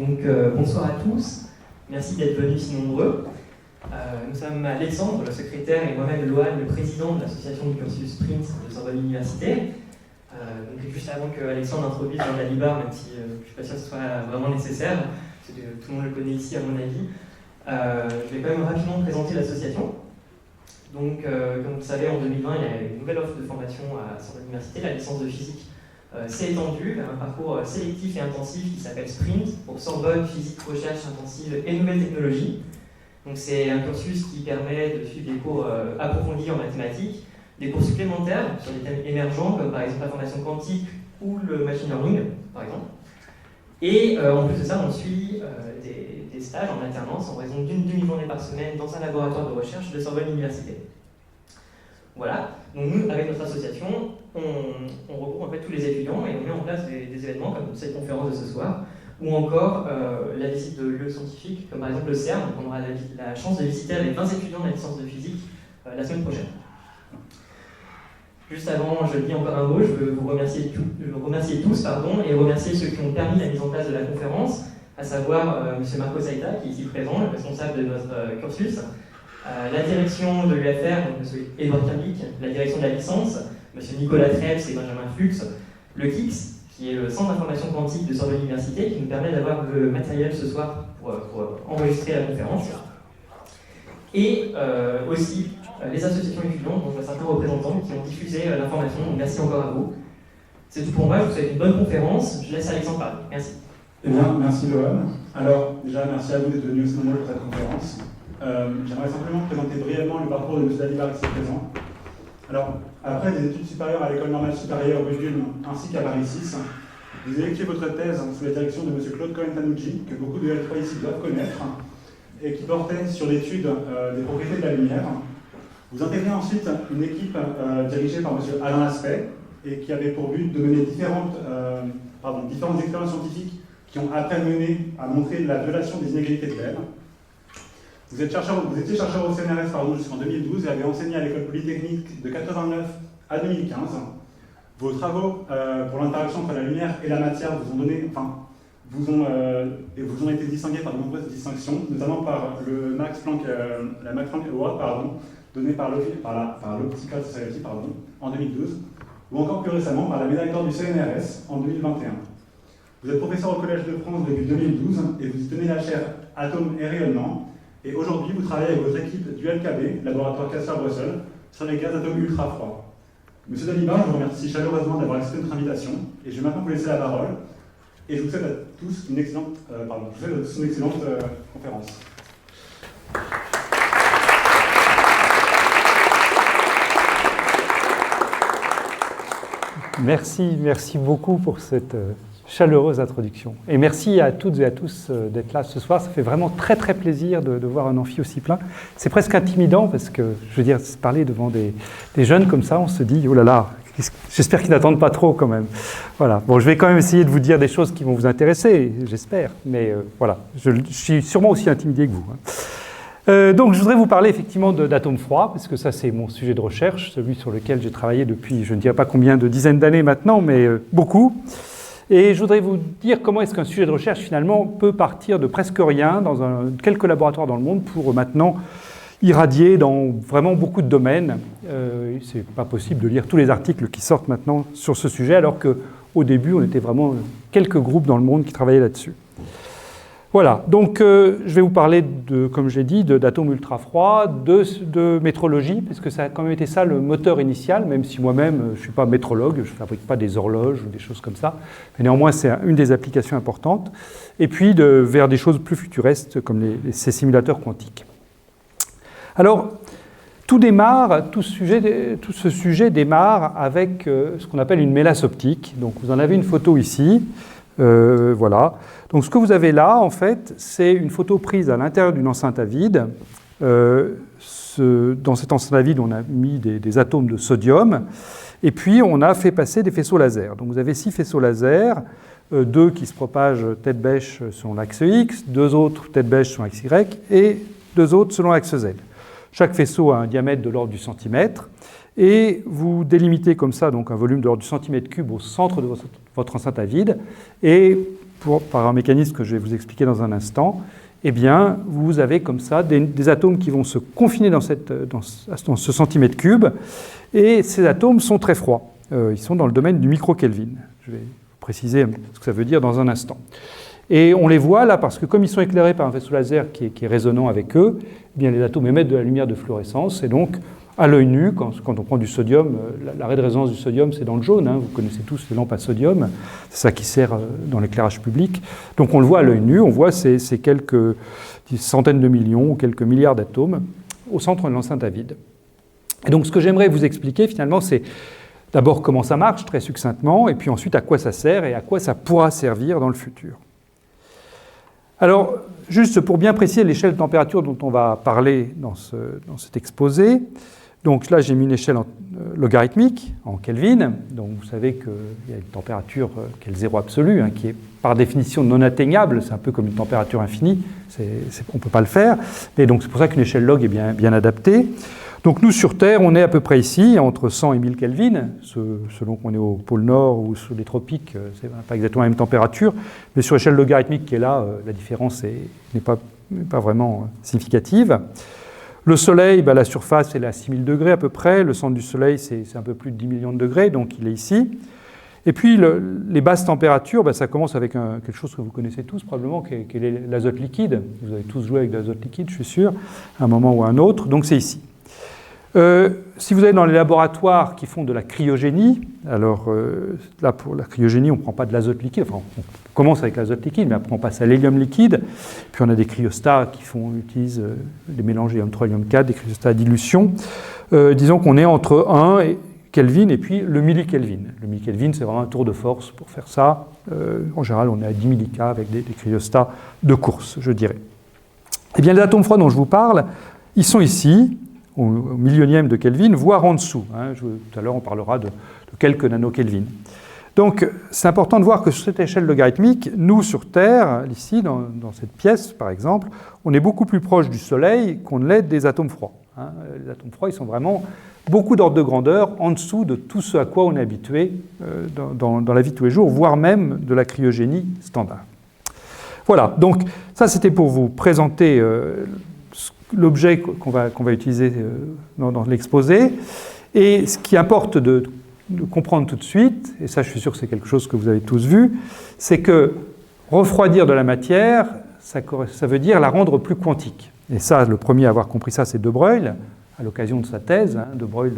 Donc bonsoir à tous, merci d'être venus si nombreux. Nous sommes Alexandre, le secrétaire, et moi-même Lohan, le président de l'association du cursus Sprint de Sorbonne Université. Donc juste avant que Alexandre introduise Jean Dalibard, même si je ne suis pas sûr que ce soit vraiment nécessaire, parce que tout le monde le connaît ici à mon avis, je vais quand même rapidement présenter l'association. Donc comme vous le savez, en 2020, il y a une nouvelle offre de formation à Sorbonne Université, la licence de physique s'est étendue vers un parcours sélectif et intensif qui s'appelle Sprint, pour Sorbonne, physique, recherche intensive et nouvelles technologies. Donc c'est un cursus qui permet de suivre des cours approfondis en mathématiques, des cours supplémentaires sur des thèmes émergents, comme par exemple la formation quantique ou le machine learning, par exemple. Et en plus de ça, on suit des stages en alternance en raison d'une demi-journée par semaine dans un laboratoire de recherche de Sorbonne Université. Voilà, donc nous, avec notre association, on regroupe en fait tous les étudiants et on met en place des événements comme cette conférence de ce soir, ou encore la visite de lieux scientifiques, comme par exemple le CERN. On aura la chance de visiter avec 20 étudiants de la licence de physique la semaine prochaine. Juste avant, je dis encore un mot, je veux vous remercier tous et remercier ceux qui ont permis la mise en place de la conférence, à savoir M. Marco Saïta, qui est ici présent, le responsable de notre cursus, la direction de l'UFR, donc M. Edouard Kamlik, la direction de la licence, M. Nicolas Trebs et Benjamin Flux, le KIX, qui est le Centre d'information quantique de Sorbonne Université, qui nous permet d'avoir le matériel ce soir pour enregistrer la conférence. Et aussi les associations étudiantes, dont je vois certains représentants, qui ont diffusé l'information. Donc merci encore à vous. C'est tout pour moi, je vous souhaite une bonne conférence. Je laisse Alexandre parler. Merci. Eh bien, merci Lohan. Alors, déjà, merci à vous d'être venus aussi nombreux pour cette conférence. J'aimerais simplement présenter brièvement le parcours de M. Dalibard ici présent. Alors, après des études supérieures à l'École normale supérieure Ulm ainsi qu'à Paris 6, vous effectuez votre thèse sous la direction de M. Claude Cohen-Tanouji, que beaucoup de L3 ici doivent connaître, et qui portait sur l'étude des propriétés de la lumière. Vous intégrez ensuite une équipe dirigée par M. Alain Aspect, et qui avait pour but de mener différentes expériences scientifiques qui ont après mené à montrer la violation des inégalités de Bell. Vous étiez chercheur au CNRS jusqu'en 2012 et avez enseigné à l'école polytechnique de 89 à 2015. Vos travaux pour l'interaction entre la lumière et la matière vous ont été distingués par de nombreuses distinctions, notamment par la Max Planck Award, donné par l'Optical Society en 2012, ou encore plus récemment par la médaille d'or du CNRS en 2021. Vous êtes professeur au Collège de France depuis 2012 et vous y tenez la chaire Atomes et rayonnement. Et aujourd'hui, vous travaillez avec votre équipe du LKB, laboratoire Cassar-Bruxelles, sur les gaz atomes ultra froids. Monsieur Dalibard, je vous remercie chaleureusement d'avoir accepté notre invitation et je vais maintenant vous laisser la parole. Et je vous souhaite à tous une excellente conférence. Merci beaucoup pour cette chaleureuse introduction. Et merci à toutes et à tous d'être là ce soir. Ça fait vraiment très très plaisir de voir un amphi aussi plein. C'est presque intimidant parce que, je veux dire, parler devant des jeunes comme ça, on se dit, oh là là, j'espère qu'ils n'attendent pas trop quand même. Voilà. Bon, je vais quand même essayer de vous dire des choses qui vont vous intéresser, j'espère. Mais voilà, je suis sûrement aussi intimidé que vous. Donc, je voudrais vous parler effectivement d'atomes froids, parce que ça, c'est mon sujet de recherche, celui sur lequel j'ai travaillé depuis, je ne dirais pas combien de dizaines d'années maintenant, mais beaucoup. Et je voudrais vous dire comment est-ce qu'un sujet de recherche, finalement, peut partir de presque rien dans quelques laboratoires dans le monde pour maintenant irradier dans vraiment beaucoup de domaines. C'est pas possible de lire tous les articles qui sortent maintenant sur ce sujet, alors qu'au début, on était vraiment quelques groupes dans le monde qui travaillaient là-dessus. Voilà, donc je vais vous parler, comme j'ai dit, d'atomes ultra-froids, de métrologie, parce que ça a quand même été ça le moteur initial, même si moi-même, je ne suis pas métrologue, je ne fabrique pas des horloges ou des choses comme ça, mais néanmoins, c'est une des applications importantes. Et puis, vers des choses plus futuristes, comme ces simulateurs quantiques. Alors, tout ce sujet démarre avec ce qu'on appelle une mélasse optique. Donc, vous en avez une photo ici. Voilà. Donc ce que vous avez là, en fait, c'est une photo prise à l'intérieur d'une enceinte à vide. Dans cette enceinte à vide, on a mis des atomes de sodium, et puis on a fait passer des faisceaux laser. Donc vous avez 6 faisceaux laser, 2 qui se propagent tête bêche selon l'axe X, 2 autres tête bêche selon l'axe Y, et 2 autres selon l'axe Z. Chaque faisceau a un diamètre de l'ordre du centimètre, et vous délimitez comme ça donc un volume de l'ordre du centimètre cube au centre de votre enceinte à vide, et par un mécanisme que je vais vous expliquer dans un instant, eh bien, vous avez comme ça des atomes qui vont se confiner dans ce centimètre cube, et ces atomes sont très froids. Ils sont dans le domaine du micro-Kelvin. Je vais vous préciser ce que ça veut dire dans un instant. Et on les voit là parce que comme ils sont éclairés par un faisceau laser qui est résonnant avec eux, eh bien, les atomes émettent de la lumière de fluorescence, et donc à l'œil nu, quand on prend du sodium, l'arrêt de résonance du sodium, c'est dans le jaune, hein, vous connaissez tous les lampes à sodium, c'est ça qui sert dans l'éclairage public. Donc on le voit à l'œil nu, on voit ces quelques centaines de millions ou quelques milliards d'atomes au centre de l'enceinte à vide. Et donc ce que j'aimerais vous expliquer finalement, c'est d'abord comment ça marche très succinctement, et puis ensuite à quoi ça sert et à quoi ça pourra servir dans le futur. Alors, juste pour bien préciser l'échelle de température dont on va parler dans cet exposé, donc là j'ai mis une échelle logarithmique en Kelvin, donc vous savez qu'il y a une température qui est le zéro absolu, hein, qui est par définition non atteignable, c'est un peu comme une température infinie, on ne peut pas le faire, et donc c'est pour ça qu'une échelle log est bien adaptée. Donc nous sur Terre, on est à peu près ici, entre 100 et 1000 Kelvin, selon qu'on est au pôle Nord ou sur les tropiques, c'est pas exactement la même température, mais sur l'échelle logarithmique qui est là, la différence n'est pas vraiment significative. Le Soleil, la surface elle est à 6000 degrés à peu près, le centre du Soleil c'est un peu plus de 10 millions de degrés, donc il est ici. Et puis les basses températures, ça commence avec quelque chose que vous connaissez tous probablement, qui est l'azote liquide. Vous avez tous joué avec de l'azote liquide, je suis sûr, à un moment ou à un autre, donc c'est ici. Si vous allez dans les laboratoires qui font de la cryogénie, alors là pour la cryogénie on ne prend pas de l'azote liquide, enfin on commence avec l'azote liquide, mais après on passe à l'hélium liquide, puis on a des cryostats qui utilisent des mélanges hélium-3, hélium-4, des cryostats à dilution. Disons qu'on est entre 1 Kelvin et puis le millikelvin. Le millikelvin c'est vraiment un tour de force pour faire ça. En général on est à 10 millik avec des cryostats de course, je dirais. Eh bien les atomes froids dont je vous parle, ils sont ici, au millionième de Kelvin, voire en dessous. Tout à l'heure, on parlera de quelques nanokelvin. Donc, c'est important de voir que sur cette échelle logarithmique, nous, sur Terre, ici, dans cette pièce, par exemple, on est beaucoup plus proche du Soleil qu'on ne l'est des atomes froids. Les atomes froids, ils sont vraiment beaucoup d'ordre de grandeur en dessous de tout ce à quoi on est habitué dans la vie de tous les jours, voire même de la cryogénie standard. Voilà, donc ça, c'était pour vous présenter l'objet qu'on va utiliser dans l'exposé. Et ce qui importe de comprendre tout de suite, et ça je suis sûr que c'est quelque chose que vous avez tous vu, c'est que refroidir de la matière, ça veut dire la rendre plus quantique. Et ça, le premier à avoir compris ça, c'est De Broglie, à l'occasion de sa thèse. De Broglie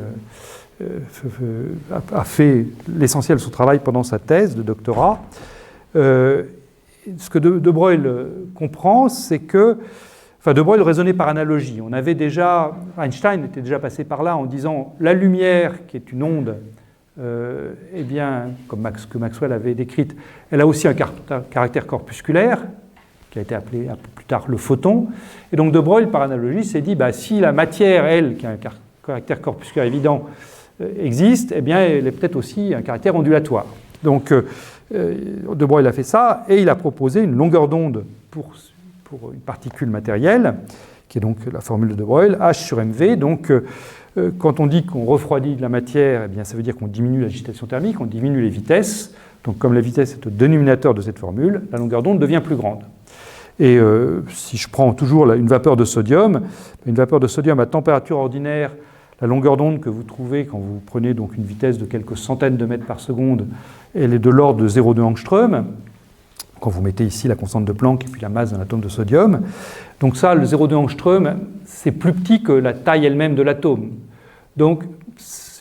a fait l'essentiel de son travail pendant sa thèse de doctorat. Ce que De Broglie comprend, c'est que De Broglie raisonnait par analogie. Einstein était déjà passé par là en disant la lumière, qui est une onde, eh bien, comme que Maxwell avait décrite, elle a aussi un caractère corpusculaire, qui a été appelé un peu plus tard le photon. Et donc De Broglie, par analogie, s'est dit, si la matière, elle, qui a un caractère corpusculaire évident, existe, eh bien, elle est peut-être aussi un caractère ondulatoire. Donc De Broglie a fait ça, et il a proposé une longueur d'onde pour une particule matérielle, qui est donc la formule de De Broglie, H sur mv. Donc, quand on dit qu'on refroidit de la matière, eh bien, ça veut dire qu'on diminue l'agitation thermique, on diminue les vitesses. Donc, comme la vitesse est au dénominateur de cette formule, la longueur d'onde devient plus grande. Et si je prends toujours une vapeur de sodium à température ordinaire, la longueur d'onde que vous trouvez quand vous prenez donc une vitesse de quelques centaines de mètres par seconde, elle est de l'ordre de 0,2 angstrom. Quand vous mettez ici la constante de Planck et puis la masse d'un atome de sodium. Donc ça, le 0,2 angstrom, c'est plus petit que la taille elle-même de l'atome. Donc,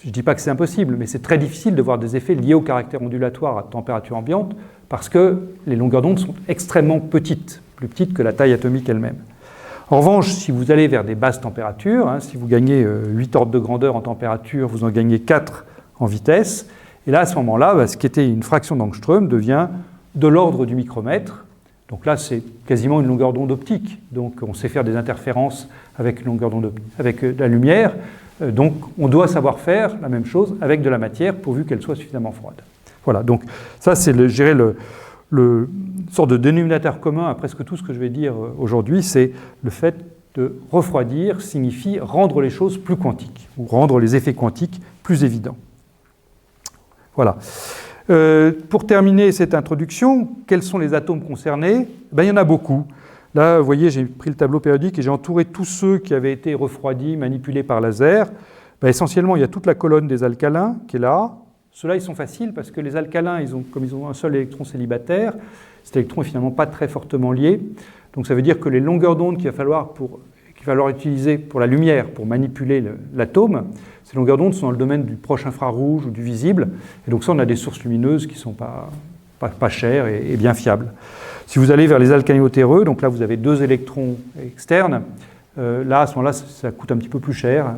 je ne dis pas que c'est impossible, mais c'est très difficile de voir des effets liés au caractère ondulatoire à température ambiante parce que les longueurs d'onde sont extrêmement petites, plus petites que la taille atomique elle-même. En revanche, si vous allez vers des basses températures, si vous gagnez 8 ordres de grandeur en température, vous en gagnez 4 en vitesse, et là, à ce moment-là, ce qui était une fraction d'angstrom devient de l'ordre du micromètre. Donc là, c'est quasiment une longueur d'onde optique. Donc on sait faire des interférences avec la lumière. Donc on doit savoir faire la même chose avec de la matière pourvu qu'elle soit suffisamment froide. Voilà, donc ça c'est une sorte de dénominateur commun à presque tout ce que je vais dire aujourd'hui, c'est le fait de refroidir signifie rendre les choses plus quantiques, ou rendre les effets quantiques plus évidents. Voilà. Pour terminer cette introduction, quels sont les atomes concernés? Il y en a beaucoup. Là, vous voyez, j'ai pris le tableau périodique et j'ai entouré tous ceux qui avaient été refroidis, manipulés par laser. Essentiellement, il y a toute la colonne des alcalins qui est là. Ceux-là, ils sont faciles parce que les alcalins, comme ils ont un seul électron célibataire, cet électron est finalement pas très fortement lié. Donc ça veut dire que les longueurs d'onde qu'il va falloir utiliser pour la lumière, pour manipuler l'atome, ces longueurs d'onde sont dans le domaine du proche infrarouge ou du visible. Et donc ça, on a des sources lumineuses qui ne sont pas chères et bien fiables. Si vous allez vers les alcalinotéreux, donc là vous avez 2 électrons externes, là, à ce moment-là, ça coûte un petit peu plus cher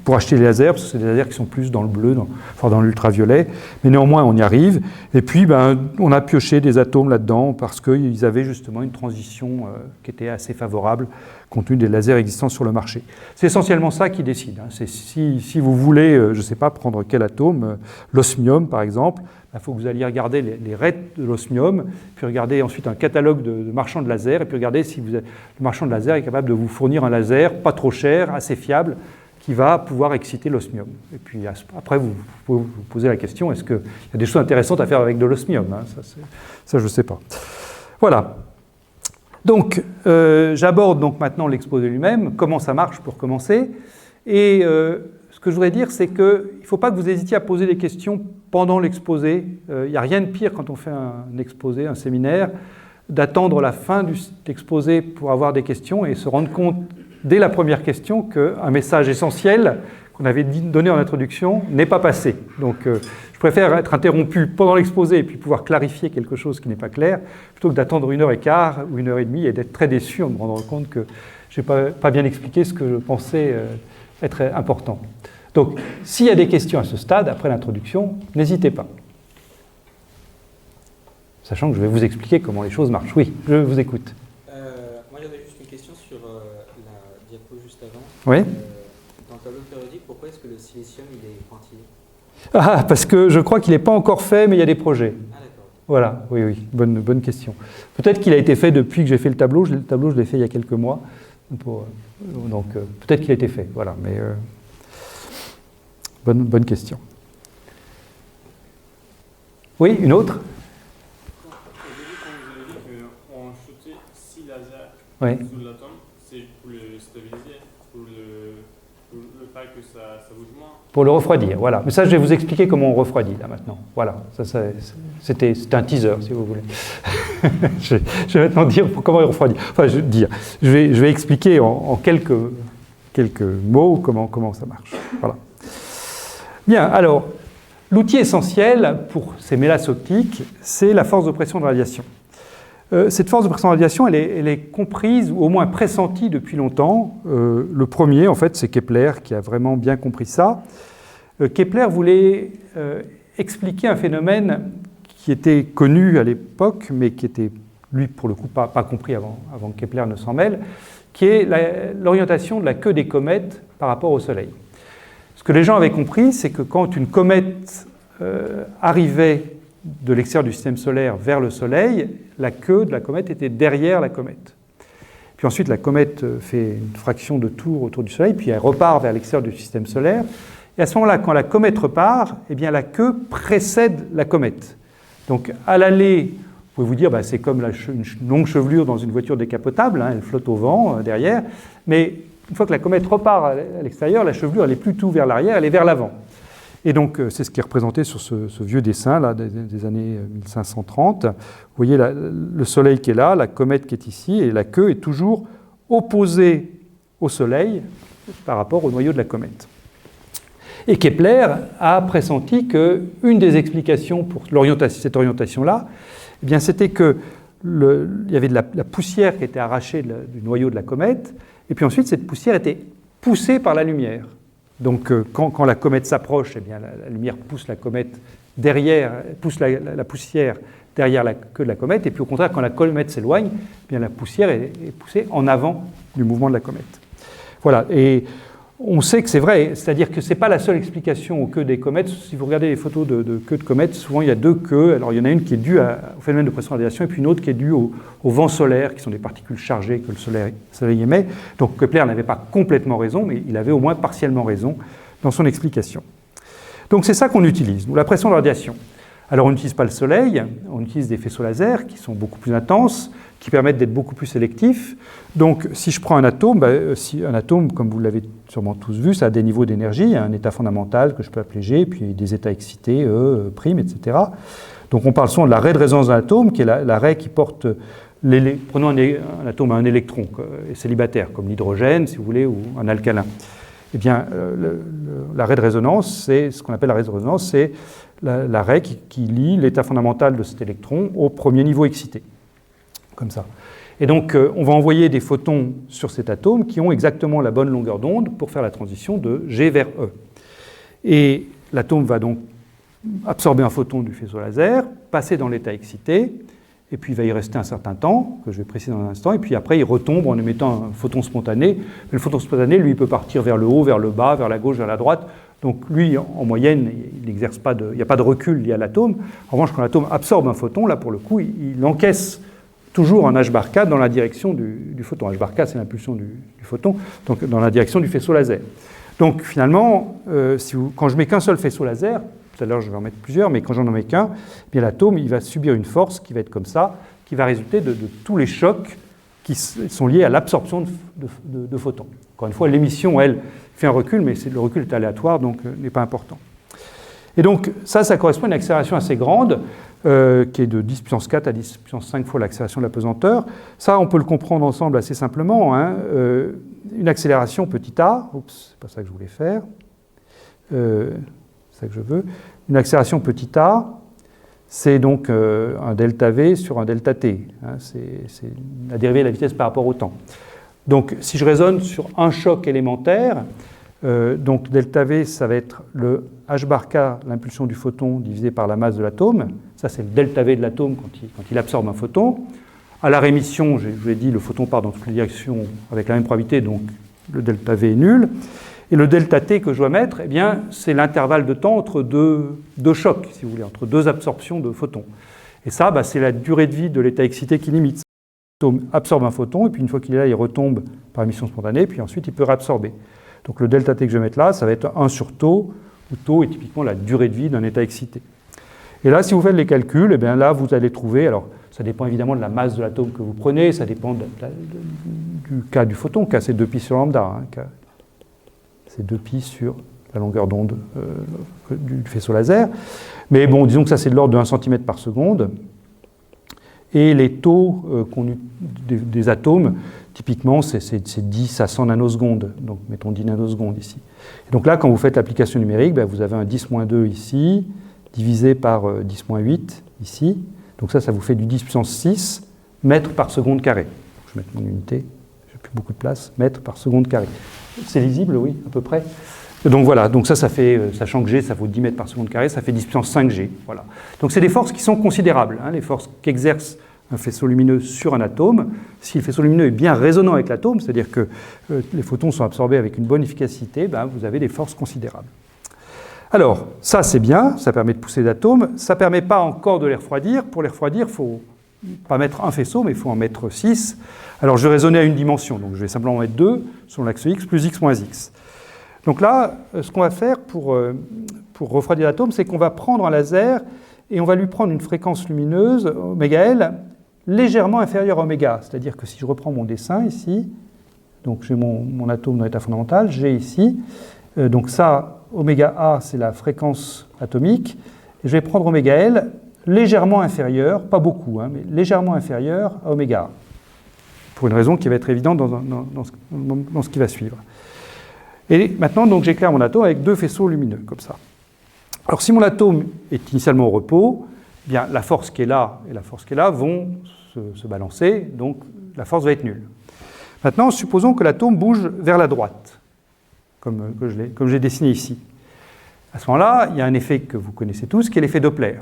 pour acheter les lasers, parce que c'est des lasers qui sont plus dans le bleu, dans l'ultraviolet, mais néanmoins, on y arrive. Et puis, on a pioché des atomes là-dedans parce qu'ils avaient justement une transition qui était assez favorable compte tenu des lasers existants sur le marché. C'est essentiellement ça qui décide. C'est si vous voulez, je ne sais pas, prendre quel atome, l'osmium par exemple, il faut que vous alliez regarder les rates de l'osmium, puis regarder ensuite un catalogue de marchands de laser, et puis regarder si le marchand de laser est capable de vous fournir un laser pas trop cher, assez fiable, qui va pouvoir exciter l'osmium. Et puis après, vous pouvez vous poser la question, est-ce qu'il y a des choses intéressantes à faire avec de l'osmium? Ça, je ne sais pas. Voilà. Donc, j'aborde donc maintenant l'exposé lui-même, comment ça marche pour commencer. Et ce que je voudrais dire, c'est qu'il ne faut pas que vous hésitiez à poser des questions pendant l'exposé. Il n'y a rien de pire quand on fait un exposé, un séminaire, d'attendre la fin de l'exposé pour avoir des questions et se rendre compte dès la première question qu'un message essentiel qu'on avait donné en introduction n'est pas passé. Donc, je préfère être interrompu pendant l'exposé et puis pouvoir clarifier quelque chose qui n'est pas clair, plutôt que d'attendre 1h15 ou 1h30 et d'être très déçu en me rendant compte que je n'ai pas bien expliqué ce que je pensais être important. Donc, s'il y a des questions à ce stade, après l'introduction, n'hésitez pas. Sachant que je vais vous expliquer comment les choses marchent. Oui, je vous écoute. Moi, j'avais juste une question sur la diapo juste avant. Oui. Dans le tableau périodique, pourquoi est-ce que le silicium il est pointillé? Ah, parce que je crois qu'il n'est pas encore fait, mais il y a des projets. Ah, d'accord. Voilà, oui, bonne question. Peut-être qu'il a été fait depuis que j'ai fait le tableau. Le tableau, je l'ai fait il y a quelques mois. Donc, peut-être qu'il a été fait, voilà. Mais bonne question. Oui, une autre? Au début, quand vous avez dit qu'on shootait 6 lasers sous l'atome, c'est pour le stabiliser, pour le pas que ça bouge moins. Pour le refroidir, voilà. Mais ça, je vais vous expliquer comment on refroidit, là, maintenant. Voilà, c'était un teaser, si vous voulez. je vais maintenant dire comment on refroidit. Enfin, je vais expliquer en quelques mots comment ça marche. Voilà. Bien, alors, l'outil essentiel pour ces mélasses optiques, c'est la force de pression de radiation. Cette force de pression de radiation, elle est comprise, ou au moins pressentie depuis longtemps. Le premier, en fait, c'est Kepler qui a vraiment bien compris ça. Kepler voulait expliquer un phénomène qui était connu à l'époque, mais qui était, lui, pour le coup, pas compris avant que Kepler ne s'en mêle, qui est l'orientation de la queue des comètes par rapport au Soleil. Ce que les gens avaient compris, c'est que quand une comète arrivait de l'extérieur du système solaire vers le Soleil, la queue de la comète était derrière la comète. Puis ensuite, la comète fait une fraction de tour autour du Soleil, puis elle repart vers l'extérieur du système solaire. Et à ce moment-là, quand la comète repart, eh bien, la queue précède la comète. Donc, à l'aller, vous pouvez vous dire, c'est comme une longue chevelure dans une voiture décapotable, elle flotte au vent derrière, mais une fois que la comète repart à l'extérieur, la chevelure, elle n'est plus tout vers l'arrière, elle est vers l'avant. Et donc, c'est ce qui est représenté sur ce vieux dessin là, des années 1530. Vous voyez le Soleil qui est là, la comète qui est ici, et la queue est toujours opposée au Soleil par rapport au noyau de la comète. Et Kepler a pressenti qu'une des explications pour cette orientation-là, eh bien, c'était qu'il y avait de la poussière qui était arrachée du noyau de la comète, et puis ensuite, cette poussière était poussée par la lumière. Donc, quand la comète s'approche, eh bien, la lumière pousse la comète pousse la poussière derrière la queue de la comète, et puis au contraire, quand la comète s'éloigne, eh bien, la poussière est poussée en avant du mouvement de la comète. Voilà. Et on sait que c'est vrai, c'est-à-dire que ce n'est pas la seule explication aux queues des comètes. Si vous regardez les photos de queues de comètes, souvent il y a deux queues. Alors il y en a une qui est due au phénomène de pression radiation et puis une autre qui est due au vent solaire, qui sont des particules chargées que le soleil émet. Donc Kepler n'avait pas complètement raison, mais il avait au moins partiellement raison dans son explication. Donc c'est ça qu'on utilise, nous, la pression de radiation. Alors on n'utilise pas le soleil, on utilise des faisceaux laser qui sont beaucoup plus intenses, qui permettent d'être beaucoup plus sélectifs. Donc si je prends un atome, un atome, comme vous l'avez sûrement tous vu, ça a des niveaux d'énergie, il y a un état fondamental que je peux appeler G, puis des états excités, E, prime, etc. Donc on parle souvent de la raie de résonance d'un atome, qui est la raie qui porte, prenons un atome à un électron célibataire, comme l'hydrogène, si vous voulez, ou un alcalin. Eh bien, la raie de résonance, c'est ce qu'on appelle la raie de résonance, c'est la raie qui lie l'état fondamental de cet électron au premier niveau excité, comme ça. Et donc, on va envoyer des photons sur cet atome qui ont exactement la bonne longueur d'onde pour faire la transition de G vers E. Et l'atome va donc absorber un photon du faisceau laser, passer dans l'état excité, et puis il va y rester un certain temps, que je vais préciser dans un instant, et puis après il retombe en émettant un photon spontané. Mais le photon spontané, lui, il peut partir vers le haut, vers le bas, vers la gauche, vers la droite. Donc lui, en moyenne, il n'exerce pas il n'y a pas de recul lié à l'atome. En revanche, quand l'atome absorbe un photon, là, pour le coup, il encaisse toujours un h bar k dans la direction du photon. H bar k, c'est l'impulsion du photon, donc dans la direction du faisceau laser. Donc finalement, quand je mets qu'un seul faisceau laser, tout à l'heure je vais en mettre plusieurs, mais quand j'en mets qu'un, eh bien l'atome il va subir une force qui va être comme ça, qui va résulter de tous les chocs qui sont liés à l'absorption de photons. Encore une fois, l'émission, elle, fait un recul, mais le recul est aléatoire, donc n'est pas important. Et donc ça correspond à une accélération assez grande, qui est de 10 puissance 4 à 10 puissance 5 fois l'accélération de la pesanteur. Ça, on peut le comprendre ensemble assez simplement. Une accélération petit a, c'est pas ça que je voulais faire, c'est ça que je veux. Une accélération petit a, c'est donc un delta v sur un delta t. C'est la dérivée de la vitesse par rapport au temps. Donc si je raisonne sur un choc élémentaire, donc delta v, ça va être le h bar k, l'impulsion du photon, divisé par la masse de l'atome. Ça, c'est le delta v de l'atome quand il absorbe un photon. À la rémission, je vous ai dit, le photon part dans toutes les directions avec la même probabilité, donc le delta v est nul. Et le delta t que je dois mettre, eh bien, c'est l'intervalle de temps entre deux chocs, si vous voulez, entre deux absorptions de photons. Et ça, c'est la durée de vie de l'état excité qui limite. L'atome absorbe un photon, et puis une fois qu'il est là, il retombe par émission spontanée, puis ensuite il peut réabsorber. Donc le delta t que je vais mettre là, ça va être 1 sur tau, où tau est typiquement la durée de vie d'un état excité. Et là, si vous faites les calculs, eh bien là, vous allez trouver, alors ça dépend évidemment de la masse de l'atome que vous prenez, ça dépend du cas du photon, K c'est 2pi sur lambda, c'est 2pi sur la longueur d'onde du faisceau laser. Mais bon, disons que ça c'est de l'ordre de 1 cm par seconde. Et les taux des atomes, typiquement, c'est 10 à 100 nanosecondes. Donc mettons 10 nanosecondes ici. Et donc là, quand vous faites l'application numérique, vous avez un 10-2 ici, divisé par 10-8 ici. Donc ça vous fait du 10 puissance 6 mètres par seconde carré. Je vais mettre mon unité, j'ai plus beaucoup de place, mètres par seconde carré. C'est lisible, oui, à peu près. Donc voilà, donc ça fait, sachant que G, ça vaut 10 mètres par seconde carré, ça fait 10 puissance 5G. Voilà. Donc c'est des forces qui sont considérables, les forces qu'exerce un faisceau lumineux sur un atome. Si le faisceau lumineux est bien résonnant avec l'atome, c'est-à-dire que les photons sont absorbés avec une bonne efficacité, vous avez des forces considérables. Alors, ça c'est bien, ça permet de pousser l'atome, ça ne permet pas encore de les refroidir. Pour les refroidir, il ne faut pas mettre un faisceau, mais il faut en mettre 6. Alors je vais raisonner à une dimension, donc je vais simplement mettre 2 sur l'axe x plus x moins x. Donc là, ce qu'on va faire pour refroidir l'atome, c'est qu'on va prendre un laser et on va lui prendre une fréquence lumineuse, ωL, légèrement inférieure à oméga. C'est-à-dire que si je reprends mon dessin ici, donc j'ai mon atome dans l'état fondamental, j'ai ici, donc ça, oméga A, c'est la fréquence atomique, et je vais prendre oméga L légèrement inférieure, pas beaucoup, mais légèrement inférieure à oméga A, pour une raison qui va être évidente dans ce qui va suivre. Et maintenant, donc, j'éclaire mon atome avec 2 faisceaux lumineux, comme ça. Alors, si mon atome est initialement au repos, eh bien, la force qui est là et la force qui est là vont se balancer, donc la force va être nulle. Maintenant, supposons que l'atome bouge vers la droite, comme j'ai dessiné ici. À ce moment-là, il y a un effet que vous connaissez tous, qui est l'effet Doppler.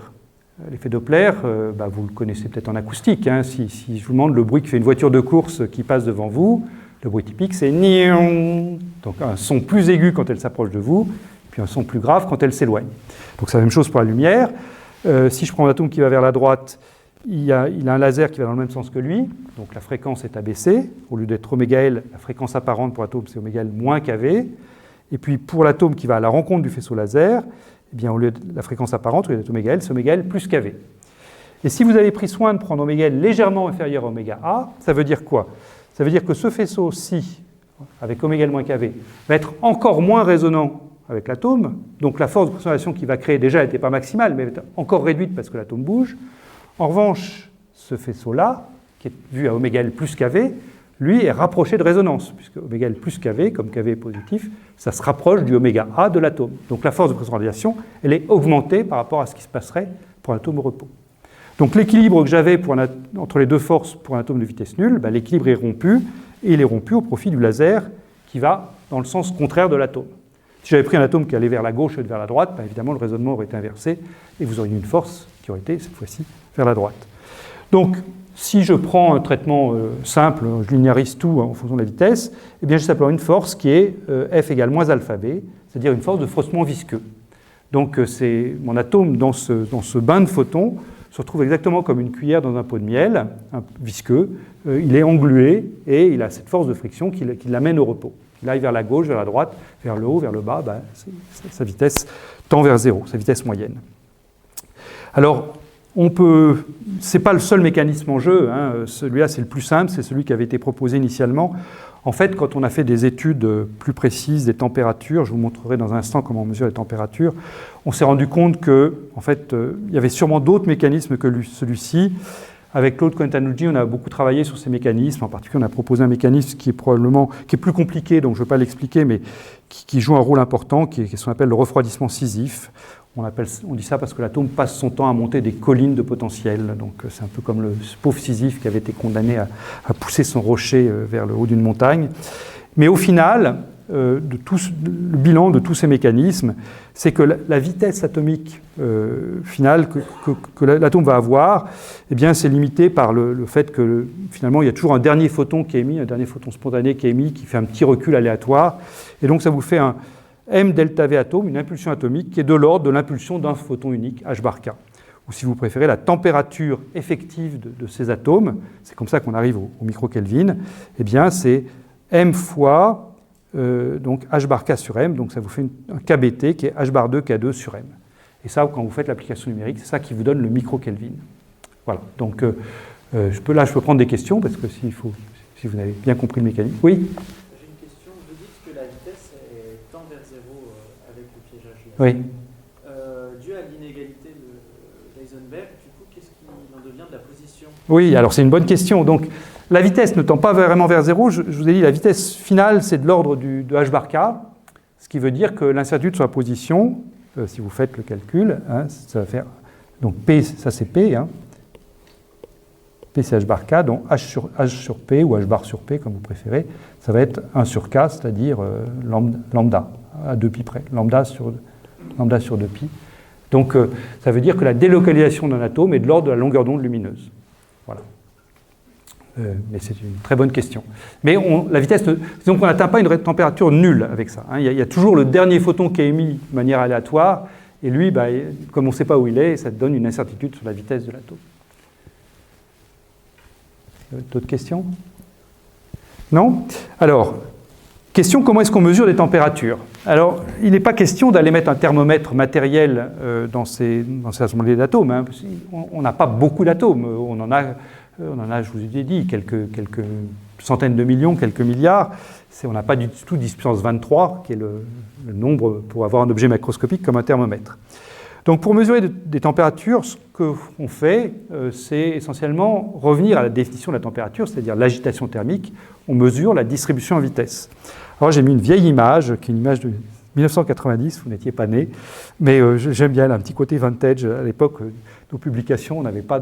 L'effet Doppler, vous le connaissez peut-être en acoustique. Si je vous demande le bruit que fait une voiture de course qui passe devant vous, Le bruit typique, c'est nion, donc un son plus aigu quand elle s'approche de vous, puis un son plus grave quand elle s'éloigne. Donc c'est la même chose pour la lumière. Si je prends un atome qui va vers la droite, il a un laser qui va dans le même sens que lui, donc la fréquence est abaissée. Au lieu d'être ωméga L, la fréquence apparente pour l'atome, c'est ωméga L moins kV. Et puis pour l'atome qui va à la rencontre du faisceau laser, eh bien, au lieu de la fréquence apparente, au lieu d'être ωméga L, c'est ωméga L plus kV. Et si vous avez pris soin de prendre ωméga L légèrement inférieur à ωméga A, ça veut dire quoi? Ça veut dire que ce faisceau-ci, avec ωméga L moins kV, va être encore moins résonant avec l'atome. Donc la force de conservation qu'il va créer, déjà, n'était pas maximale, mais elle est encore réduite parce que l'atome bouge. En revanche, ce faisceau-là, qui est vu à ωméga L plus kV, lui est rapproché de résonance, puisque ωméga L plus kV, comme kV est positif, ça se rapproche du ωméga A de l'atome. Donc la force de pressurisation, elle est augmentée par rapport à ce qui se passerait pour un atome au repos. Donc l'équilibre que j'avais entre les deux forces pour un atome de vitesse nulle, l'équilibre est rompu, et il est rompu au profit du laser qui va dans le sens contraire de l'atome. Si j'avais pris un atome qui allait vers la gauche et vers la droite, évidemment le raisonnement aurait été inversé, et vous auriez une force qui aurait été, cette fois-ci, vers la droite. Donc, si je prends un traitement simple, je linéarise tout en fonction de la vitesse, eh bien j'ai simplement une force qui est F égale moins alpha B, c'est-à-dire une force de frottement visqueux. Donc c'est mon atome dans ce bain de photons se retrouve exactement comme une cuillère dans un pot de miel, visqueux, il est englué et il a cette force de friction qui l'amène au repos. Il aille vers la gauche, vers la droite, vers le haut, vers le bas, sa vitesse tend vers zéro, sa vitesse moyenne. Alors, c'est pas le seul mécanisme en jeu, celui-là c'est le plus simple, c'est celui qui avait été proposé initialement. En fait, quand on a fait des études plus précises des températures, je vous montrerai dans un instant comment on mesure les températures, on s'est rendu compte que, en fait, il y avait sûrement d'autres mécanismes que celui-ci. Avec Claude Cohen-Tanucci, on a beaucoup travaillé sur ces mécanismes. En particulier, on a proposé un mécanisme qui est plus compliqué, donc je ne vais pas l'expliquer, mais qui joue un rôle important, qui est ce qu'on appelle le refroidissement Sisyphe. On dit ça parce que l'atome passe son temps à monter des collines de potentiel. Donc c'est un peu comme le pauvre Sisyphe qui avait été condamné à pousser son rocher vers le haut d'une montagne. Mais au final, le bilan de tous ces mécanismes, c'est que la vitesse atomique finale que l'atome va avoir, eh bien, c'est limité par le fait que finalement il y a toujours un dernier photon qui est émis, un dernier photon spontané qui est émis, qui fait un petit recul aléatoire. Et donc ça vous fait un m delta v atome, une impulsion atomique qui est de l'ordre de l'impulsion d'un photon unique, h bar k. Ou si vous préférez, la température effective de ces atomes, c'est comme ça qu'on arrive au micro-Kelvin, eh bien c'est m fois donc h bar k sur m, donc ça vous fait un kBT qui est h bar 2 k2 sur m. Et ça, quand vous faites l'application numérique, c'est ça qui vous donne le micro-Kelvin. Voilà, donc je peux prendre des questions, parce que si vous avez bien compris le mécanisme. Oui. Oui. Dû à l'inégalité d'Heisenberg, du coup, qu'est-ce qu'il en devient de la position? Oui, alors c'est une bonne question. Donc, la vitesse ne tend pas vraiment vers zéro. Je vous ai dit, la vitesse finale, c'est de l'ordre de h bar k, ce qui veut dire que l'incertitude sur la position, si vous faites le calcul, ça va faire... Donc, P, ça c'est P, P c'est h bar k, donc h sur P, ou h bar sur P, comme vous préférez, ça va être 1 sur k, c'est-à-dire lambda, à 2π près, lambda sur 2π. Donc ça veut dire que la délocalisation d'un atome est de l'ordre de la longueur d'onde lumineuse. Voilà. Mais c'est une très bonne question. Mais la vitesse, donc on n'atteint pas une température nulle avec ça. Il y a toujours le dernier photon qui est émis de manière aléatoire, et lui, comme on ne sait pas où il est, ça donne une incertitude sur la vitesse de l'atome. D'autres questions? Non? Alors, question, comment est-ce qu'on mesure les températures? Alors, il n'est pas question d'aller mettre un thermomètre matériel dans ces assemblées d'atomes. On n'a pas beaucoup d'atomes. On en a, je vous ai dit, quelques centaines de millions, quelques milliards. On n'a pas du tout 10 puissance 23, qui est le nombre pour avoir un objet macroscopique comme un thermomètre. Donc, pour mesurer des températures, ce qu'on fait, c'est essentiellement revenir à la définition de la température, c'est-à-dire l'agitation thermique. On mesure la distribution en vitesse. Alors, j'ai mis une vieille image, qui est une image de 1990, vous n'étiez pas né, mais j'aime bien, elle a un petit côté vintage. À l'époque, nos publications, on n'avait pas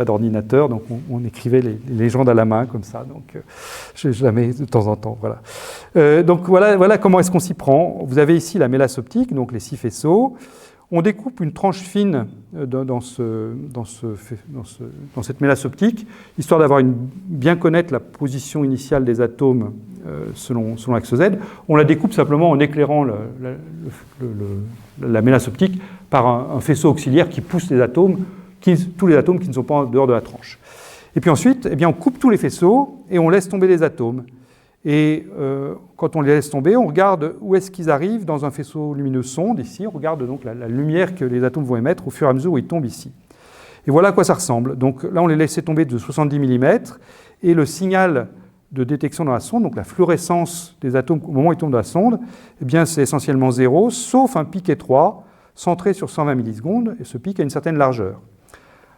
d'ordinateur, donc on écrivait les légendes à la main, comme ça, donc je la mets de temps en temps. Voilà. Donc voilà comment est-ce qu'on s'y prend. Vous avez ici la mélasse optique, donc les 6 faisceaux. on découpe une tranche fine dans cette mélasse optique, histoire d'avoir bien connaître la position initiale des atomes selon l'axe Z. On la découpe simplement en éclairant la mélasse optique par un faisceau auxiliaire qui pousse les atomes, tous les atomes qui ne sont pas en dehors de la tranche. Et puis ensuite, on coupe tous les faisceaux et on laisse tomber les atomes. Et quand on les laisse tomber, on regarde où est-ce qu'ils arrivent dans un faisceau lumineux sonde, ici. On regarde donc la lumière que les atomes vont émettre au fur et à mesure où ils tombent ici. Et voilà à quoi ça ressemble. Donc là, on les laissait tomber de 70 mm, et le signal de détection dans la sonde, donc la fluorescence des atomes au moment où ils tombent dans la sonde, c'est essentiellement 0, sauf un pic étroit, centré sur 120 millisecondes, et ce pic a une certaine largeur.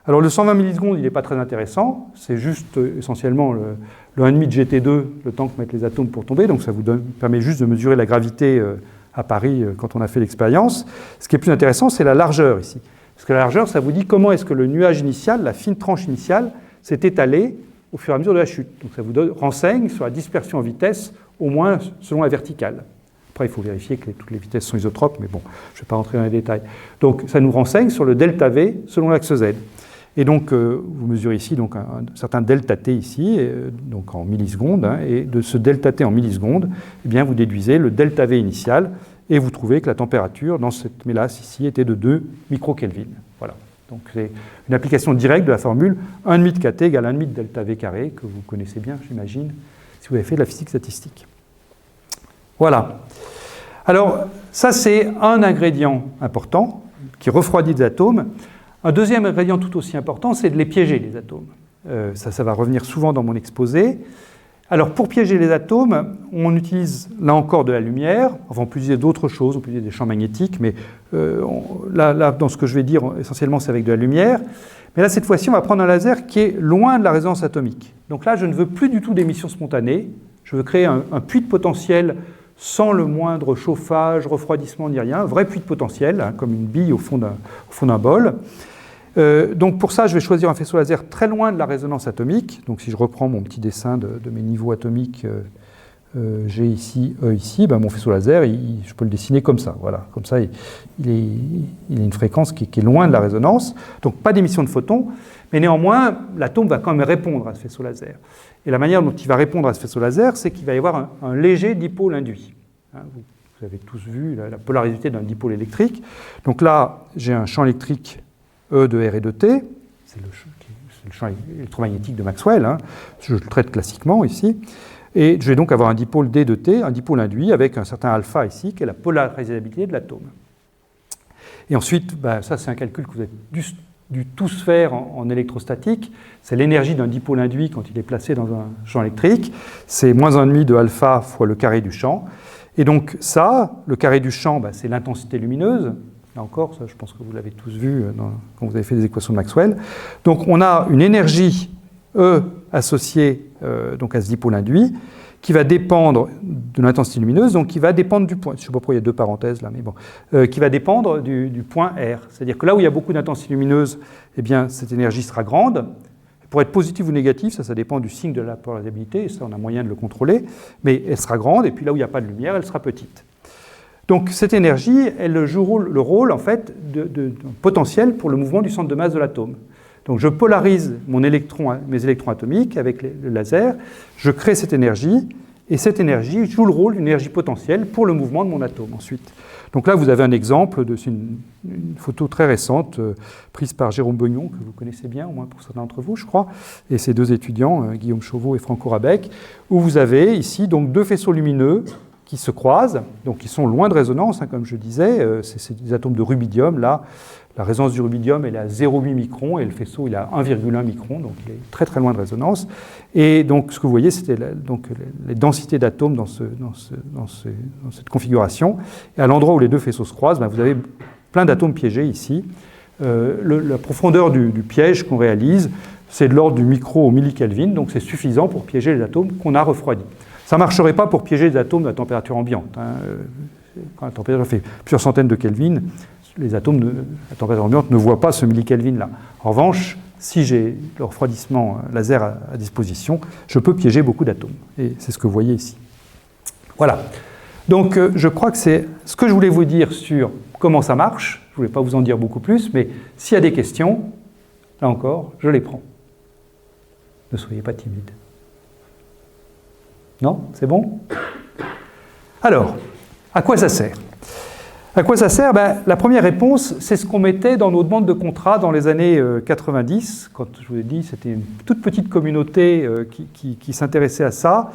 Alors le 120 millisecondes, il n'est pas très intéressant, c'est juste essentiellement le 1,5 de GT2, le temps que mettent les atomes pour tomber, donc ça vous permet juste de mesurer la gravité à Paris quand on a fait l'expérience. Ce qui est plus intéressant, c'est la largeur ici. Parce que la largeur, ça vous dit comment est-ce que le nuage initial, la fine tranche initiale, s'est étalée au fur et à mesure de la chute. Donc ça vous renseigne sur la dispersion en vitesse, au moins selon la verticale. Après, il faut vérifier que toutes les vitesses sont isotropes, mais bon, je ne vais pas rentrer dans les détails. Donc ça nous renseigne sur le delta V selon l'axe Z. Et donc, vous mesurez ici donc, un certain delta T ici, donc en millisecondes, et de ce delta T en millisecondes, vous déduisez le delta V initial, et vous trouvez que la température dans cette mélasse ici était de 2 microkelvin. Voilà. Donc c'est une application directe de la formule 1,5 de kT égale 1,5 de delta V carré, que vous connaissez bien, j'imagine, si vous avez fait de la physique statistique. Voilà. Alors, ça c'est un ingrédient important qui refroidit les atomes. Un deuxième ingrédient tout aussi important, c'est de les piéger, les atomes. Ça va revenir souvent dans mon exposé. Alors, pour piéger les atomes, on utilise là encore de la lumière. Enfin, on peut utiliser d'autres choses, on peut utiliser des champs magnétiques, mais là, dans ce que je vais dire, essentiellement, c'est avec de la lumière. Mais là, cette fois-ci, on va prendre un laser qui est loin de la résonance atomique. Donc là, je ne veux plus du tout d'émission spontanée. Je veux créer un puits de potentiel sans le moindre chauffage, refroidissement ni rien, un vrai puits de potentiel, comme une bille au fond d'un bol. Donc pour ça, je vais choisir un faisceau laser très loin de la résonance atomique. Donc si je reprends mon petit dessin de mes niveaux atomiques, G ici, E ici, mon faisceau laser, je peux le dessiner comme ça. Voilà. Comme ça, il a une fréquence qui est loin de la résonance, donc pas d'émission de photons, mais néanmoins, l'atome va quand même répondre à ce faisceau laser. Et la manière dont il va répondre à ce faisceau laser, c'est qu'il va y avoir un léger dipôle induit. Vous avez tous vu la polarité d'un dipôle électrique. Donc là, j'ai un champ électrique E de R et de T, c'est le champ électromagnétique de Maxwell, je le traite classiquement ici, et je vais donc avoir un dipôle D de T, un dipôle induit avec un certain alpha ici, qui est la polarisabilité de l'atome. Et ensuite, ça c'est un calcul que vous avez dû tous faire en électrostatique, c'est l'énergie d'un dipôle induit quand il est placé dans un champ électrique, c'est moins 1,5 de alpha fois le carré du champ, et donc ça, le carré du champ, c'est l'intensité lumineuse. Là encore, ça, je pense que vous l'avez tous vu quand vous avez fait des équations de Maxwell. Donc on a une énergie E associée donc à ce dipôle induit qui va dépendre de l'intensité lumineuse, donc qui va dépendre du point, je ne sais pas pourquoi il y a deux parenthèses là, mais bon, qui va dépendre du point R. C'est-à-dire que là où il y a beaucoup d'intensité lumineuse, cette énergie sera grande. Pour être positive ou négative, ça dépend du signe de la polarisabilité, et ça on a moyen de le contrôler, mais elle sera grande, et puis là où il n'y a pas de lumière, elle sera petite. Donc cette énergie, elle joue le rôle en fait de potentiel pour le mouvement du centre de masse de l'atome. Donc je polarise mes électrons atomiques avec le laser, je crée cette énergie, et cette énergie joue le rôle d'une énergie potentielle pour le mouvement de mon atome ensuite. Donc là, vous avez un exemple, c'est une photo très récente, prise par Jérôme Beugnon, que vous connaissez bien, au moins pour certains d'entre vous, je crois, et ses deux étudiants, Guillaume Chauveau et Franco Rabec, où vous avez ici donc deux faisceaux lumineux qui se croisent, donc qui sont loin de résonance, comme je disais, c'est des atomes de rubidium, là, la résonance du rubidium, elle est à 0,8 microns, et le faisceau, il est à 1,1 micron, donc il est très très loin de résonance. Et donc, ce que vous voyez, c'était les densités d'atomes dans cette configuration. Et à l'endroit où les deux faisceaux se croisent, vous avez plein d'atomes piégés ici. La profondeur du piège qu'on réalise, c'est de l'ordre du micro au millikelvin, donc c'est suffisant pour piéger les atomes qu'on a refroidis. Ça ne marcherait pas pour piéger des atomes à température ambiante. Quand la température fait plusieurs centaines de Kelvin, les atomes à température ambiante ne voient pas ce millikelvin-là. En revanche, si j'ai le refroidissement laser à disposition, je peux piéger beaucoup d'atomes. Et c'est ce que vous voyez ici. Voilà. Donc je crois que c'est ce que je voulais vous dire sur comment ça marche. Je ne voulais pas vous en dire beaucoup plus, mais s'il y a des questions, là encore, je les prends. Ne soyez pas timide. Non? C'est bon? Alors, à quoi ça sert? À quoi ça sert? La première réponse, c'est ce qu'on mettait dans nos demandes de contrat dans les années 90, quand je vous ai dit c'était une toute petite communauté qui s'intéressait à ça.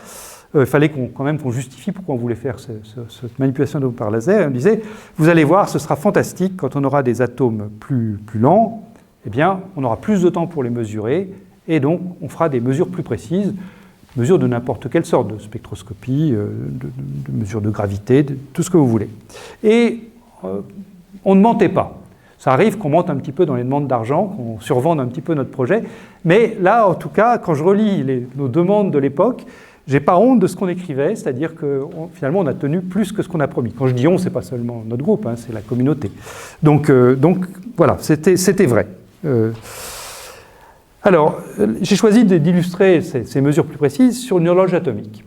Il fallait quand même qu'on justifie pourquoi on voulait faire cette manipulation d'atomes par laser. Et on disait, vous allez voir, ce sera fantastique, quand on aura des atomes plus lents, eh bien, on aura plus de temps pour les mesurer, et donc on fera des mesures plus précises, mesures de n'importe quelle sorte, de spectroscopie, de mesures de gravité, de tout ce que vous voulez. Et on ne mentait pas. Ça arrive qu'on mente un petit peu dans les demandes d'argent, qu'on survende un petit peu notre projet, mais là, en tout cas, quand je relis nos demandes de l'époque, j'ai pas honte de ce qu'on écrivait, c'est-à-dire que finalement on a tenu plus que ce qu'on a promis. Quand je dis on, c'est pas seulement notre groupe, hein, c'est la communauté. Donc voilà, c'était vrai. Alors, j'ai choisi d'illustrer ces mesures plus précises sur une horloge atomique.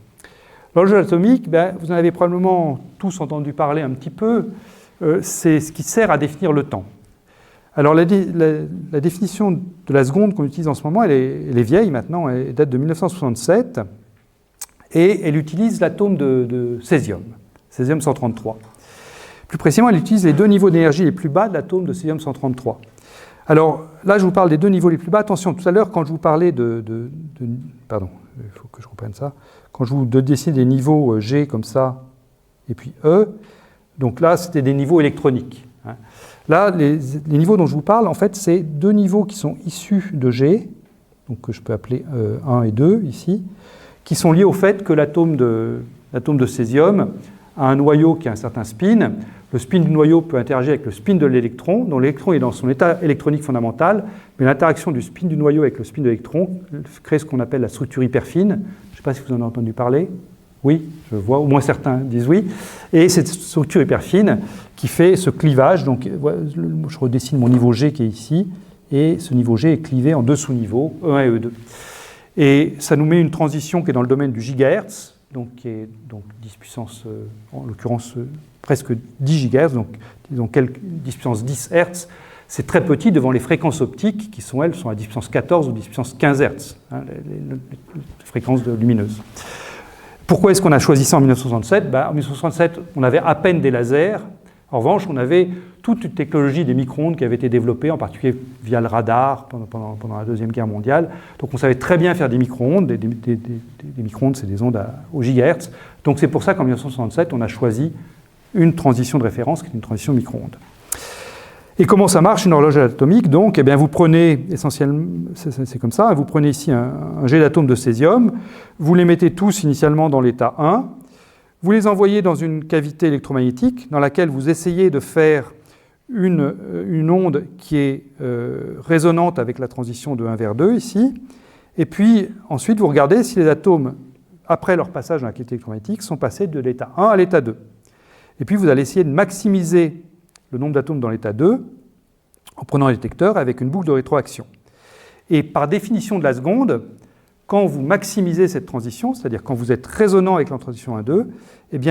L'horloge atomique, vous en avez probablement tous entendu parler un petit peu, c'est ce qui sert à définir le temps. Alors la définition de la seconde qu'on utilise en ce moment, elle est vieille maintenant, elle date de 1967, et elle utilise l'atome de césium, césium-133. Plus précisément, elle utilise les deux niveaux d'énergie les plus bas de l'atome de césium-133. Alors là, je vous parle des deux niveaux les plus bas. Attention, tout à l'heure, quand je vous parlais pardon, il faut que je reprenne ça. Quand je vous dessine des niveaux G comme ça, et puis E, donc là, c'était des niveaux électroniques. Hein. Là, les niveaux dont je vous parle, en fait, c'est deux niveaux qui sont issus de G, donc que je peux appeler 1 et 2 ici, qui sont liés au fait que l'atome de césium a un noyau qui a un certain spin. Le spin du noyau peut interagir avec le spin de l'électron, dont l'électron est dans son état électronique fondamental, mais l'interaction du spin du noyau avec le spin de l'électron crée ce qu'on appelle la structure hyperfine. Je ne sais pas si vous en avez entendu parler. Oui, je vois, au moins certains disent oui. Et cette structure hyperfine qui fait ce clivage, donc je redessine mon niveau G qui est ici, et ce niveau G est clivé en deux sous-niveaux, E1 et E2. Et ça nous met une transition qui est dans le domaine du gigahertz, donc qui est 10 puissance, en l'occurrence presque 10 GHz, donc disons 10 puissance 10 Hz, c'est très petit devant les fréquences optiques qui sont, elles, sont à 10 puissance 14 ou 10 puissance 15 Hz, hein, les fréquences lumineuses. Pourquoi est-ce qu'on a choisi ça en 1967 ? En 1967, on avait à peine des lasers. En revanche, on avait toute une technologie des micro-ondes qui avait été développée, en particulier via le radar pendant la Deuxième Guerre mondiale. Donc on savait très bien faire des micro-ondes. Des micro-ondes, c'est des ondes au gigahertz. Donc c'est pour ça qu'en 1967, on a choisi une transition de référence qui est une transition micro-ondes. Et comment ça marche une horloge atomique ? Donc, vous prenez essentiellement, c'est comme ça, vous prenez ici un jet d'atomes de césium, vous les mettez tous initialement dans l'état 1, vous les envoyez dans une cavité électromagnétique dans laquelle vous essayez de faire une onde qui est résonante avec la transition de 1 vers 2 ici, et puis ensuite vous regardez si les atomes, après leur passage dans la cavité électromagnétique, sont passés de l'état 1 à l'état 2. Et puis vous allez essayer de maximiser le nombre d'atomes dans l'état 2 en prenant un détecteur avec une boucle de rétroaction. Et par définition de la seconde, quand vous maximisez cette transition, c'est-à-dire quand vous êtes résonnant avec la transition 1-2,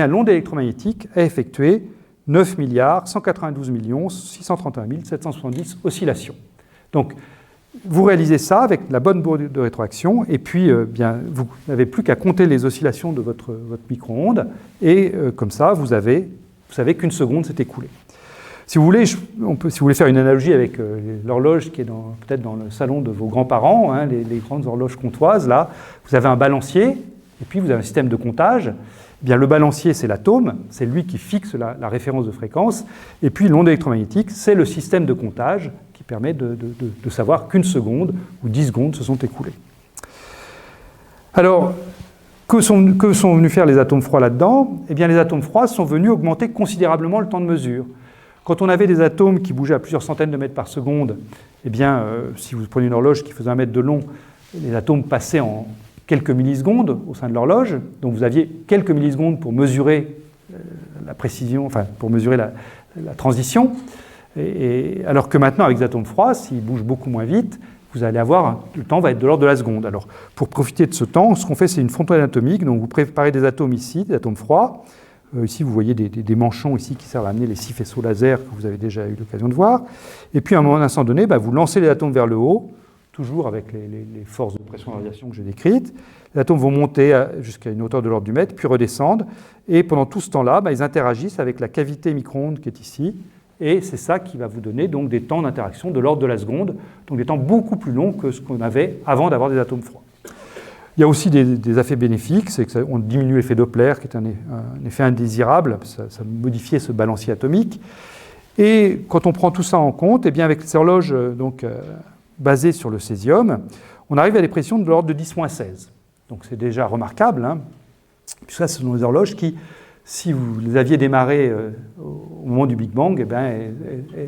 l'onde électromagnétique a effectué 9 192 631 770 oscillations. Donc, vous réalisez ça avec la bonne boucle de rétroaction, et puis vous n'avez plus qu'à compter les oscillations de votre micro-ondes, et comme ça, vous savez qu'une seconde s'est écoulée. Si vous voulez, si vous voulez faire une analogie avec l'horloge qui est peut-être dans le salon de vos grands-parents, hein, les grandes horloges comptoises, là, vous avez un balancier, et puis vous avez un système de comptage. Le balancier, c'est l'atome, c'est lui qui fixe la référence de fréquence, et puis l'onde électromagnétique, c'est le système de comptage qui permet de savoir qu'une seconde ou 10 secondes se sont écoulées. Alors, que sont venus faire les atomes froids là-dedans ? Les atomes froids sont venus augmenter considérablement le temps de mesure. Quand on avait des atomes qui bougeaient à plusieurs centaines de mètres par seconde, si vous prenez une horloge qui faisait 1 mètre de long, les atomes passaient en quelques millisecondes au sein de l'horloge. Donc vous aviez quelques millisecondes pour mesurer la précision, enfin pour mesurer la transition. Alors que maintenant, avec des atomes froids, s'ils bougent beaucoup moins vite, le temps va être de l'ordre de la seconde. Alors, pour profiter de ce temps, ce qu'on fait, c'est une fontaine atomique. Donc vous préparez des atomes ici, des atomes froids. Ici, vous voyez des manchons ici qui servent à amener les 6 faisceaux laser que vous avez déjà eu l'occasion de voir. Et puis, à un instant donné, vous lancez les atomes vers le haut, toujours avec les forces de pression de radiation que j'ai décrites. Les atomes vont monter jusqu'à une hauteur de l'ordre du mètre, puis redescendre. Et pendant tout ce temps-là, ils interagissent avec la cavité micro-ondes qui est ici. Et c'est ça qui va vous donner donc des temps d'interaction de l'ordre de la seconde, donc des temps beaucoup plus longs que ce qu'on avait avant d'avoir des atomes froids. Il y a aussi des effets bénéfiques, c'est qu'on diminue l'effet Doppler, qui est un effet indésirable, ça modifiait ce balancier atomique. Et quand on prend tout ça en compte, eh bien avec ces horloges basées sur le césium, on arrive à des pressions de l'ordre de 10-16. Donc c'est déjà remarquable, hein. Puis ça, ce sont des horloges qui, si vous les aviez démarrées au moment du Big Bang, elles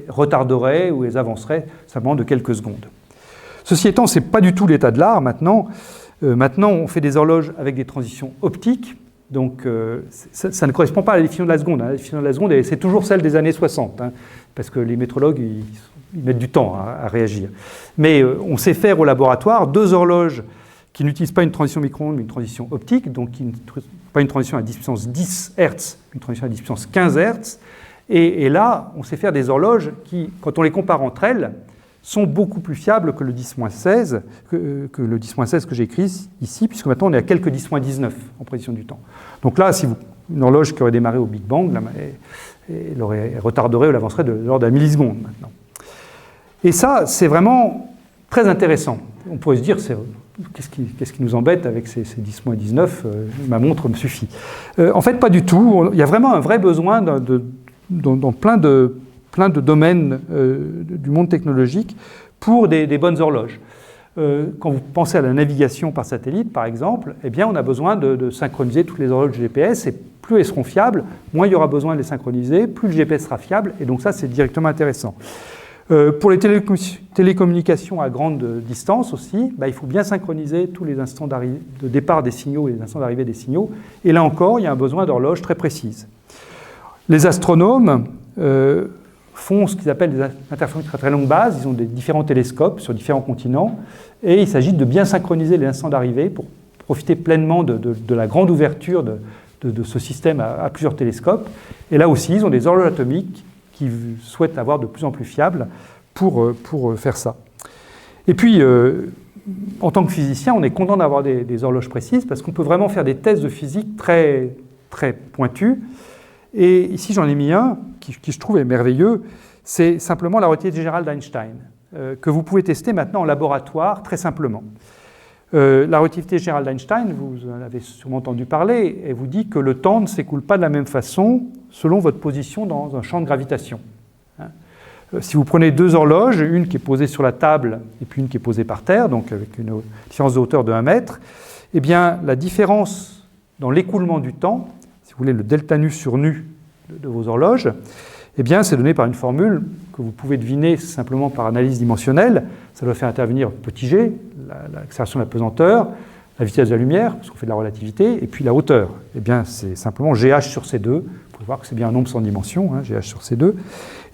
retarderaient ou elles avanceraient simplement de quelques secondes. Ceci étant, ce n'est pas du tout l'état de l'art maintenant. Maintenant, on fait des horloges avec des transitions optiques, donc ça ne correspond pas à la définition de la seconde. La définition de la seconde, c'est toujours celle des années 60, hein, parce que les métrologues, ils mettent du temps à réagir. Mais on sait faire au laboratoire 2 horloges qui n'utilisent pas une transition micro-ondes, mais une transition optique, donc pas une transition à 10 puissance 10 Hz, une transition à 10 puissance 15 Hz. Et là, on sait faire des horloges qui, quand on les compare entre elles, sont beaucoup plus fiables que le 10-16 que le 10-16 que j'ai écrit ici, puisque maintenant on est à quelques 10-19 en précision du temps. Donc là, si une horloge qui aurait démarré au Big Bang, elle retarderait ou l'avancerait de l'ordre de la milliseconde maintenant. Et ça, c'est vraiment très intéressant. On pourrait se dire, qu'est-ce qui nous embête avec ces 10-19 ma montre me suffit. En fait, pas du tout. Il y a vraiment un vrai besoin dans plein de domaines du monde technologique pour des bonnes horloges. Quand vous pensez à la navigation par satellite, par exemple, eh bien, on a besoin de synchroniser toutes les horloges GPS, et plus elles seront fiables, moins il y aura besoin de les synchroniser, plus le GPS sera fiable, et donc ça, c'est directement intéressant. Pour les télécommunications à grande distance aussi, il faut bien synchroniser tous les instants de départ des signaux et les instants d'arrivée des signaux, et là encore, il y a un besoin d'horloges très précises. Les astronomes font ce qu'ils appellent des interférométries à très longue base. Ils ont des différents télescopes sur différents continents et il s'agit de bien synchroniser les instants d'arrivée pour profiter pleinement de la grande ouverture de ce système à plusieurs télescopes. Et là aussi, ils ont des horloges atomiques qu'ils souhaitent avoir de plus en plus fiables pour faire ça. Et puis, en tant que physicien, on est content d'avoir des horloges précises parce qu'on peut vraiment faire des tests de physique très, très pointus. Et ici, j'en ai mis un qui je trouve est merveilleux, c'est simplement la relativité générale d'Einstein, que vous pouvez tester maintenant en laboratoire très simplement. La relativité générale d'Einstein, vous en avez sûrement entendu parler, elle vous dit que le temps ne s'écoule pas de la même façon selon votre position dans un champ de gravitation. Si vous prenez 2 horloges, une qui est posée sur la table et puis une qui est posée par terre, donc avec une différence de hauteur de 1 mètre, eh bien, la différence dans l'écoulement du temps, si vous voulez, le delta nu sur nu de vos horloges, eh bien, c'est donné par une formule que vous pouvez deviner simplement par analyse dimensionnelle. Ça doit faire intervenir petit g, l'accélération de la pesanteur, la vitesse de la lumière, parce qu'on fait de la relativité, et puis la hauteur. Eh bien, c'est simplement GH sur C2. Vous pouvez voir que c'est bien un nombre sans dimension, hein, GH sur C2.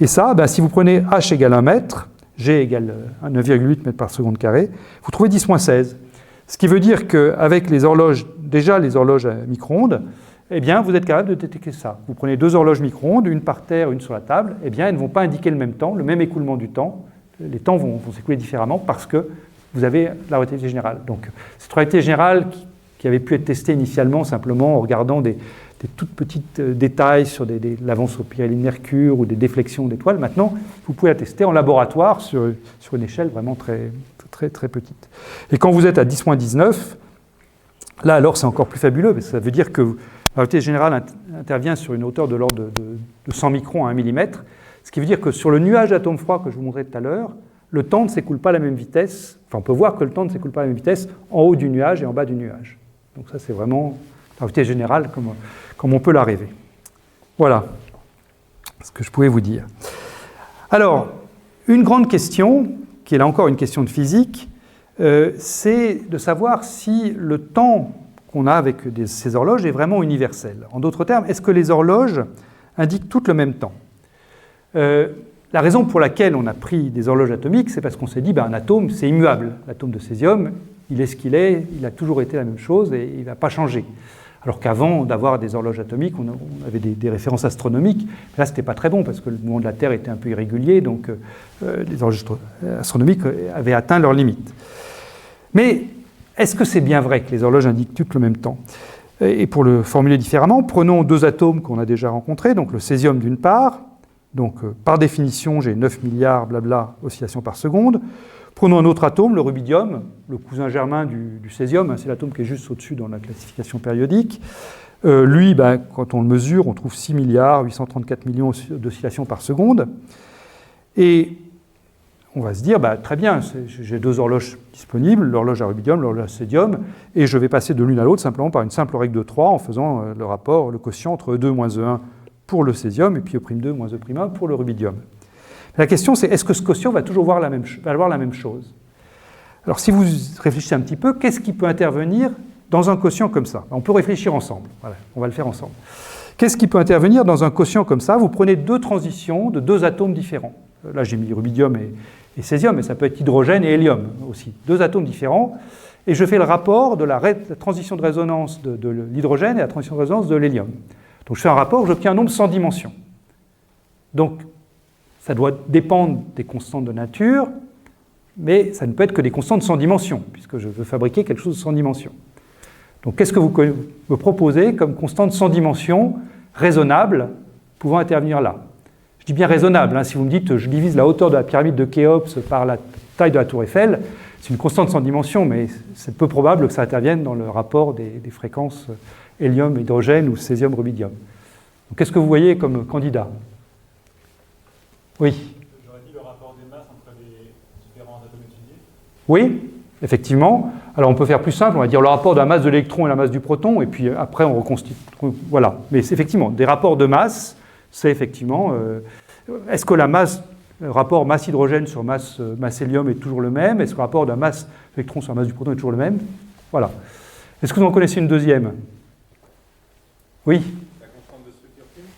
Et ça, si vous prenez H égale 1 mètre, G égale 9,8 mètres par seconde carrée, vous trouvez 10-16. Ce qui veut dire qu'avec les horloges, déjà les horloges à micro-ondes, eh bien, vous êtes capable de détecter ça. Vous prenez 2 horloges micro-ondes, une par terre, une sur la table, eh bien, elles ne vont pas indiquer le même temps, le même écoulement du temps. Les temps vont s'écouler différemment parce que vous avez la relativité générale. Donc, cette relativité générale qui avait pu être testée initialement simplement en regardant des toutes petites détails sur l'avance au périhélie de Mercure ou des déflexions d'étoiles, maintenant, vous pouvez la tester en laboratoire sur une échelle vraiment très, très, très petite. Et quand vous êtes à 10-19, là, alors, c'est encore plus fabuleux, parce que ça veut dire que la relativité générale intervient sur une hauteur de l'ordre de 100 microns à 1 mm, ce qui veut dire que sur le nuage d'atomes froids que je vous montrais tout à l'heure, le temps ne s'écoule pas à la même vitesse, enfin on peut voir que le temps ne s'écoule pas à la même vitesse en haut du nuage et en bas du nuage. Donc ça c'est vraiment la relativité générale comme on peut la rêver. Voilà ce que je pouvais vous dire. Alors, une grande question, qui est là encore une question de physique, c'est de savoir si le temps qu'on a avec ces horloges est vraiment universel. En d'autres termes, est-ce que les horloges indiquent toutes le même temps ? La raison pour laquelle on a pris des horloges atomiques, c'est parce qu'on s'est dit un atome, c'est immuable. L'atome de césium, il est ce qu'il est, il a toujours été la même chose et il ne va pas changer. Alors qu'avant d'avoir des horloges atomiques, on avait des références astronomiques. Mais là, ce n'était pas très bon parce que le mouvement de la Terre était un peu irrégulier, donc les horloges astronomiques avaient atteint leurs limites. Mais est-ce que c'est bien vrai que les horloges indiquent toutes le même temps ? Et pour le formuler différemment, prenons deux atomes qu'on a déjà rencontrés, donc le césium d'une part, donc par définition j'ai 9 milliards blabla oscillations par seconde. Prenons un autre atome, le rubidium, le cousin germain du césium, hein, c'est l'atome qui est juste au-dessus dans la classification périodique. Lui, quand on le mesure, on trouve 6 milliards 834 millions d'oscillations par seconde. Et on va se dire, très bien, j'ai deux horloges disponibles, l'horloge à rubidium, l'horloge à césium, et je vais passer de l'une à l'autre simplement par une simple règle de 3 en faisant le rapport, le quotient entre E2 moins E1 pour le césium et puis E'2 moins E'1 pour le rubidium. La question, c'est est-ce que ce quotient va toujours avoir la même chose ? Alors, si vous réfléchissez un petit peu, qu'est-ce qui peut intervenir dans un quotient comme ça ? On peut réfléchir ensemble. Voilà, on va le faire ensemble. Qu'est-ce qui peut intervenir dans un quotient comme ça ? Vous prenez deux transitions de deux atomes différents. Là, j'ai mis rubidium et césium, mais ça peut être hydrogène et hélium aussi. Deux atomes différents. Et je fais le rapport de la transition de résonance de l'hydrogène et la transition de résonance de l'hélium. Donc, je fais un rapport, j'obtiens un nombre sans dimension. Donc, ça doit dépendre des constantes de nature, mais ça ne peut être que des constantes sans dimension, puisque je veux fabriquer quelque chose sans dimension. Donc, qu'est-ce que vous me proposez comme constante sans dimension, raisonnable, pouvant intervenir là ? Je dis bien raisonnable, hein, si vous me dites je divise la hauteur de la pyramide de Khéops par la taille de la tour Eiffel, c'est une constante sans dimension, mais c'est peu probable que ça intervienne dans le rapport des fréquences hélium, hydrogène ou césium, rubidium. Donc, qu'est-ce que vous voyez comme candidat ? Oui. J'aurais dit le rapport des masses entre les différents atomes étudiés. Oui, effectivement. Alors on peut faire plus simple, on va dire le rapport de la masse de l'électron et la masse du proton, et puis après on reconstitue. Voilà. Mais c'est effectivement, des rapports de masse, c'est effectivement. Est-ce que le rapport masse hydrogène sur masse hélium est toujours le même ? Est-ce que le rapport de la masse d'électron sur la masse du proton est toujours le même ? Voilà. Est-ce que vous en connaissez une deuxième ? Oui.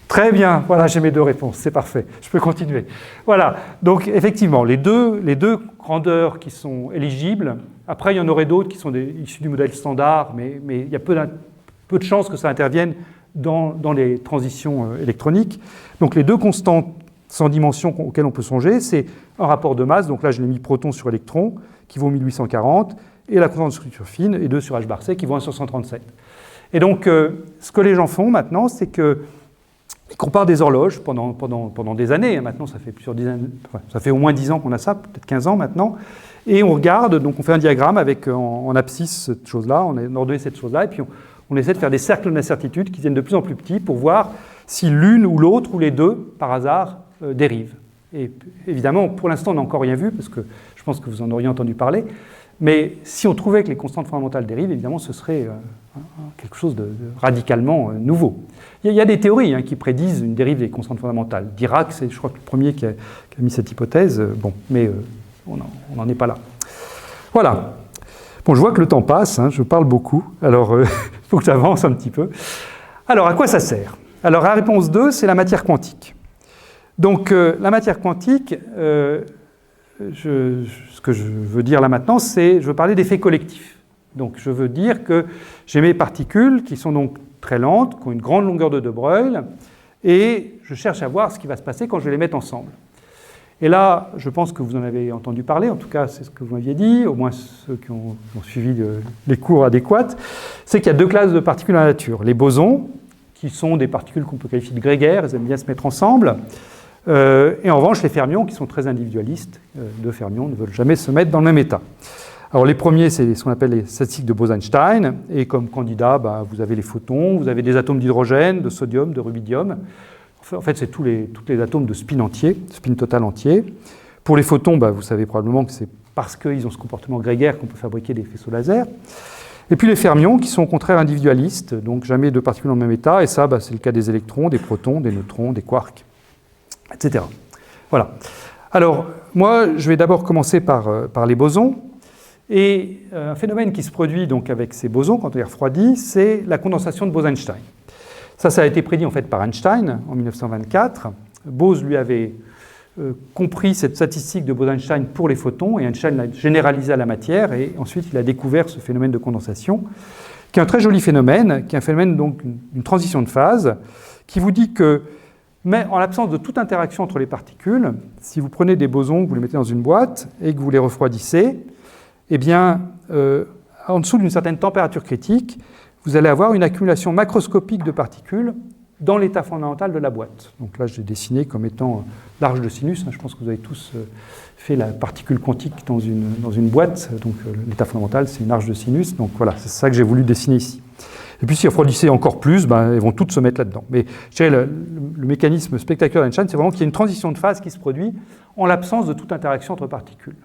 Très bien, voilà, j'ai mes deux réponses, c'est parfait, je peux continuer. Voilà, donc effectivement, les deux grandeurs qui sont éligibles, après il y en aurait d'autres qui sont issus du modèle standard, mais il y a peu de chances que ça intervienne dans les transitions électroniques. Donc les deux constantes sans dimension auxquelles on peut songer, c'est un rapport de masse, donc là je l'ai mis proton sur électron, qui vaut 1840, et la constante de structure fine, et 2 sur h bar c, qui vaut 1 sur 137. Et donc ce que les gens font maintenant, c'est que ils comparent des horloges pendant des années. Maintenant, ça fait plusieurs dizaines, ça fait au moins 10 ans qu'on a ça, peut-être 15 ans maintenant. Et on regarde, donc on fait un diagramme avec en abscisse cette chose-là, on a ordonné cette chose-là, et puis on essaie de faire des cercles d'incertitude qui deviennent de plus en plus petits pour voir si l'une ou l'autre ou les deux, par hasard, dérivent. Et évidemment, pour l'instant, on n'a encore rien vu, parce que je pense que vous en auriez entendu parler. Mais si on trouvait que les constantes fondamentales dérivent, évidemment, ce serait quelque chose de radicalement nouveau. Il y a des théories qui prédisent une dérive des constantes fondamentales. Dirac, c'est, je crois, le premier qui a mis cette hypothèse. Mais on n'en est pas là. Voilà. Bon, je vois que le temps passe, je parle beaucoup. Alors, il faut que j'avance un petit peu. Alors, à quoi ça sert ? Alors, la réponse 2, c'est la matière quantique. Donc, la matière quantique... ce que je veux dire là maintenant, c'est je veux parler d'effets collectifs. Donc je veux dire que j'ai mes particules qui sont donc très lentes, qui ont une grande longueur de De Broglie, et je cherche à voir ce qui va se passer quand je vais les mettre ensemble. Et là, je pense que vous en avez entendu parler, en tout cas c'est ce que vous m'aviez dit, au moins ceux qui ont suivi les cours adéquats, c'est qu'il y a deux classes de particules dans la nature. Les bosons, qui sont des particules qu'on peut qualifier de grégaires, elles aiment bien se mettre ensemble. Et en revanche, les fermions, qui sont très individualistes, deux fermions ne veulent jamais se mettre dans le même état. Alors les premiers, c'est ce qu'on appelle les statistiques de Bose-Einstein, et comme candidat, vous avez les photons, vous avez des atomes d'hydrogène, de sodium, de rubidium. En fait, c'est tous les atomes de spin entier, spin total entier. Pour les photons, vous savez probablement que c'est parce qu'ils ont ce comportement grégaire qu'on peut fabriquer des faisceaux laser. Et puis les fermions, qui sont au contraire individualistes, donc jamais deux particules dans le même état, et ça, c'est le cas des électrons, des protons, des neutrons, des quarks, etc. Voilà. Alors, moi, je vais d'abord commencer par les bosons. Et un phénomène qui se produit donc avec ces bosons, quand on les refroidit, c'est la condensation de Bose-Einstein. Ça a été prédit en fait par Einstein en 1924. Bose lui avait compris cette statistique de Bose-Einstein pour les photons, et Einstein l'a généralisé à la matière, et ensuite il a découvert ce phénomène de condensation, qui est un très joli phénomène, qui est un phénomène donc d'une transition de phase, qui vous dit que, mais en l'absence de toute interaction entre les particules, si vous prenez des bosons, que vous les mettez dans une boîte et que vous les refroidissez, eh bien, en dessous d'une certaine température critique, vous allez avoir une accumulation macroscopique de particules dans l'état fondamental de la boîte. Donc là, j'ai dessiné comme étant l'arche de sinus. Je pense que vous avez tous fait la particule quantique dans une boîte. Donc l'état fondamental, c'est une arche de sinus. Donc voilà, c'est ça que j'ai voulu dessiner ici. Et puis si vous refroidissez encore plus, elles vont toutes se mettre là-dedans. Mais je dirais le mécanisme spectaculaire d'Einstein, c'est vraiment qu'il y a une transition de phase qui se produit en l'absence de toute interaction entre particules.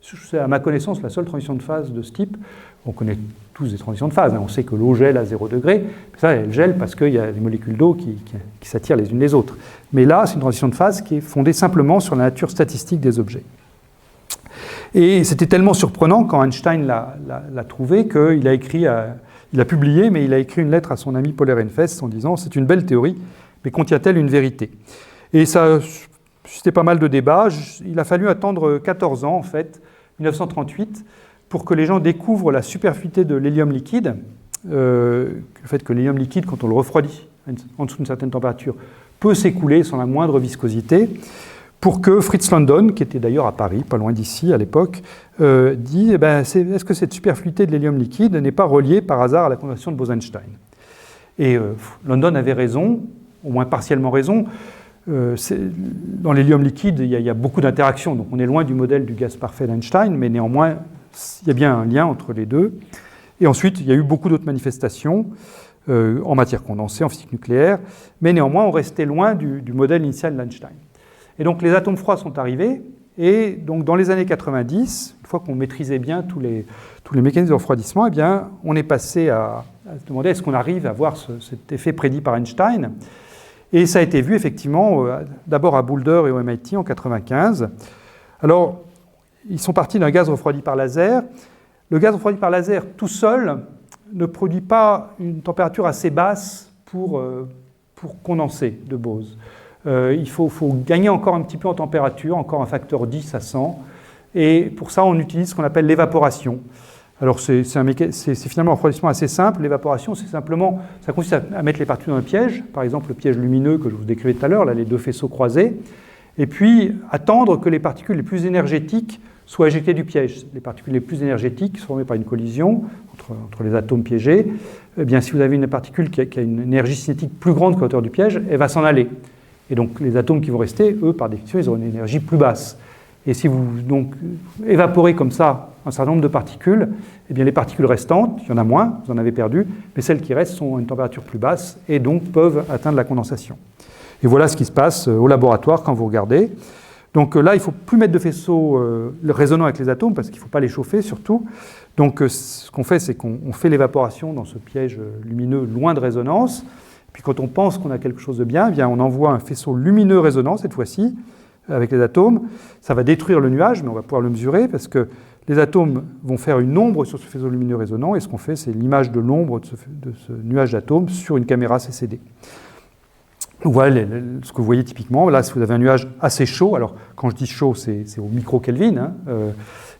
C'est à ma connaissance la seule transition de phase de ce type. On connaît tous des transitions de phase. On sait que l'eau gèle à 0 degré. Ça, elle gèle parce qu'il y a des molécules d'eau qui s'attirent les unes les autres. Mais là, c'est une transition de phase qui est fondée simplement sur la nature statistique des objets. Et c'était tellement surprenant quand Einstein l'a trouvé qu'il a écrit, il a publié, mais il a écrit une lettre à son ami Paul Ehrenfest en disant « C'est une belle théorie, mais contient-elle une vérité ?» Et ça suscitait pas mal de débats. Il a fallu attendre 14 ans, en fait, 1938, pour que les gens découvrent la superfluité de l'hélium liquide, le fait que l'hélium liquide, quand on le refroidit en dessous d'une certaine température, peut s'écouler sans la moindre viscosité, pour que Fritz London, qui était d'ailleurs à Paris, pas loin d'ici à l'époque, dit est-ce que cette superfluité de l'hélium liquide n'est pas reliée par hasard à la condensation de Bose-Einstein ? Et London avait raison, au moins partiellement raison. Dans l'hélium liquide, il y a beaucoup d'interactions, donc on est loin du modèle du gaz parfait d'Einstein, mais néanmoins, il y a bien un lien entre les deux. Et ensuite, il y a eu beaucoup d'autres manifestations en matière condensée, en physique nucléaire, mais néanmoins, on restait loin du modèle initial d'Einstein. Et donc, les atomes froids sont arrivés, et donc dans les années 90, une fois qu'on maîtrisait bien tous les mécanismes de refroidissement, eh bien, on est passé à se demander est-ce qu'on arrive à voir cet effet prédit par Einstein. Et ça a été vu effectivement d'abord à Boulder et au MIT en 1995. Alors, ils sont partis d'un gaz refroidi par laser. Le gaz refroidi par laser tout seul ne produit pas une température assez basse pour condenser de Bose. Il faut gagner encore un petit peu en température, encore un facteur 10 à 100. Et pour ça, on utilise ce qu'on appelle l'évaporation. Alors, c'est finalement un refroidissement assez simple. L'évaporation, c'est simplement, ça consiste à mettre les particules dans un piège, par exemple le piège lumineux que je vous décrivais tout à l'heure, là, les deux faisceaux croisés, et puis attendre que les particules les plus énergétiques soient éjectées du piège. Les particules les plus énergétiques sont formées par une collision entre les atomes piégés. Eh bien, si vous avez une particule qui a une énergie cinétique plus grande que la hauteur du piège, elle va s'en aller. Et donc, les atomes qui vont rester, eux, par définition, ils auront une énergie plus basse. Et si vous donc évaporez comme ça un certain nombre de particules, eh bien les particules restantes, il y en a moins, vous en avez perdu, mais celles qui restent sont à une température plus basse et donc peuvent atteindre la condensation. Et voilà ce qui se passe au laboratoire quand vous regardez. Donc là, il ne faut plus mettre de faisceaux résonnants avec les atomes parce qu'il ne faut pas les chauffer surtout. Donc ce qu'on fait, c'est qu'on fait l'évaporation dans ce piège lumineux loin de résonance. Puis quand on pense qu'on a quelque chose de bien, eh bien on envoie un faisceau lumineux résonnant cette fois-ci, avec les atomes, ça va détruire le nuage, mais on va pouvoir le mesurer parce que les atomes vont faire une ombre sur ce faisceau lumineux résonnant et ce qu'on fait, c'est l'image de l'ombre de ce nuage d'atomes sur une caméra CCD. Donc voilà ce que vous voyez typiquement. Là, si vous avez un nuage assez chaud, alors quand je dis chaud, c'est au micro-Kelvin,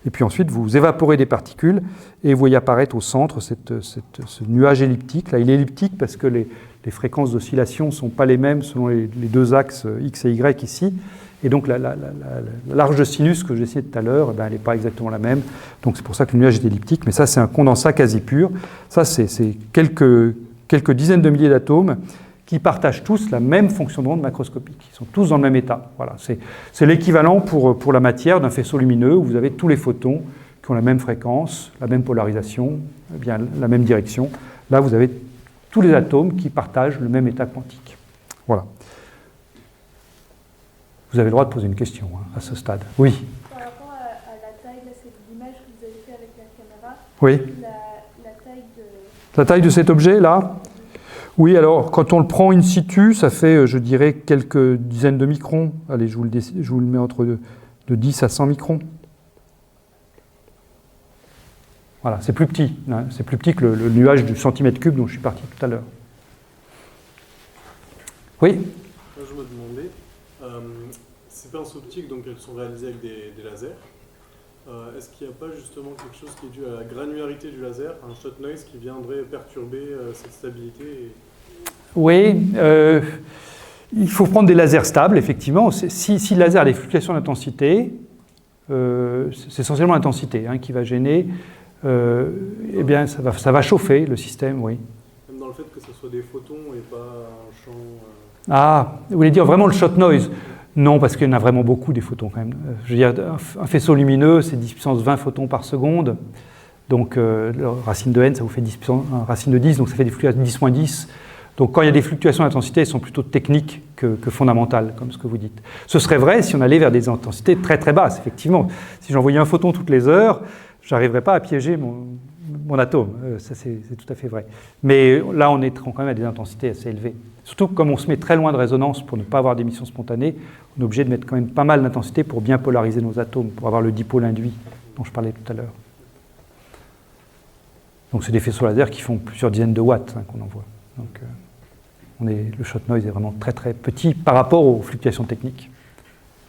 et puis ensuite vous évaporez des particules et vous voyez apparaître au centre ce nuage elliptique. Là, il est elliptique parce que les fréquences d'oscillation ne sont pas les mêmes selon les deux axes X et Y ici. Et donc l'arche de sinus que j'ai essayé tout à l'heure, elle n'est pas exactement la même. Donc c'est pour ça que le nuage est elliptique, mais ça c'est un condensat quasi pur. Ça c'est quelques dizaines de milliers d'atomes qui partagent tous la même fonction d'onde macroscopique. Ils sont tous dans le même état. Voilà, c'est l'équivalent pour la matière d'un faisceau lumineux où vous avez tous les photons qui ont la même fréquence, la même polarisation, bien la même direction. Là vous avez tous les atomes qui partagent le même état quantique. Voilà. Vous avez le droit de poser une question à ce stade. Oui. Par rapport à la taille, là, c'est l'image que vous avez fait avec la caméra. Oui. La taille de... La taille de cet objet, là ? Oui, alors, quand on le prend in situ, ça fait, je dirais, quelques dizaines de microns. Allez, je vous le mets entre de 10 à 100 microns. Voilà, c'est plus petit. Hein, c'est plus petit que le nuage du centimètre cube dont je suis parti tout à l'heure. Oui ? Je me demandais, ces pinces optiques, donc elles sont réalisées avec des lasers. Est-ce qu'il n'y a pas justement quelque chose qui est dû à la granularité du laser, un shot noise qui viendrait perturber cette stabilité Oui, il faut prendre des lasers stables, effectivement. Si le laser a des fluctuations d'intensité, c'est essentiellement l'intensité qui va gêner, eh bien ça va chauffer le système, oui. Même dans le fait que ce soit des photons et pas un champ... Ah, vous voulez dire vraiment le shot noise? Non, parce qu'il y en a vraiment beaucoup des photons quand même. Je veux dire, un faisceau lumineux, c'est 10 puissance 20 photons par seconde. Donc, racine de n, ça vous fait 10 puissance, racine de 10, donc ça fait des fluctuations 10 moins 10. Donc, quand il y a des fluctuations d'intensité, elles sont plutôt techniques que fondamentales, comme ce que vous dites. Ce serait vrai si on allait vers des intensités très très basses, effectivement. Si j'envoyais un photon toutes les heures, je n'arriverais pas à piéger mon atome. Ça, c'est tout à fait vrai. Mais là, on est quand même à des intensités assez élevées. Surtout que comme on se met très loin de résonance pour ne pas avoir d'émission spontanée, on est obligé de mettre quand même pas mal d'intensité pour bien polariser nos atomes, pour avoir le dipôle induit dont je parlais tout à l'heure. Donc c'est des faisceaux laser qui font plusieurs dizaines de watts qu'on envoie. Donc le shot noise est vraiment très très petit par rapport aux fluctuations techniques.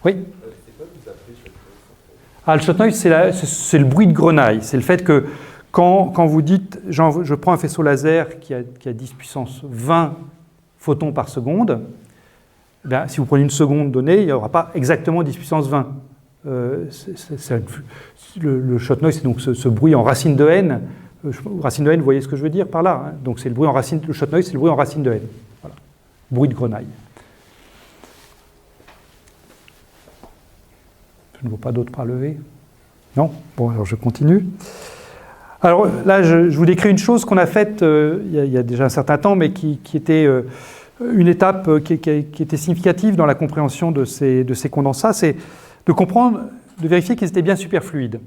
Oui? C'est quoi que vous appelez shot noise? Ah, le shot noise, c'est le bruit de grenaille. C'est le fait que quand vous dites, je prends un faisceau laser qui a 10 puissance 20 photons par seconde, eh bien, si vous prenez une seconde donnée, il n'y aura pas exactement 10 puissance 20. Le shot noise, c'est donc ce bruit en racine de n. Racine de n, vous voyez ce que je veux dire par là, Donc c'est le bruit en racine, le shot noise, c'est le bruit en racine de n. Voilà. Bruit de grenaille. Je ne vois pas d'autres bras levés. Non? Bon, alors je continue. Alors là, je vous décris une chose qu'on a faite il y a déjà un certain temps, mais qui était une étape qui était significative dans la compréhension de ces condensats, c'est de comprendre, de vérifier qu'ils étaient bien superfluides.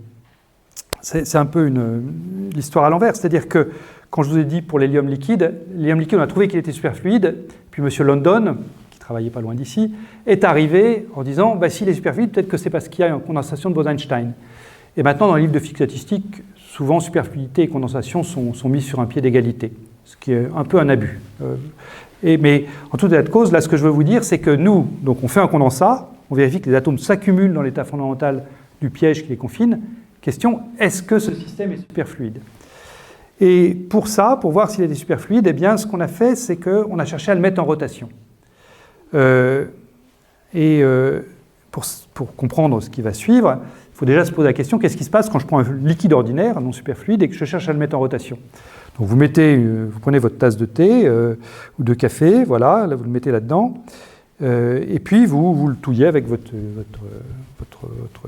C'est un peu l'histoire à l'envers, c'est-à-dire que quand je vous ai dit pour l'hélium liquide, on a trouvé qu'il était superfluide, puis M. London, qui travaillait pas loin d'ici, est arrivé en disant s'il est superfluide, peut-être que c'est parce qu'il y a une condensation de Bose-Einstein. Et maintenant, dans le livre de physique statistique, souvent superfluidité et condensation sont mis sur un pied d'égalité, ce qui est un peu un abus. Mais en tout état de cause, là, ce que je veux vous dire, c'est que nous, donc on fait un condensat, on vérifie que les atomes s'accumulent dans l'état fondamental du piège qui les confine. Question, est-ce que ce système est superfluide? Et pour ça, pour voir s'il est superfluide, eh bien, ce qu'on a fait, c'est qu'on a cherché à le mettre en rotation. Pour comprendre ce qui va suivre, il faut déjà se poser la question, qu'est-ce qui se passe quand je prends un liquide ordinaire, non superfluide, et que je cherche à le mettre en rotation? Donc vous prenez votre tasse de thé ou de café, voilà, là vous le mettez là-dedans, et puis vous le touillez avec votre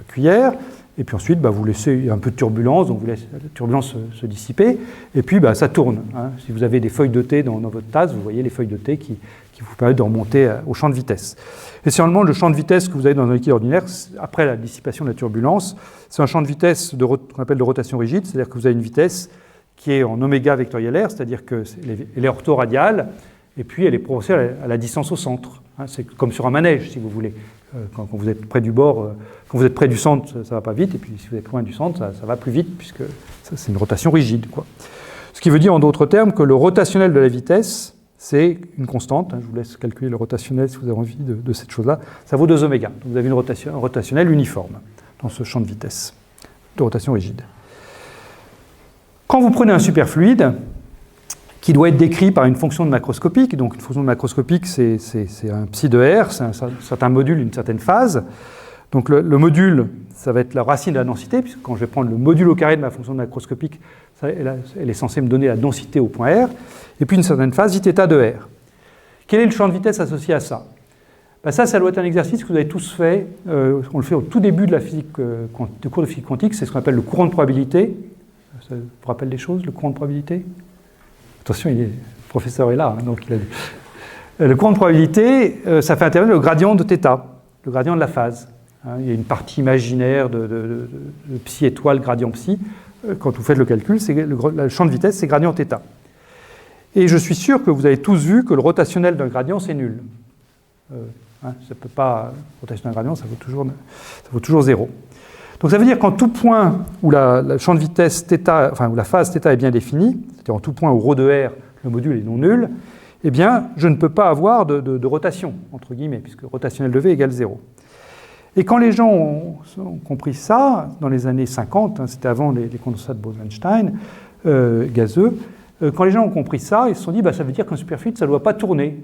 cuillère, et puis ensuite vous laissez un peu de turbulence, donc vous laissez la turbulence se dissiper, et puis ça tourne. Si vous avez des feuilles de thé dans votre tasse, vous voyez les feuilles de thé qui vous permettent de remonter au champ de vitesse. Essentiellement, le champ de vitesse que vous avez dans un liquide ordinaire, après la dissipation de la turbulence, c'est un champ de vitesse qu'on appelle de rotation rigide, c'est-à-dire que vous avez une vitesse qui est en oméga vectoriel r, c'est-à-dire qu'elle est orthoradiale, et puis elle est proportionnelle à la distance au centre. C'est comme sur un manège, si vous voulez. Quand vous êtes près du bord, quand vous êtes près du centre, ça ne va pas vite, et puis si vous êtes loin du centre, ça va plus vite, puisque c'est une rotation rigide, quoi. Ce qui veut dire, en d'autres termes, que le rotationnel de la vitesse, c'est une constante. Je vous laisse calculer le rotationnel si vous avez envie de cette chose-là. Ça vaut 2 oméga. Donc vous avez un rotationnel uniforme dans ce champ de vitesse, de rotation rigide. Quand vous prenez un superfluide, qui doit être décrit par une fonction de macroscopique, donc une fonction de macroscopique, c'est un psi de R, c'est un certain module, une certaine phase. Donc le module, ça va être la racine de la densité, puisque quand je vais prendre le module au carré de ma fonction macroscopique, elle est censée me donner la densité au point R, et puis une certaine phase, Iθ de R. Quel est le champ de vitesse associé à ça? Ça doit être un exercice que vous avez tous fait, on le fait au tout début de la physique, du cours de physique quantique, c'est ce qu'on appelle le courant de probabilité. Ça vous rappelle des choses, le courant de probabilité? Attention, le professeur est là, donc il a dit. Le courant de probabilité, ça fait intervenir le gradient de θ, le gradient de la phase. Il y a une partie imaginaire de psi étoile, gradient psi. Quand vous faites le calcul, le champ de vitesse, c'est gradient θ. Et je suis sûr que vous avez tous vu que le rotationnel d'un gradient, c'est nul. Ça peut pas, rotationnel d'un gradient, ça vaut toujours 0. Donc ça veut dire qu'en tout point où le champ de vitesse θ, où la phase θ est bien définie, c'est-à-dire en tout point où ρ de R, le module est non nul, eh bien, je ne peux pas avoir de rotation, entre guillemets, puisque rotationnel de V égale 0. Et quand les gens ont compris ça, dans les années 50, hein, c'était avant les condensats de Bose-Einstein, gazeux, quand les gens ont compris ça, ils se sont dit, ça veut dire qu'un superfluide, ça ne doit pas tourner.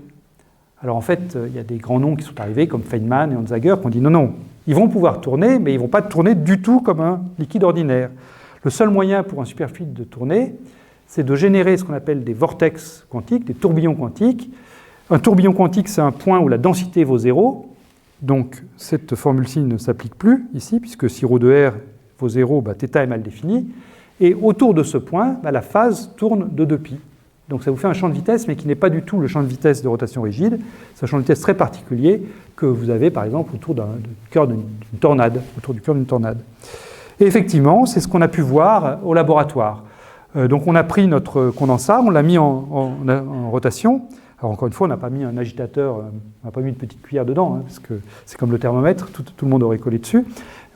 Alors en fait, il y a des grands noms qui sont arrivés, comme Feynman et Onsager, qui ont dit non, ils vont pouvoir tourner, mais ils ne vont pas tourner du tout comme un liquide ordinaire. Le seul moyen pour un superfluide de tourner, c'est de générer ce qu'on appelle des vortex quantiques, des tourbillons quantiques. Un tourbillon quantique, c'est un point où la densité vaut 0. Donc cette formule-ci ne s'applique plus ici, puisque si ρ de R vaut 0, θ est mal défini. Et autour de ce point, la phase tourne de 2π. Donc ça vous fait un champ de vitesse, mais qui n'est pas du tout le champ de vitesse de rotation rigide. C'est un champ de vitesse très particulier que vous avez, par exemple, autour du cœur d'une tornade. Et effectivement, c'est ce qu'on a pu voir au laboratoire. Donc on a pris notre condensat, on l'a mis en rotation. Alors encore une fois, on n'a pas mis un agitateur, on n'a pas mis une petite cuillère dedans, hein, parce que c'est comme le thermomètre, tout le monde aurait collé dessus.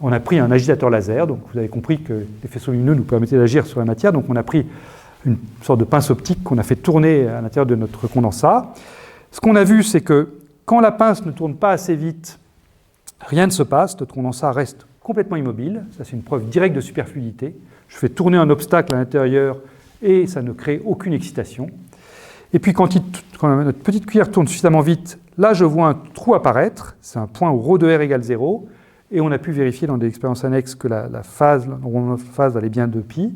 On a pris un agitateur laser, donc vous avez compris que les faisceaux lumineux nous permettaient d'agir sur la matière, donc on a pris une sorte de pince optique qu'on a fait tourner à l'intérieur de notre condensat. Ce qu'on a vu, c'est que quand la pince ne tourne pas assez vite, rien ne se passe, notre condensat reste complètement immobile. Ça, c'est une preuve directe de superfluidité. Je fais tourner un obstacle à l'intérieur et ça ne crée aucune excitation. Et puis quand notre petite cuillère tourne suffisamment vite, là je vois un trou apparaître, c'est un point où ρ de R égale 0, et on a pu vérifier dans des expériences annexes que la phase valait bien 2π.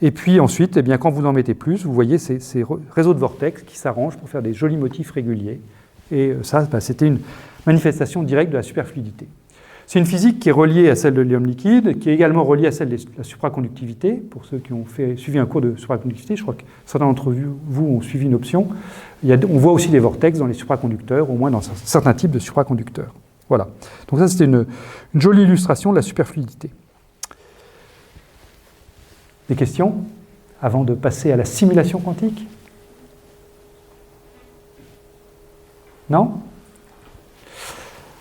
Et puis ensuite, quand vous en mettez plus, vous voyez ces réseaux de vortex qui s'arrangent pour faire des jolis motifs réguliers. Et ça, c'était une manifestation directe de la superfluidité. C'est une physique qui est reliée à celle de l'hélium liquide, qui est également reliée à celle de la supraconductivité. Pour ceux qui ont suivi un cours de supraconductivité, je crois que certains d'entre vous ont suivi une option. On voit aussi des vortex dans les supraconducteurs, au moins dans certains types de supraconducteurs. Voilà. Donc ça, c'était une jolie illustration de la superfluidité. Des questions avant de passer à la simulation quantique? Non?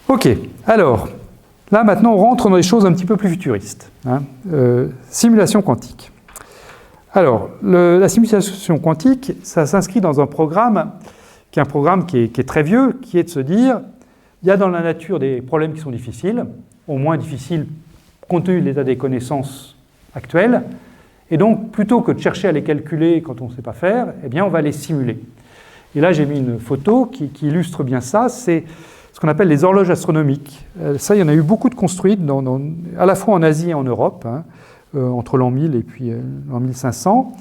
Ok, alors, là maintenant on rentre dans des choses un petit peu plus futuristes. Simulation quantique. Alors, la simulation quantique, ça s'inscrit dans un programme qui est très vieux, qui est de se dire, il y a dans la nature des problèmes qui sont difficiles, au moins difficiles compte tenu de l'état des connaissances actuelles, et donc plutôt que de chercher à les calculer quand on ne sait pas faire, on va les simuler. Et là j'ai mis une photo qui illustre bien ça, c'est ce qu'on appelle les horloges astronomiques. Ça, il y en a eu beaucoup de construites, à la fois en Asie et en Europe, entre l'an 1000 et puis l'an 1500.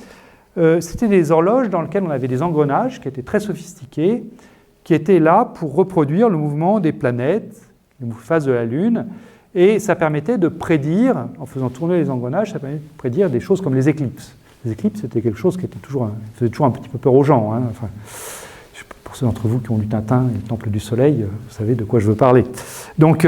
C'était des horloges dans lesquelles on avait des engrenages qui étaient très sophistiqués, qui étaient là pour reproduire le mouvement des planètes, les phases de la Lune, et ça permettait de prédire, en faisant tourner les engrenages, ça permettait de prédire des choses comme les éclipses. Les éclipses, c'était quelque chose qui faisait toujours un petit peu peur aux gens. Pour ceux d'entre vous qui ont lu Tintin et le Temple du Soleil, vous savez de quoi je veux parler. Donc,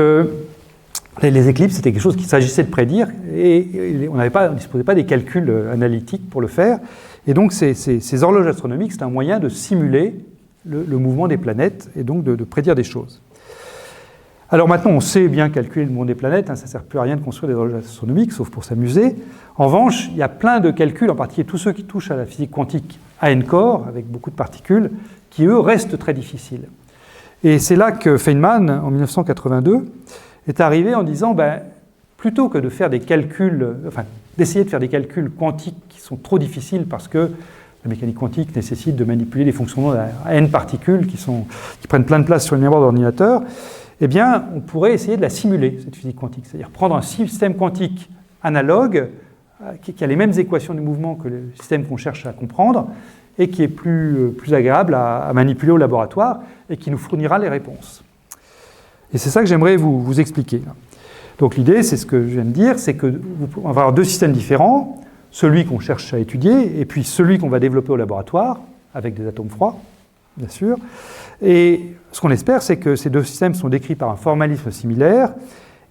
les éclipses, c'était quelque chose qu'il s'agissait de prédire, et on ne disposait pas des calculs analytiques pour le faire. Et donc, ces horloges astronomiques, c'est un moyen de simuler le mouvement des planètes, et donc de prédire des choses. Alors maintenant, on sait bien calculer le mouvement des planètes, ça ne sert plus à rien de construire des horloges astronomiques, sauf pour s'amuser. En revanche, il y a plein de calculs, en particulier tous ceux qui touchent à la physique quantique à n-corps, avec beaucoup de particules, qui eux restent très difficiles. Et c'est là que Feynman, en 1982, est arrivé en disant, plutôt que de faire des calculs, d'essayer de faire des calculs quantiques qui sont trop difficiles parce que la mécanique quantique nécessite de manipuler des fonctionnements à n particules qui prennent plein de place sur une mémoire d'ordinateur, on pourrait essayer de la simuler, cette physique quantique. C'est-à-dire prendre un système quantique analogue qui a les mêmes équations du mouvement que le système qu'on cherche à comprendre et qui est plus agréable à manipuler au laboratoire et qui nous fournira les réponses. Et c'est ça que j'aimerais vous expliquer. Donc l'idée, c'est ce que je viens de dire, c'est qu'on va avoir deux systèmes différents, celui qu'on cherche à étudier et puis celui qu'on va développer au laboratoire, avec des atomes froids, bien sûr. Et ce qu'on espère, c'est que ces deux systèmes sont décrits par un formalisme similaire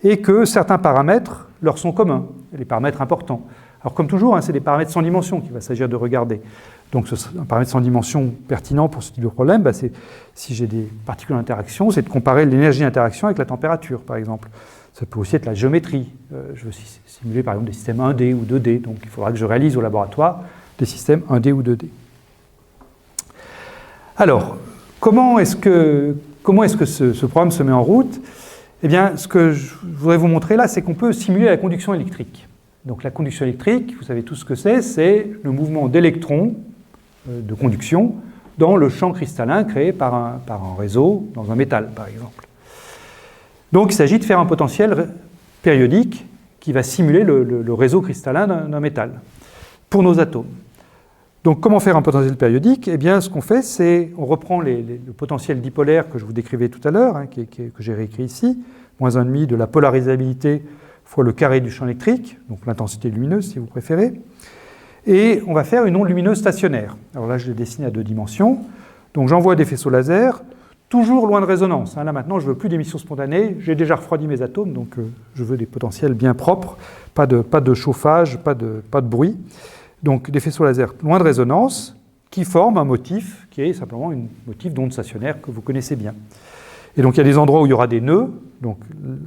et que certains paramètres leur sont communs, les paramètres importants. Alors comme toujours, c'est des paramètres sans dimension qu'il va s'agir de regarder. Donc un paramètre sans dimension pertinent pour ce type de problème, si j'ai des particules d'interaction, c'est de comparer l'énergie d'interaction avec la température, par exemple. Ça peut aussi être la géométrie. Je veux simuler par exemple des systèmes 1D ou 2D, donc il faudra que je réalise au laboratoire des systèmes 1D ou 2D. Alors, comment est-ce que ce programme se met en route ? Eh bien, ce que je voudrais vous montrer là, c'est qu'on peut simuler la conduction électrique. Donc la conduction électrique, vous savez tous ce que c'est le mouvement d'électrons de conduction dans le champ cristallin créé par un réseau dans un métal, par exemple. Donc il s'agit de faire un potentiel périodique qui va simuler le réseau cristallin d'un métal pour nos atomes. Donc comment faire un potentiel périodique? Eh bien, ce qu'on fait, c'est on reprend le potentiel dipolaire que je vous décrivais tout à l'heure, hein, que j'ai réécrit ici, moins 1,5 de la polarisabilité fois le carré du champ électrique, donc l'intensité lumineuse si vous préférez, et on va faire une onde lumineuse stationnaire. Alors là, je l'ai dessinée à 2 dimensions, donc j'envoie des faisceaux laser, toujours loin de résonance. Hein. Là maintenant, je ne veux plus d'émission spontanée, j'ai déjà refroidi mes atomes, donc je veux des potentiels bien propres, pas de chauffage, pas de bruit. Donc des faisceaux laser loin de résonance qui forment un motif qui est simplement un motif d'onde stationnaire que vous connaissez bien. Et donc il y a des endroits où il y aura des nœuds, donc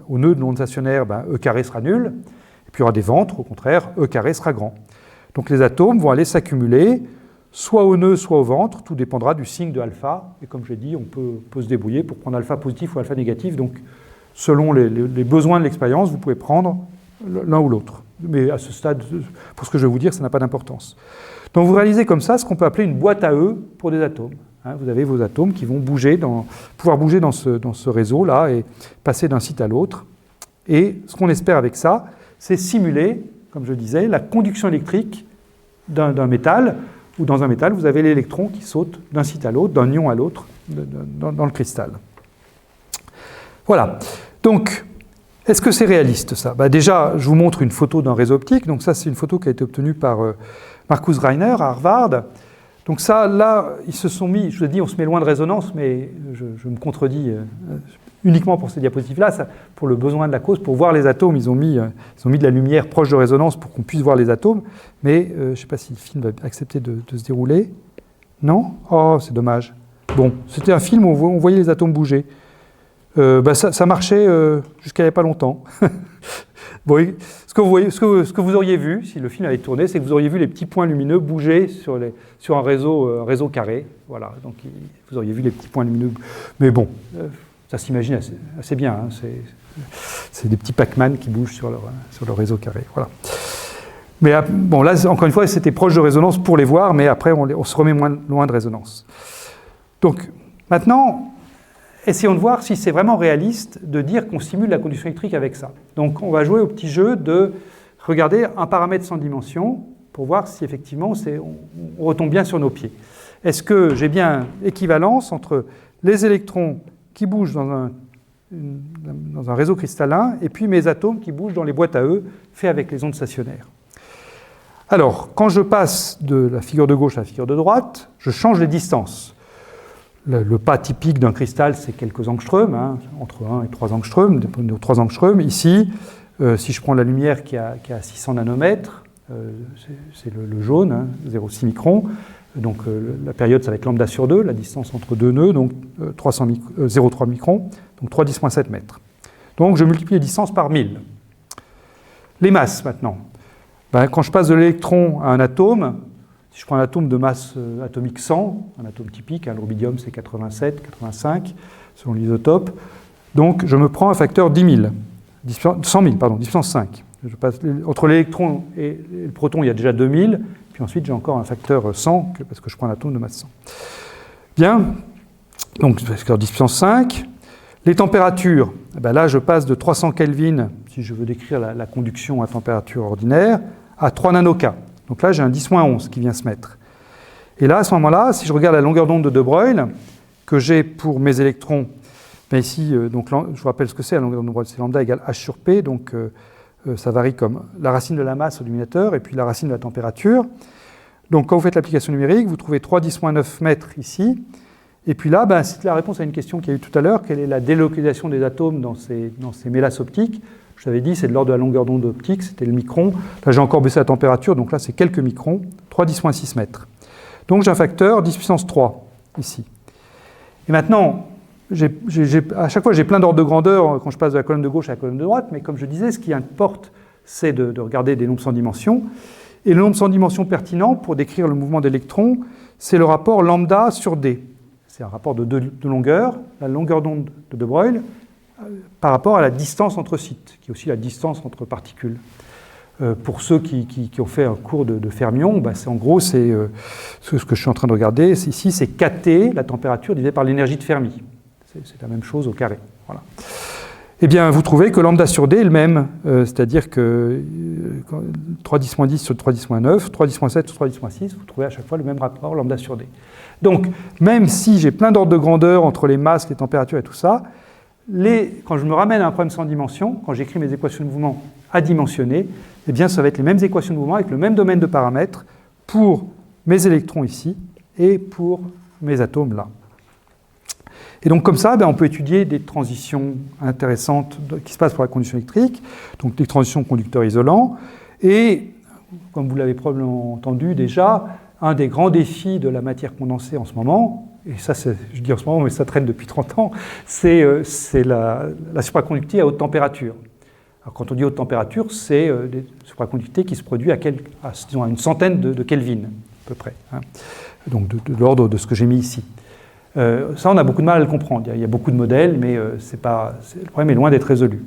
au nœud de l'onde stationnaire, E carré sera nul, et puis il y aura des ventres, au contraire, E carré sera grand. Donc les atomes vont aller s'accumuler soit au nœud, soit au ventre, tout dépendra du signe de alpha, et comme je l'ai dit, on peut se débrouiller pour prendre alpha positif ou alpha négatif, donc selon les besoins de l'expérience, vous pouvez prendre l'un ou l'autre. Mais à ce stade, pour ce que je vais vous dire, ça n'a pas d'importance. Donc vous réalisez comme ça ce qu'on peut appeler une boîte à œufs pour des atomes. Hein, vous avez vos atomes qui vont pouvoir bouger dans ce réseau-là et passer d'un site à l'autre. Et ce qu'on espère avec ça, c'est simuler, comme je disais, la conduction électrique d'un métal, où dans un métal, vous avez l'électron qui saute d'un site à l'autre, d'un ion à l'autre, dans le cristal. Voilà. Donc, est-ce que c'est réaliste, ça? Déjà, je vous montre une photo d'un réseau optique. Donc ça, c'est une photo qui a été obtenue par Marcus Reiner à Harvard. Donc ça, là, ils se sont mis, je vous ai dit, on se met loin de résonance, mais je me contredis uniquement pour ces diapositives-là, pour le besoin de la cause, pour voir les atomes, ils ont mis de la lumière proche de résonance pour qu'on puisse voir les atomes, mais je ne sais pas si le film va accepter de se dérouler. Non? Oh, c'est dommage. Bon, c'était un film où on voyait les atomes bouger. Ça marchait jusqu'à il n'y a pas longtemps. Bon, ce que vous auriez vu, si le film avait tourné, c'est que vous auriez vu les petits points lumineux bouger sur un réseau carré. Voilà, donc vous auriez vu les petits points lumineux. Mais bon, ça s'imagine assez bien. Hein, c'est des petits Pac-Man qui bougent sur leur réseau carré. Voilà. Mais bon, là, encore une fois, c'était proche de résonance pour les voir, mais après, on se remet moins loin de résonance. Donc, maintenant, essayons de voir si c'est vraiment réaliste de dire qu'on simule la conduction électrique avec ça. Donc on va jouer au petit jeu de regarder un paramètre sans dimension pour voir si effectivement on retombe bien sur nos pieds. Est-ce que j'ai bien équivalence entre les électrons qui bougent dans un réseau cristallin et puis mes atomes qui bougent dans les boîtes à œufs faits avec les ondes stationnaires? Alors, quand je passe de la figure de gauche à la figure de droite, je change les distances. Le pas typique d'un cristal, c'est quelques angstroms, hein, entre 1 et 3 angstroms, 3 angstroms. Ici, si je prends la lumière qui a 600 nanomètres, c'est le jaune, hein, 0,6 microns. Donc la période, ça va être lambda sur 2, la distance entre deux nœuds, donc 0,3 microns, donc 3 10-7 mètres. Donc je multiplie les distances par 1000. Les masses, maintenant. Quand je passe de l'électron à un atome, si je prends un atome de masse atomique 100, un atome typique, le rubidium c'est 87, 85, selon l'isotope, donc je me prends un facteur 100 000, pardon, 10 puissance 5. Entre l'électron et le proton, il y a déjà 2000, puis ensuite j'ai encore un facteur 100, parce que je prends un atome de masse 100. Bien, donc facteur 10 puissance 5. Les températures, là je passe de 300 Kelvin, si je veux décrire la conduction à température ordinaire, à 3 nanoK. Donc là, j'ai un 10-11 qui vient se mettre. Et là, à ce moment-là, si je regarde la longueur d'onde de De Broglie, que j'ai pour mes électrons, ici, donc, je vous rappelle ce que c'est, la longueur d'onde de Broglie, c'est lambda égale h sur p, donc ça varie comme la racine de la masse au luminateur et puis la racine de la température. Donc quand vous faites l'application numérique, vous trouvez 3-10-9 mètres ici, et puis là, c'est la réponse à une question qu'il y a eu tout à l'heure, quelle est la délocalisation des atomes dans ces mélasses optiques? Je vous avais dit, c'est de l'ordre de la longueur d'onde optique, c'était le micron. Là, j'ai encore baissé la température, donc là, c'est quelques microns, 3-10-6 mètres. Donc, j'ai un facteur 10 puissance 3, ici. Et maintenant, à chaque fois, j'ai plein d'ordres de grandeur quand je passe de la colonne de gauche à la colonne de droite, mais comme je disais, ce qui importe, c'est de regarder des nombres sans dimension. Et le nombre sans dimension pertinent, pour décrire le mouvement d'électrons, c'est le rapport lambda sur D. C'est un rapport de longueur, la longueur d'onde de De Broglie, par rapport à la distance entre sites, qui est aussi la distance entre particules. Pour ceux qui ont fait un cours de fermion, en gros, c'est ce que je suis en train de regarder. Ici, c'est kT, la température, divisée par l'énergie de Fermi. C'est la même chose au carré. Voilà. Eh bien, vous trouvez que lambda sur D est le même, c'est-à-dire que 3-10-10 sur 3-10-9, 3-10-7 sur 3-10-6, vous trouvez à chaque fois le même rapport lambda sur D. Donc, même si j'ai plein d'ordres de grandeur entre les masses, les températures et tout ça, quand je me ramène à un problème sans dimension, quand j'écris mes équations de mouvement adimensionnées, eh bien, ça va être les mêmes équations de mouvement avec le même domaine de paramètres pour mes électrons ici et pour mes atomes là. Et donc, comme ça, on peut étudier des transitions intéressantes qui se passent pour la conduction électrique, donc des transitions conducteurs-isolants. Et, comme vous l'avez probablement entendu déjà, un des grands défis de la matière condensée en ce moment, et ça, je dis en ce moment, mais ça traîne depuis 30 ans, c'est la supraconductivité à haute température. Alors, quand on dit haute température, c'est des supraconductivités qui se produisent disons, à une centaine de Kelvin, à peu près. Hein. Donc, de l'ordre de ce que j'ai mis ici. Ça, on a beaucoup de mal à le comprendre. Il y a beaucoup de modèles, mais le problème est loin d'être résolu.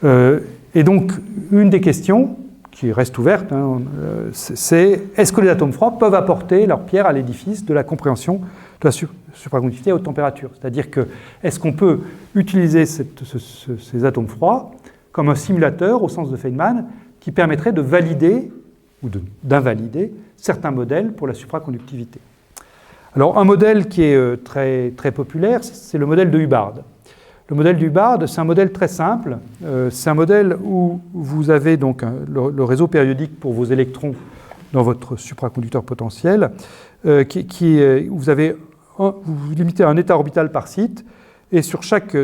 Et donc, une des questions qui reste ouverte, c'est est-ce que les atomes froids peuvent apporter leur pierre à l'édifice de la compréhension de la supraconductivité à haute température? C'est-à-dire que est-ce qu'on peut utiliser ces atomes froids comme un simulateur, au sens de Feynman, qui permettrait de valider ou d'invalider certains modèles pour la supraconductivité? Alors, un modèle qui est très, très populaire, c'est le modèle de Hubbard. Le modèle de Hubbard, c'est un modèle très simple. C'est un modèle où vous avez donc le réseau périodique pour vos électrons dans votre supraconducteur potentiel, vous limitez à un état orbital par site, et sur chaque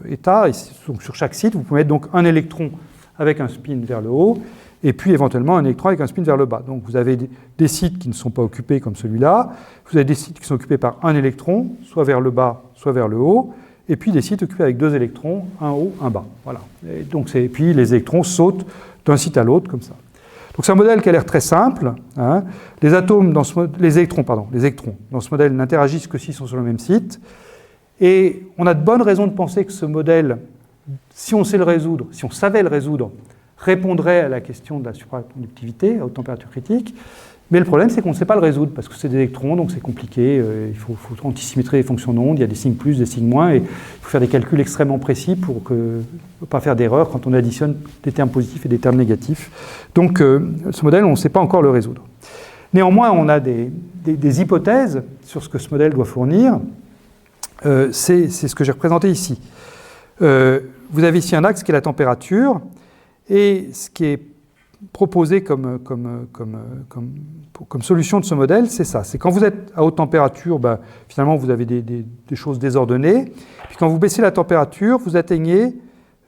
état, donc sur chaque site, vous pouvez mettre donc un électron avec un spin vers le haut, et puis éventuellement un électron avec un spin vers le bas. Donc vous avez des sites qui ne sont pas occupés comme celui-là, vous avez des sites qui sont occupés par un électron, soit vers le bas, soit vers le haut, et puis des sites occupés avec deux électrons, un haut, un bas. Voilà. Et puis les électrons sautent d'un site à l'autre comme ça. Donc c'est un modèle qui a l'air très simple. Hein. Les électrons dans ce modèle n'interagissent que s'ils sont sur le même site. Et on a de bonnes raisons de penser que ce modèle, si on savait le résoudre, répondrait à la question de la supraconductivité à haute température critique. Mais le problème, c'est qu'on ne sait pas le résoudre, parce que c'est des électrons, donc c'est compliqué. Il faut antisymétrer les fonctions d'onde, il y a des signes plus, des signes moins, et il faut faire des calculs extrêmement précis pour ne pas faire d'erreur quand on additionne des termes positifs et des termes négatifs. Donc ce modèle, on ne sait pas encore le résoudre. Néanmoins, on a des hypothèses sur ce que ce modèle doit fournir. C'est ce que j'ai représenté ici. Vous avez ici un axe qui est la température, et ce qui est proposé comme solution de ce modèle, c'est ça. C'est quand vous êtes à haute température, finalement vous avez des choses désordonnées. Puis quand vous baissez la température, vous atteignez,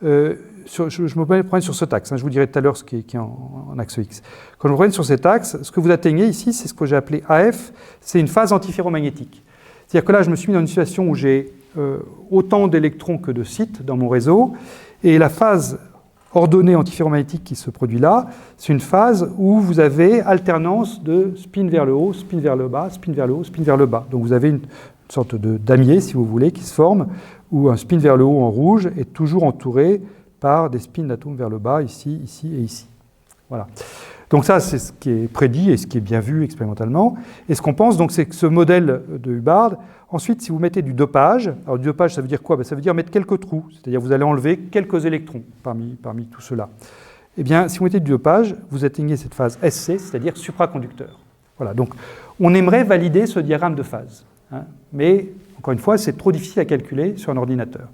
je me promène sur cet axe, je vous dirai tout à l'heure ce qui est en axe X. Quand je me promène sur cet axe, ce que vous atteignez ici, c'est ce que j'ai appelé AF, c'est une phase antiferromagnétique. C'est-à-dire que là, je me suis mis dans une situation où j'ai autant d'électrons que de sites dans mon réseau, et la phase ordonnée antiferromagnétique qui se produit là, c'est une phase où vous avez alternance de spin vers le haut, spin vers le bas, spin vers le haut, spin vers le bas. Donc vous avez une sorte damier, si vous voulez, qui se forme, où un spin vers le haut en rouge est toujours entouré par des spins d'atomes vers le bas, ici, ici et ici. Voilà. Donc ça, c'est ce qui est prédit et ce qui est bien vu expérimentalement. Et ce qu'on pense, donc, c'est que ce modèle de Hubbard, ensuite, si vous mettez du dopage, alors du dopage, ça veut dire quoi? Ça veut dire mettre quelques trous, c'est-à-dire vous allez enlever quelques électrons parmi tout cela. Eh bien, si vous mettez du dopage, vous atteignez cette phase SC, c'est-à-dire supraconducteur. Voilà, donc on aimerait valider ce diagramme de phase, mais encore une fois, c'est trop difficile à calculer sur un ordinateur.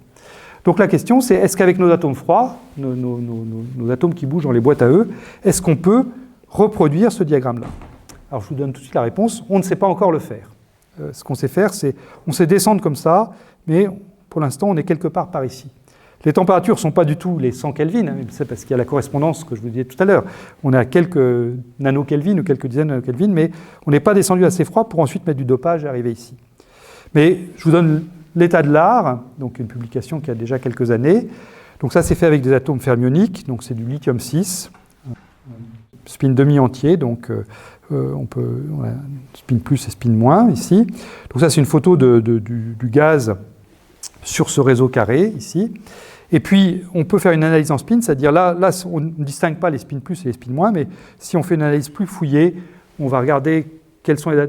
Donc la question, c'est est-ce qu'avec nos atomes froids, nos atomes qui bougent dans les boîtes à eux, est-ce qu'on peut reproduire ce diagramme-là? Alors je vous donne tout de suite la réponse, on ne sait pas encore le faire. Ce qu'on sait faire, c'est on sait descendre comme ça, mais pour l'instant, on est quelque part par ici. Les températures ne sont pas du tout les 100 Kelvin, c'est parce qu'il y a la correspondance que je vous disais tout à l'heure. On est à quelques nanokelvin ou quelques dizaines de nanokelvin, mais on n'est pas descendu assez froid pour ensuite mettre du dopage et arriver ici. Mais je vous donne l'état de l'art, donc une publication qui a déjà quelques années. Donc ça, c'est fait avec des atomes fermioniques, donc c'est du lithium-6, spin demi-entier, donc on a spin plus et spin moins ici. Donc ça, c'est une photo du gaz sur ce réseau carré, ici. Et puis, on peut faire une analyse en spin, c'est-à-dire là, on ne distingue pas les spins plus et les spins moins, mais si on fait une analyse plus fouillée, on va regarder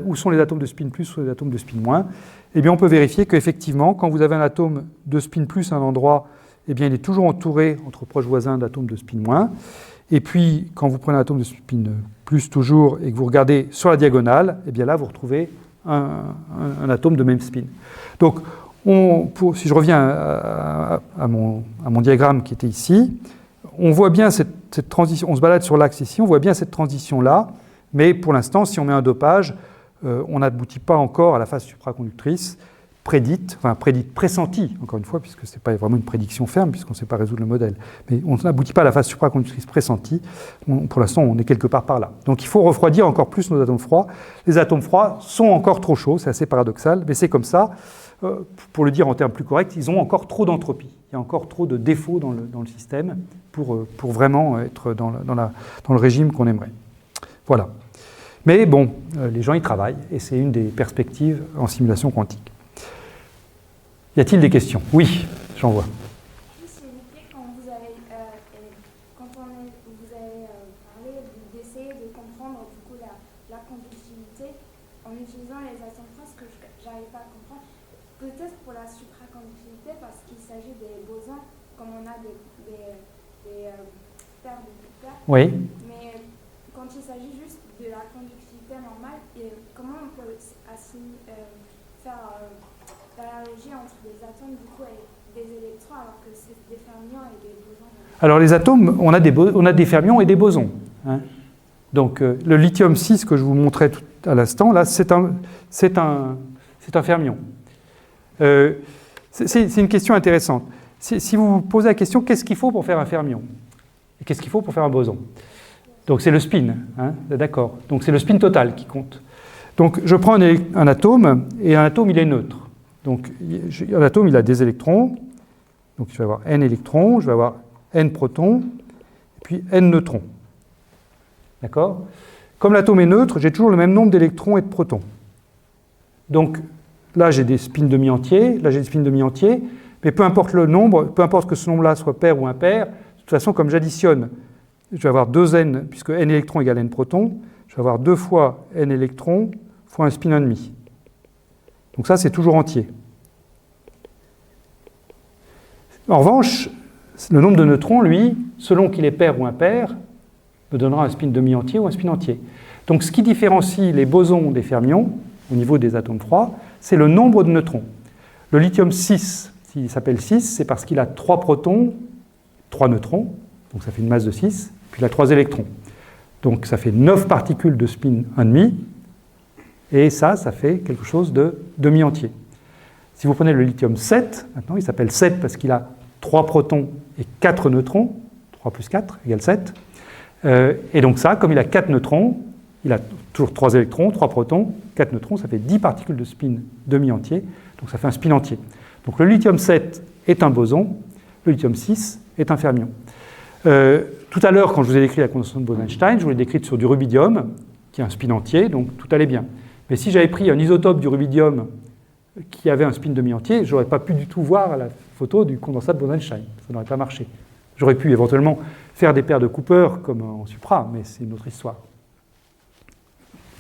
où sont les atomes de spin plus ou les atomes de spin moins. Eh bien, on peut vérifier qu'effectivement, quand vous avez un atome de spin plus à un endroit, eh bien, il est toujours entouré, entre proches voisins, d'atomes de spin moins. Et puis, quand vous prenez un atome de spin plus toujours et que vous regardez sur la diagonale, eh bien là, vous retrouvez un atome de même spin. Donc, si je reviens à mon diagramme qui était ici, on voit bien cette transition, on se balade sur l'axe ici, on voit bien cette transition-là, mais pour l'instant, si on met un dopage, on n'aboutit pas encore à la phase supraconductrice pressentie, encore une fois, puisque ce n'est pas vraiment une prédiction ferme, puisqu'on ne sait pas résoudre le modèle. Mais on n'aboutit pas à la phase supraconductrice pressentie. Pour l'instant, on est quelque part par là. Donc il faut refroidir encore plus nos atomes froids. Les atomes froids sont encore trop chauds, c'est assez paradoxal, mais c'est comme ça. Pour le dire en termes plus corrects, ils ont encore trop d'entropie. Il y a encore trop de défauts dans le système pour vraiment être dans le régime qu'on aimerait. Voilà. Mais bon, les gens y travaillent, et c'est une des perspectives en simulation quantique. Y a-t-il des questions? Oui, j'en vois. Juste quand vous avez parlé d'essayer de comprendre du coup la conductivité en utilisant les atomes froids, ce que j'arrive pas à comprendre, peut-être pour la supraconductivité parce qu'il s'agit des bosons, comme on a des paires de Cooper. Oui. Mais quand il s'agit juste de la conductivité normale, comment on peut faire l'analogie entre des atomes du coup et des électrons alors que c'est des fermions et des bosons? Alors les atomes, on a des fermions et des bosons. Hein. Donc le lithium-6 que je vous montrais tout à l'instant, là, c'est un fermion. C'est une question intéressante. Si vous vous posez la question, qu'est-ce qu'il faut pour faire un fermion? Et qu'est-ce qu'il faut pour faire un boson? Donc c'est le spin, hein, d'accord. Donc c'est le spin total qui compte. Donc je prends un atome, et un atome il est neutre. Donc un atome il a des électrons, donc je vais avoir n électrons, je vais avoir n protons, et puis n neutrons. D'accord? Comme l'atome est neutre, j'ai toujours le même nombre d'électrons et de protons. Donc là j'ai des spins demi-entiers, là j'ai des spins demi-entiers, mais peu importe le nombre, peu importe que ce nombre-là soit pair ou impair, de toute façon comme j'additionne, je vais avoir 2n, puisque n électrons égale n protons, je vais avoir 2 fois n électrons fois un spin 1,5. Donc ça, c'est toujours entier. En revanche, le nombre de neutrons, lui, selon qu'il est pair ou impair, me donnera un spin demi-entier ou un spin entier. Donc ce qui différencie les bosons des fermions, au niveau des atomes froids, c'est le nombre de neutrons. Le lithium 6, s'il s'appelle 6, c'est parce qu'il a 3 protons, 3 neutrons, donc ça fait une masse de 6, puis il a 3 électrons. Donc ça fait 9 particules de spin 1,5, et ça fait quelque chose de demi-entier. Si vous prenez le lithium 7, maintenant il s'appelle 7 parce qu'il a 3 protons et 4 neutrons, 3 plus 4 égale 7, et donc ça, comme il a 4 neutrons, il a toujours 3 électrons, 3 protons, 4 neutrons, ça fait 10 particules de spin demi-entier, donc ça fait un spin entier. Donc le lithium 7 est un boson, le lithium 6 est un fermion. Tout à l'heure, quand je vous ai décrit la condensation de Bose-Einstein, je vous l'ai décrite sur du rubidium, qui est un spin entier, donc tout allait bien. Mais si j'avais pris un isotope du rubidium qui avait un spin demi-entier, je n'aurais pas pu du tout voir la photo du condensat de Bose-Einstein. Ça n'aurait pas marché. J'aurais pu éventuellement faire des paires de Cooper comme en supra, mais c'est une autre histoire.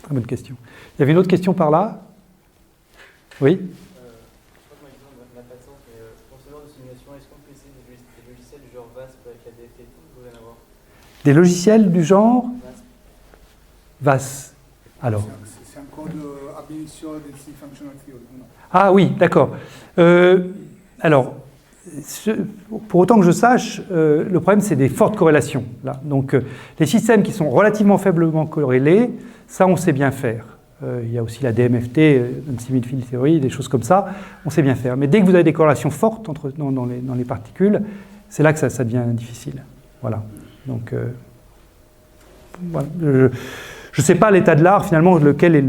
Très bonne question. Il y avait une autre question par là? Oui? Je crois que ma question n'a pas de sens, mais pour ce genre de simulation, est-ce qu'on peut essayer des logiciels du genre VASP avec la DFT et tout? Vous pouvez en avoir? Des logiciels du genre VASP. Alors. C'est un code ab initio density functional theory, non? Ah oui, d'accord. Alors, pour autant que je sache, le problème c'est des fortes corrélations. Là. Donc, les systèmes qui sont relativement faiblement corrélés, ça on sait bien faire. Il y a aussi la DMFT, Unsimid Field Theory, des choses comme ça, on sait bien faire. Mais dès que vous avez des corrélations fortes dans les particules, c'est là que ça devient difficile. Voilà. Donc, voilà. Je ne sais pas l'état de l'art, finalement, lequel est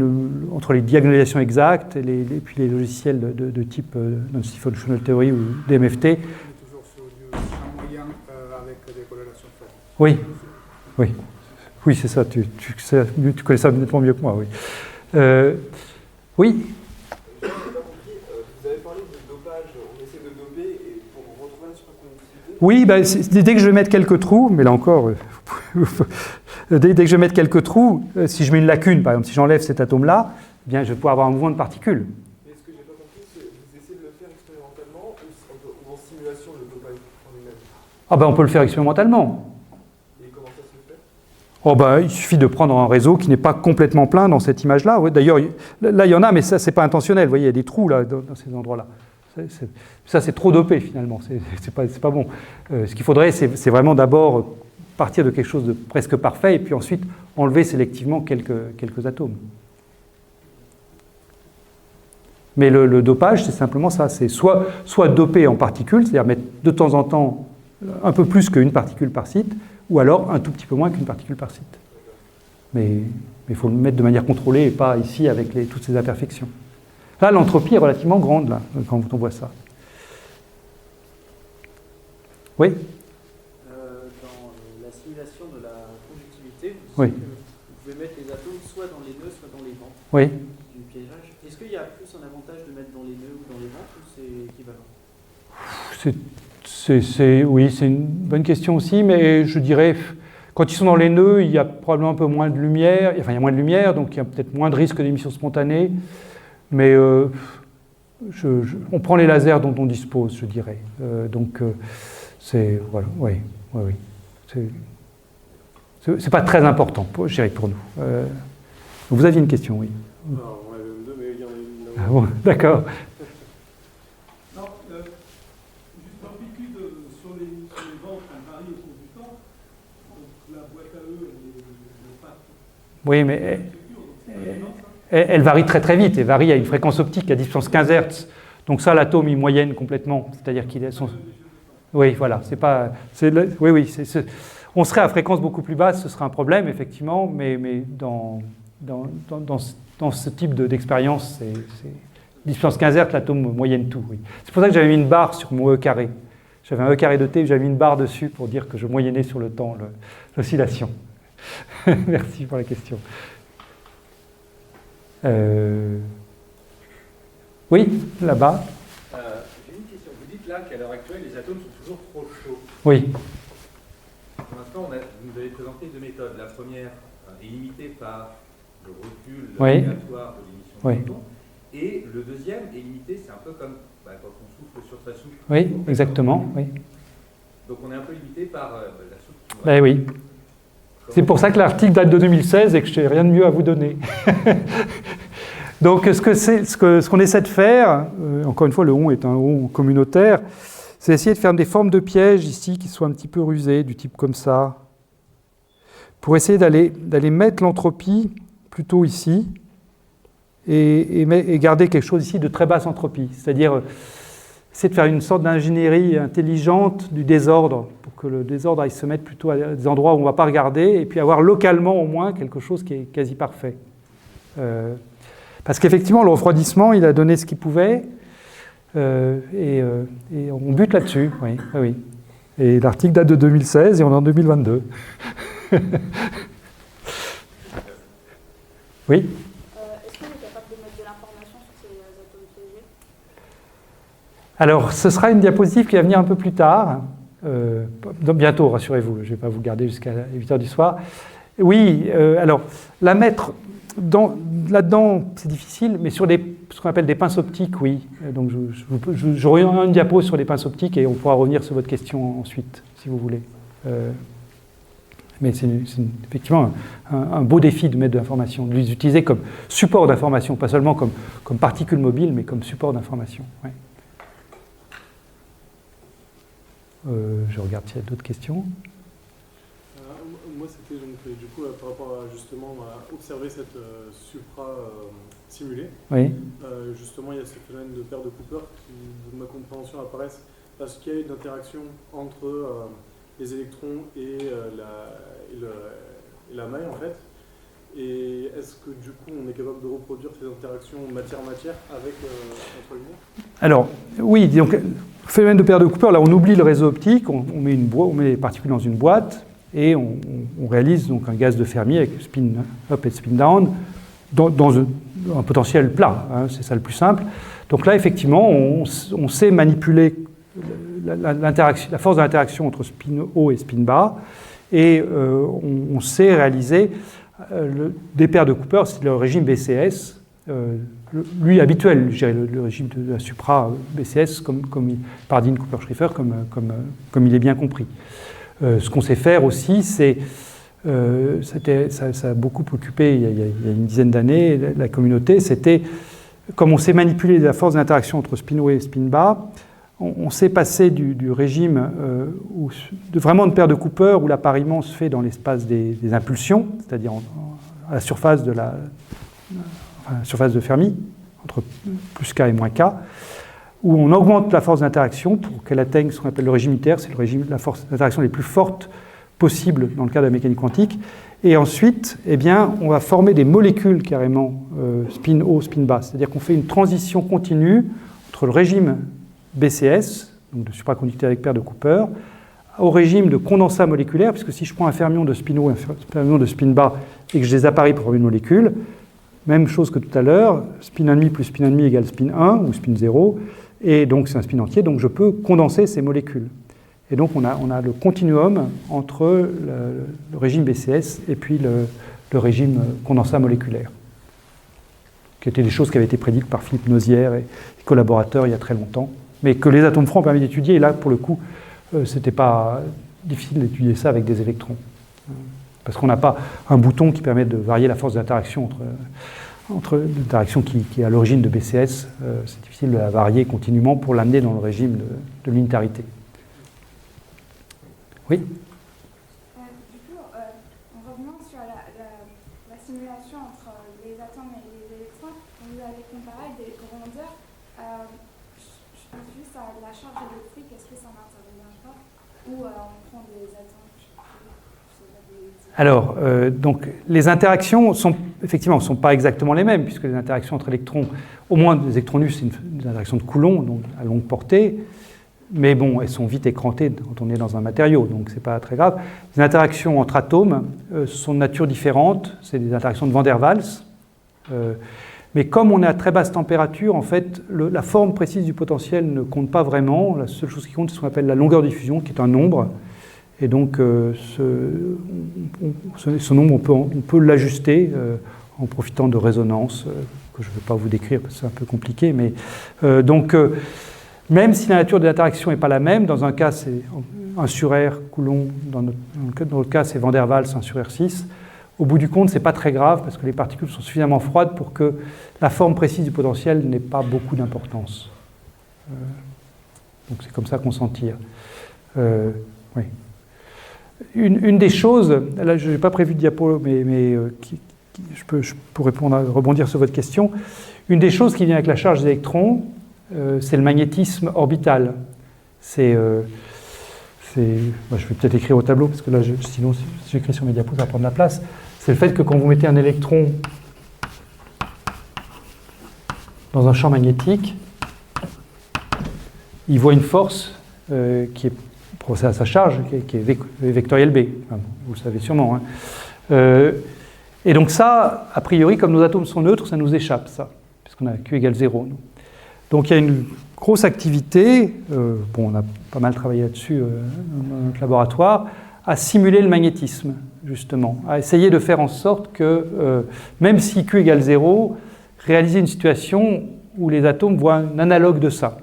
entre les diagonalisations exactes et puis les logiciels de type Density Functional Theory ou DMFT. On est toujours sur un moyen avec des corrélations fortes. Oui, oui. Oui, c'est ça, tu connais ça nettement mieux que moi, oui. Oui. Vous avez parlé de dopage on essaie de doper et pour retrouver la supraconductivité. Oui, dès que je vais mettre quelques trous, mais là encore, dès que je vais mettre quelques trous, si je mets une lacune, par exemple, si j'enlève cet atome-là, eh bien, je vais pouvoir avoir un mouvement de particules. Mais ce que j'ai pas compris, c'est que vous essayez de le faire expérimentalement ou en simulation, le dopage en lui-même? Ah ben, on peut le faire expérimentalement. Et comment ça se fait? Oh ben, il suffit de prendre un réseau qui n'est pas complètement plein dans cette image-là. Ouais, d'ailleurs, là, il y en a, mais ça, c'est pas intentionnel. Vous voyez, il y a des trous là, dans ces endroits-là. Ça, c'est trop dopé, finalement. C'est pas bon. Ce qu'il faudrait, c'est vraiment d'abord partir de quelque chose de presque parfait et puis ensuite enlever sélectivement quelques atomes. Mais le dopage, c'est simplement ça. C'est soit doper en particules, c'est-à-dire mettre de temps en temps un peu plus qu'une particule par site, ou alors un tout petit peu moins qu'une particule par site. Mais il faut le mettre de manière contrôlée et pas ici avec toutes ces imperfections. Là, l'entropie est relativement grande, là, quand on voit ça. Oui? Dans la simulation de la conductivité, Oui. vous pouvez mettre les atomes soit dans les nœuds, soit dans les vents Oui. du piégeage. Est-ce qu'il y a plus un avantage de mettre dans les nœuds ou dans les vents, ou c'est équivalent? Oui, c'est une bonne question aussi, mais je dirais, quand ils sont dans les nœuds, il y a probablement un peu moins de lumière, enfin il y a moins de lumière, donc il y a peut-être moins de risque d'émission spontanée, mais on prend les lasers dont on dispose, je dirais. C'est, voilà, oui. C'est pas très important, je dirais, pour nous. Vous aviez une question, oui. Alors, on avait même deux, mais il y en a une là-haut. Ah bon, d'accord. Non, juste l'amplitude sur les vents, elle varie au cours du temps. Donc la boîte à eux, elle est pas. Oui, mais elle varie très très vite. Elle varie à une fréquence optique à distance 15 Hz. Donc ça, l'atome, il moyenne complètement. C'est-à-dire qu'il est son... Oui, voilà. C'est pas... Oui. On serait à fréquence beaucoup plus basse, ce serait un problème, effectivement, mais dans ce type d'expérience, c'est distance 15 Hz, l'atome moyenne tout. Oui. C'est pour ça que j'avais mis une barre sur mon E carré. J'avais un E carré de T, j'avais mis une barre dessus pour dire que je moyennais sur le temps l'oscillation. Merci pour la question. Oui, là-bas. J'ai une question. Vous dites là qu'à l'heure actuelle, les atomes sont toujours trop chauds. Oui. Pour l'instant, vous nous avez présenté deux méthodes. La première est limitée par le recul aléatoire de l'émission de photons. Et le deuxième est limité, c'est un peu comme quand on souffle sur sa soupe. Oui, exactement. Oui. Donc on est un peu limité par la soupe. Ben oui. C'est pour ça que l'article date de 2016 et que je n'ai rien de mieux à vous donner. Donc ce qu'on essaie de faire, encore une fois le on est un on communautaire, c'est essayer de faire des formes de pièges ici qui soient un petit peu rusées, du type comme ça, pour essayer d'aller mettre l'entropie plutôt ici et garder quelque chose ici de très basse entropie. C'est-à-dire essayer de faire une sorte d'ingénierie intelligente du désordre, pour que le désordre aille se mettre plutôt à des endroits où on ne va pas regarder, et puis avoir localement au moins quelque chose qui est quasi parfait. Parce qu'effectivement, le refroidissement, il a donné ce qu'il pouvait, et on bute là-dessus. Oui. Et l'article date de 2016 et on est en 2022. Oui. Est-ce qu'on est capable de mettre de l'information sur ces atomes piégés? Alors, ce sera une diapositive qui va venir un peu plus tard. Bientôt, rassurez-vous, je ne vais pas vous garder jusqu'à 8h du soir. Oui, alors, la mettre là-dedans, c'est difficile, mais sur ce qu'on appelle des pinces optiques, oui. Donc, j'aurai une diapo sur les pinces optiques et on pourra revenir sur votre question ensuite, si vous voulez. Mais c'est effectivement un beau défi de mettre de l'information, de les utiliser comme support d'information, pas seulement comme particules mobiles, mais comme support d'information. Ouais. Je regarde s'il y a d'autres questions. Moi, c'était donc, du coup par rapport à justement à observer cette supra simulée. Oui. Justement, il y a ce phénomène de paire de Cooper qui, de ma compréhension, apparaissent parce qu'il y a une interaction entre les électrons et la maille, en fait. Et est-ce que du coup, on est capable de reproduire ces interactions matière-matière avec notre lumière? Alors, oui, donc, phénomène de paire de Cooper, là, on oublie le réseau optique, on met les particules dans une boîte, et on réalise donc un gaz de Fermi avec spin up et spin down dans un potentiel plat, hein, c'est ça le plus simple. Donc là, effectivement, on sait manipuler la force de l'interaction entre spin haut et spin bas, et on sait réaliser des paires de Cooper, c'est le régime BCS, lui habituel, je dirais, le régime de la supra BCS, comme par Dean Cooper-Schrieffer, comme il est bien compris. Ce qu'on sait faire aussi, c'est, ça a beaucoup occupé il y a une dizaine d'années la communauté, c'était, comme on sait manipuler la force d'interaction entre spin haut et spin bas, on s'est passé du régime vraiment de paire de Cooper où l'appariement se fait dans l'espace des impulsions, c'est-à-dire à la surface de Fermi, entre plus K et moins K, où on augmente la force d'interaction pour qu'elle atteigne ce qu'on appelle le régime unitaire, c'est la force d'interaction les plus fortes possibles dans le cas de la mécanique quantique. Et ensuite, eh bien, on va former des molécules carrément spin haut, spin bas, c'est-à-dire qu'on fait une transition continue entre le régime BCS, donc de supraconducteur avec paire de Cooper, au régime de condensat moléculaire, puisque si je prends un fermion de spin haut et un fermion de spin bas et que je les appareille pour former une molécule, même chose que tout à l'heure, spin 1,5 plus spin 1,5 égale spin 1 ou spin 0, et donc c'est un spin entier, donc je peux condenser ces molécules. Et donc on a le continuum entre le régime BCS et puis le régime condensat moléculaire, qui étaient des choses qui avaient été prédites par Philippe Nozière et ses collaborateurs il y a très longtemps, mais que les atomes francs ont permis d'étudier, et là, pour le coup, c'était pas difficile d'étudier ça avec des électrons. Parce qu'on n'a pas un bouton qui permet de varier la force d'interaction entre l'interaction qui est à l'origine de BCS. C'est difficile de la varier continuellement pour l'amener dans le régime de l'unitarité. Oui ? Du coup, en revenant sur la simulation entre les atomes et les électrons, vous avez comparé des grandeurs. Je pense juste à la charge électrique, est-ce que ça n'intervient pas? Ou on prend des atomes? Alors, donc, les interactions effectivement, ne sont pas exactement les mêmes, puisque les interactions entre électrons, au moins les électrons nus, c'est une interaction de Coulomb, donc à longue portée, mais bon, elles sont vite écrantées quand on est dans un matériau, donc ce n'est pas très grave. Les interactions entre atomes sont de nature différente, c'est des interactions de Van der Waals, mais comme on est à très basse température, en fait, la forme précise du potentiel ne compte pas vraiment. La seule chose qui compte, c'est ce qu'on appelle la longueur de diffusion, qui est un nombre. Et donc, ce nombre, on peut l'ajuster en profitant de résonances que je ne vais pas vous décrire parce que c'est un peu compliqué. Mais, même si la nature de l'interaction n'est pas la même, dans un cas, c'est 1 sur R Coulomb, dans l'autre cas, c'est Van der Waals 1 sur R6. Au bout du compte, ce n'est pas très grave parce que les particules sont suffisamment froides pour que la forme précise du potentiel n'ait pas beaucoup d'importance. Donc c'est comme ça qu'on s'en tire. Oui. Une des choses, là je n'ai pas prévu de diapo, mais je peux rebondir sur votre question. Une des choses qui vient avec la charge des électrons, c'est le magnétisme orbital. Je vais peut-être écrire au tableau, parce que là, sinon, si j'écris sur mes diapos, ça va prendre la place. C'est le fait que quand vous mettez un électron dans un champ magnétique, il voit une force qui est proportionnelle à sa charge, qui est vectorielle B. Enfin, vous le savez sûrement. Hein. Et donc ça, a priori, comme nos atomes sont neutres, ça nous échappe, ça, puisqu'on a Q égale 0. Nous. Donc il y a une grosse activité, on a pas mal travaillé là-dessus dans notre laboratoire, à simuler le magnétisme, justement, à essayer de faire en sorte que, même si Q égale 0, réaliser une situation où les atomes voient un analogue de ça.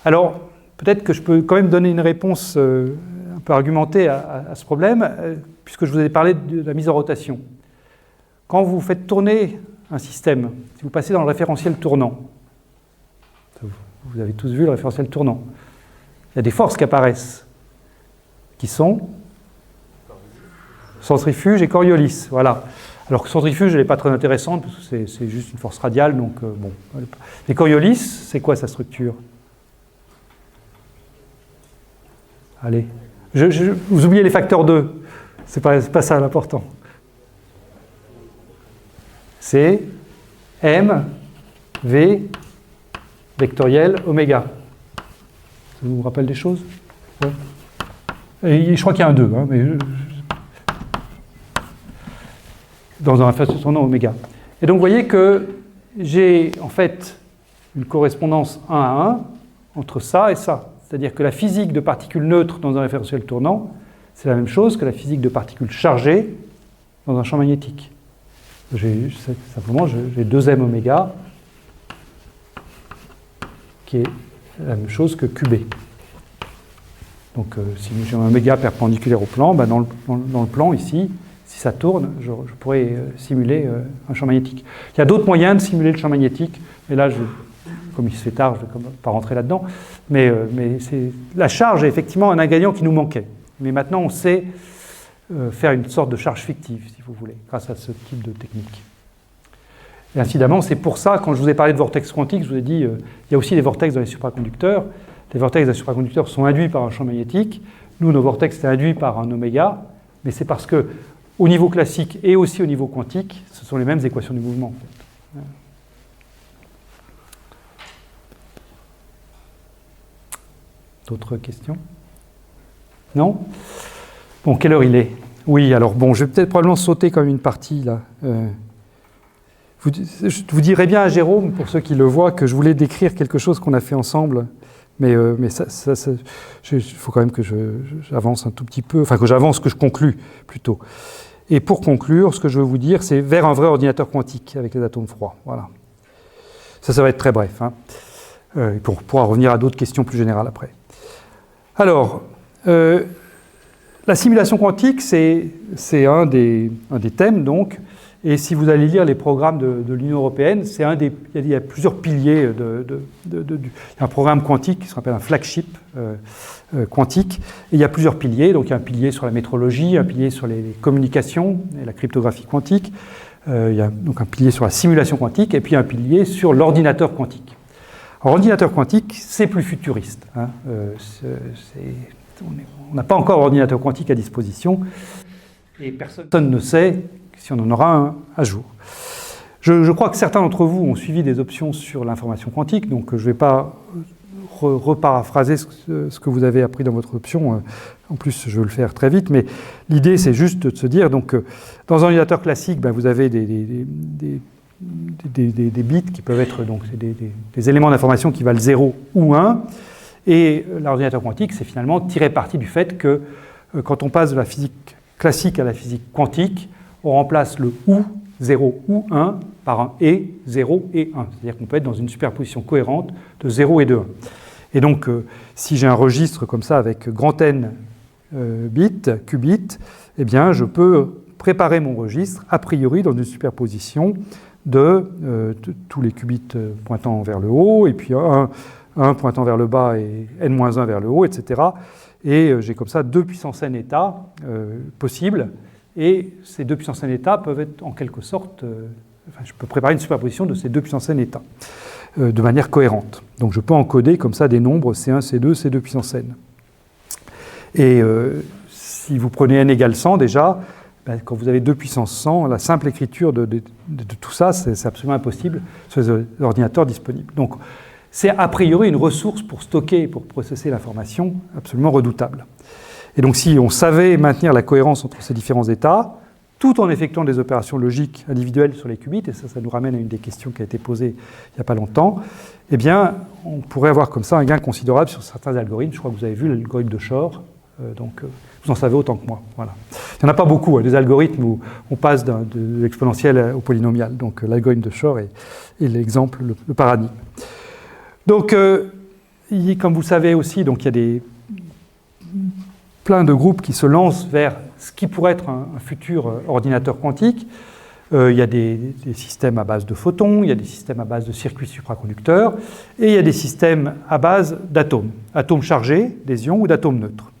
Alors, peut-être que je peux quand même donner une réponse un peu argumentée à ce problème, puisque je vous ai parlé de la mise en rotation. Quand vous faites tourner un système, si vous passez dans le référentiel tournant, vous avez tous vu le référentiel tournant, il y a des forces qui apparaissent, qui sont centrifuge et Coriolis. Voilà. Alors que centrifuge, elle n'est pas très intéressante, parce que c'est juste une force radiale, donc bon. Mais Coriolis, c'est quoi sa structure? Allez. Vous oubliez les facteurs 2. C'est pas ça l'important. C'est M, V, vectoriel, oméga. Ça vous rappelle des choses? Ouais. Et je crois qu'il y a un 2, hein, mais dans un référentiel tournant oméga. Et donc vous voyez que j'ai en fait une correspondance 1 à 1 entre ça et ça. C'est-à-dire que la physique de particules neutres dans un référentiel tournant, c'est la même chose que la physique de particules chargées dans un champ magnétique. Simplement, j'ai 2m oméga qui est la même chose que QB. Donc si j'ai un oméga perpendiculaire au plan, ben dans le plan ici, si ça tourne, je pourrais simuler un champ magnétique. Il y a d'autres moyens de simuler le champ magnétique, mais là, comme il se fait tard, je ne vais pas rentrer là-dedans. Mais la charge est effectivement un ingrédient qui nous manquait. Mais maintenant, on sait faire une sorte de charge fictive, si vous voulez, grâce à ce type de technique. Et incidemment, c'est pour ça, quand je vous ai parlé de vortex quantique, je vous ai dit, il y a aussi des vortex dans les supraconducteurs. Les vortex dans les supraconducteurs sont induits par un champ magnétique. Nous, nos vortex, c'est induit par un oméga. Mais c'est parce que, au niveau classique et aussi au niveau quantique, ce sont les mêmes équations du mouvement. En fait. D'autres questions? Non? Bon, quelle heure il est? Oui, alors bon, je vais peut-être probablement sauter comme une partie là. Je vous dirais bien à Jérôme, pour ceux qui le voient, que je voulais décrire quelque chose qu'on a fait ensemble, mais il faut quand même que j'avance un tout petit peu, enfin que j'avance, que je conclue plutôt. Et pour conclure, ce que je veux vous dire, c'est vers un vrai ordinateur quantique avec les atomes froids. Voilà. Ça va être très bref. Hein. On pourra revenir à d'autres questions plus générales après. Alors, la simulation quantique, c'est un des thèmes, donc. Et si vous allez lire les programmes de l'Union européenne, il y a plusieurs piliers. Il y a un programme quantique qui se appelle un flagship quantique. Et il y a plusieurs piliers. Donc il y a un pilier sur la métrologie, un pilier sur les communications et la cryptographie quantique. Il y a donc un pilier sur la simulation quantique et puis un pilier sur l'ordinateur quantique. Alors l'ordinateur quantique, c'est plus futuriste. Hein. On n'a pas encore d'ordinateur quantique à disposition et personne ne sait si on en aura un à jour. Je crois que certains d'entre vous ont suivi des options sur l'information quantique, donc je ne vais pas reparaphraser ce que vous avez appris dans votre option. En plus, je vais le faire très vite, mais l'idée, c'est juste de se dire, donc, dans un ordinateur classique, ben, vous avez des bits qui peuvent être donc, des éléments d'information qui valent 0 ou 1, et l'ordinateur quantique, c'est finalement tirer parti du fait que quand on passe de la physique classique à la physique quantique, on remplace le ou, 0 ou 1, par un et, 0 et 1. C'est-à-dire qu'on peut être dans une superposition cohérente de 0 et de 1. Et donc, si j'ai un registre comme ça avec grand N bits, qubits, eh bien, je peux préparer mon registre a priori dans une superposition de tous les qubits pointant vers le haut, et puis 1 pointant vers le bas et n-1 vers le haut, etc. Et j'ai comme ça 2 puissance n états possibles. Et ces 2 puissance n états peuvent être en quelque sorte... je peux préparer une superposition de ces 2 puissance n états de manière cohérente. Donc je peux encoder comme ça des nombres C1, C2, C2 puissance n. Et si vous prenez n égale 100 déjà, quand vous avez 2 puissance 100, la simple écriture de tout ça, c'est absolument impossible sur les ordinateurs disponibles. Donc c'est a priori une ressource pour stocker et pour processer l'information absolument redoutable. Et donc si on savait maintenir la cohérence entre ces différents états, tout en effectuant des opérations logiques individuelles sur les qubits, et ça nous ramène à une des questions qui a été posée il n'y a pas longtemps, eh bien, on pourrait avoir comme ça un gain considérable sur certains algorithmes. Je crois que vous avez vu l'algorithme de Shor, donc vous en savez autant que moi. Voilà. Il n'y en a pas beaucoup, des algorithmes où on passe de l'exponentiel au polynomial. Donc l'algorithme de Shor est l'exemple, le paradigme. Donc, comme vous le savez aussi, donc, il y a plein de groupes qui se lancent vers ce qui pourrait être un futur ordinateur quantique. Il y a des systèmes à base de photons, il y a des systèmes à base de circuits supraconducteurs, et il y a des systèmes à base d'atomes, atomes chargés, des ions ou d'atomes neutres.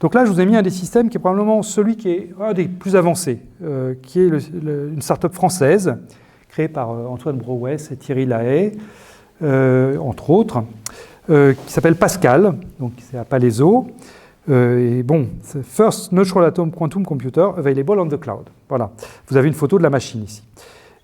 Donc là, je vous ai mis un des systèmes qui est probablement celui qui est un des plus avancés, qui est une start-up française, créée par Antoine Brouès et Thierry Lahaye, entre autres, qui s'appelle Pascal, donc c'est à Palaiseau. Et bon, c'est First Neutral Atom Quantum Computer Available on the Cloud. Voilà, vous avez une photo de la machine ici.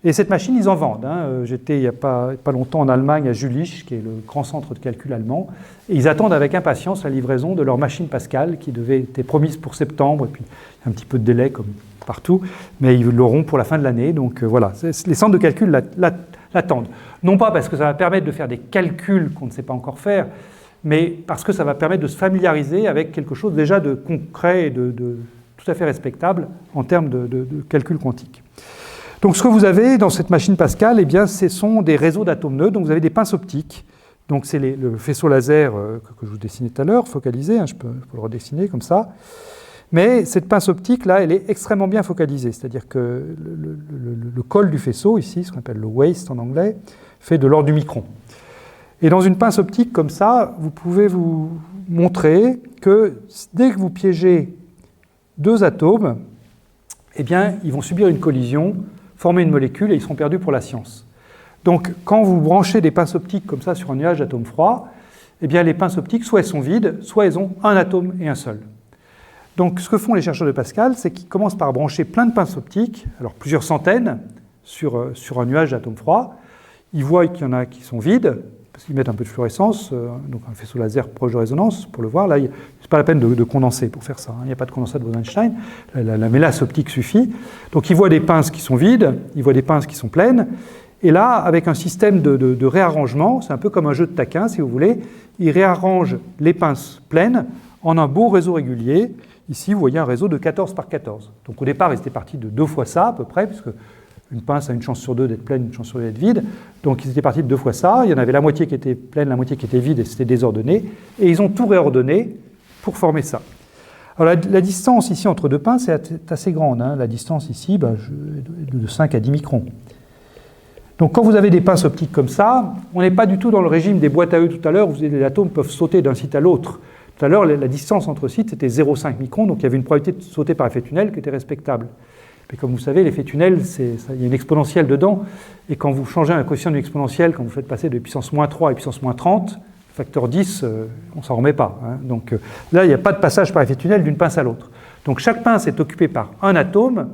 Et cette machine, ils en vendent. Hein. J'étais il n'y a pas longtemps en Allemagne, à Jülich, qui est le grand centre de calcul allemand, et ils attendent avec impatience la livraison de leur machine Pascal, qui était promise pour septembre, et puis il y a un petit peu de délai comme partout, mais ils l'auront pour la fin de l'année. Donc voilà, les centres de calcul l'attendent. Non pas parce que ça va permettre de faire des calculs qu'on ne sait pas encore faire, mais parce que ça va permettre de se familiariser avec quelque chose déjà de concret et de tout à fait respectable en termes de calcul quantique. Donc ce que vous avez dans cette machine Pascal, eh bien, ce sont des réseaux d'atomes neutres, donc vous avez des pinces optiques. Donc c'est le faisceau laser que je vous dessinais tout à l'heure, focalisé, hein, je peux le redessiner comme ça. Mais cette pince optique-là, elle est extrêmement bien focalisée, c'est-à-dire que le col du faisceau, ici, ce qu'on appelle le waist en anglais, fait de l'ordre du micron. Et dans une pince optique comme ça, vous pouvez vous montrer que dès que vous piégez deux atomes, eh bien, ils vont subir une collision, former une molécule et ils seront perdus pour la science. Donc, quand vous branchez des pinces optiques comme ça sur un nuage d'atomes froids, eh bien, les pinces optiques, soit elles sont vides, soit elles ont un atome et un seul. Donc, ce que font les chercheurs de Pascal, c'est qu'ils commencent par brancher plein de pinces optiques, alors plusieurs centaines, sur un nuage d'atomes froids. Ils voient qu'il y en a qui sont vides, parce qu'ils mettent un peu de fluorescence, donc un faisceau laser proche de résonance, pour le voir. Là, c'est pas la peine de condenser pour faire ça. Il n'y a pas de condensat de Bose-Einstein. La mélasse optique suffit. Donc, ils voient des pinces qui sont vides, ils voient des pinces qui sont pleines. Et là, avec un système de réarrangement, c'est un peu comme un jeu de taquin, si vous voulez, ils réarrangent les pinces pleines en un beau réseau régulier. Ici, vous voyez un réseau de 14 par 14. Donc au départ, ils étaient partis de 2 fois ça, à peu près, puisque une pince a une chance sur 2 d'être pleine, une chance sur 2 d'être vide. Donc ils étaient partis de 2 fois ça. Il y en avait la moitié qui était pleine, la moitié qui était vide, et c'était désordonné. Et ils ont tout réordonné pour former ça. Alors la distance ici entre deux pinces est assez grande. Hein. La distance ici est de 5 à 10 microns. Donc quand vous avez des pinces optiques comme ça, on n'est pas du tout dans le régime des boîtes à eux tout à l'heure, où les atomes peuvent sauter d'un site à l'autre. Tout à l'heure, la distance entre sites était 0,5 microns, donc il y avait une probabilité de sauter par effet tunnel qui était respectable. Mais comme vous savez, l'effet tunnel, il y a une exponentielle dedans, et quand vous changez un quotient d'une exponentielle, quand vous faites passer de puissance moins 3 à puissance moins 30, facteur 10, on ne s'en remet pas. Hein. Donc là, il n'y a pas de passage par effet tunnel d'une pince à l'autre. Donc chaque pince est occupée par un atome,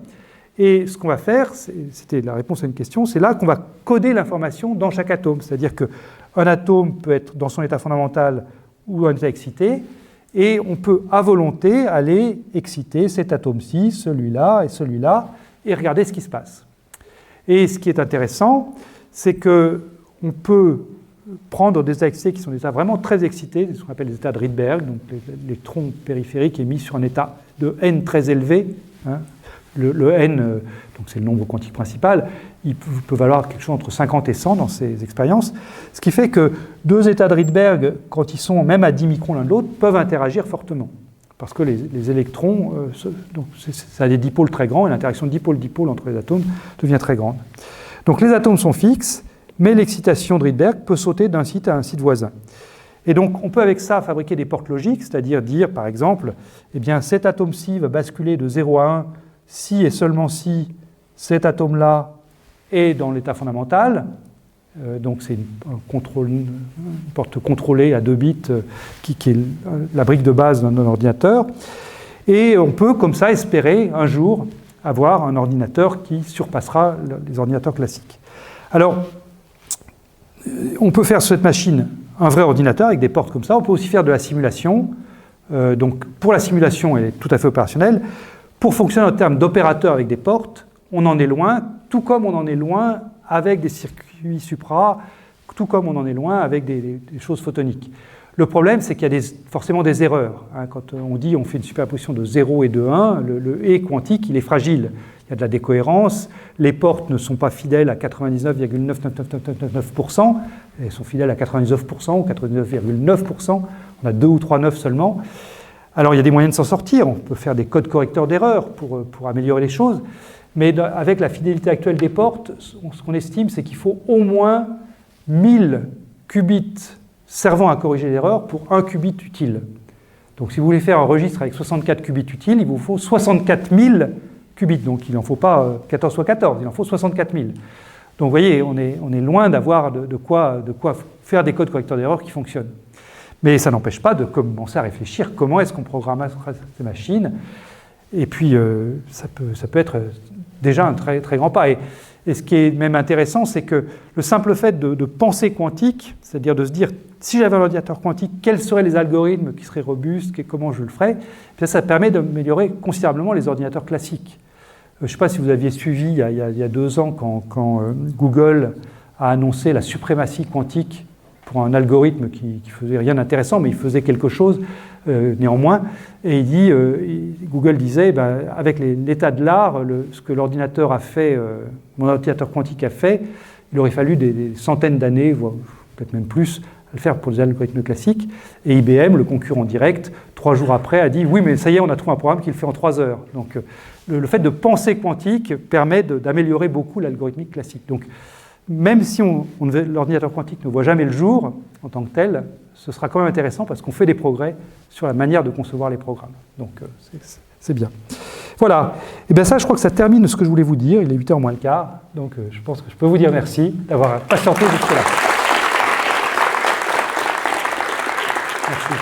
et ce qu'on va faire, c'était la réponse à une question, c'est là qu'on va coder l'information dans chaque atome. C'est-à-dire qu'un atome peut être dans son état fondamental ou un état excité, et on peut à volonté aller exciter cet atome-ci, celui-là et celui-là, et regarder ce qui se passe. Et ce qui est intéressant, c'est qu'on peut prendre des états excités qui sont des états vraiment très excités, ce qu'on appelle les états de Rydberg, donc l'électron périphérique est mis sur un état de n très élevé. Hein. Le n, donc c'est le nombre quantique principal, il peut valoir quelque chose entre 50 et 100 dans ces expériences, ce qui fait que deux états de Rydberg, quand ils sont même à 10 microns l'un de l'autre, peuvent interagir fortement, parce que les électrons, donc ça a des dipôles très grands, et l'interaction dipôle-dipôle entre les atomes devient très grande. Donc les atomes sont fixes, mais l'excitation de Rydberg peut sauter d'un site à un site voisin. Et donc on peut avec ça fabriquer des portes logiques, c'est-à-dire dire par exemple, eh bien cet atome-ci va basculer de 0 à 1 si et seulement si cet atome-là est dans l'état fondamental, donc c'est une porte contrôlée à 2 bits qui est la brique de base d'un ordinateur, et on peut comme ça espérer un jour avoir un ordinateur qui surpassera les ordinateurs classiques. Alors, on peut faire sur cette machine un vrai ordinateur avec des portes comme ça, on peut aussi faire de la simulation, donc pour la simulation elle est tout à fait opérationnelle. Pour fonctionner en termes d'opérateurs avec des portes, on en est loin, tout comme on en est loin avec des circuits supra, tout comme on en est loin avec des choses photoniques. Le problème, c'est qu'il y a forcément des erreurs. Hein. Quand on dit on fait une superposition de 0 et de 1, le et quantique, il est fragile. Il y a de la décohérence, les portes ne sont pas fidèles à 99,99999%, elles sont fidèles à 99% ou 99,9%, on a 2 ou 3 9 seulement. Alors il y a des moyens de s'en sortir, on peut faire des codes correcteurs d'erreurs pour améliorer les choses, mais avec la fidélité actuelle des portes, ce qu'on estime, c'est qu'il faut au moins 1000 qubits servant à corriger l'erreur pour 1 qubit utile. Donc si vous voulez faire un registre avec 64 qubits utiles, il vous faut 64 000 qubits, donc il n'en faut pas 14 fois 14, il en faut 64 000. Donc vous voyez, on est loin d'avoir de quoi faire des codes correcteurs d'erreur qui fonctionnent. Mais ça n'empêche pas de commencer à réfléchir comment est-ce qu'on programmera ces machines. Et puis, ça peut être déjà un très, très grand pas. Et ce qui est même intéressant, c'est que le simple fait de penser quantique, c'est-à-dire de se dire, si j'avais un ordinateur quantique, quels seraient les algorithmes qui seraient robustes, et comment je le ferais, ça permet d'améliorer considérablement les ordinateurs classiques. Je ne sais pas si vous aviez suivi il y a 2 ans quand Google a annoncé la suprématie quantique pour un algorithme qui faisait rien d'intéressant, mais il faisait quelque chose néanmoins. Et il dit, Google disait, avec l'état de l'art, ce que l'ordinateur a fait, mon ordinateur quantique a fait, il aurait fallu des centaines d'années, voire peut-être même plus, à le faire pour les algorithmes classiques. Et IBM, le concurrent direct, 3 jours après, a dit, oui, mais ça y est, on a trouvé un programme qui le fait en 3 heures. Donc le fait de penser quantique permet d'améliorer beaucoup l'algorithmique classique. Donc même si l'ordinateur quantique ne voit jamais le jour en tant que tel, ce sera quand même intéressant parce qu'on fait des progrès sur la manière de concevoir les programmes. Donc c'est bien. Voilà. Et bien ça, je crois que ça termine ce que je voulais vous dire. Il est 8h moins le quart. Donc je pense que je peux vous dire merci d'avoir patienté jusque-là. Merci.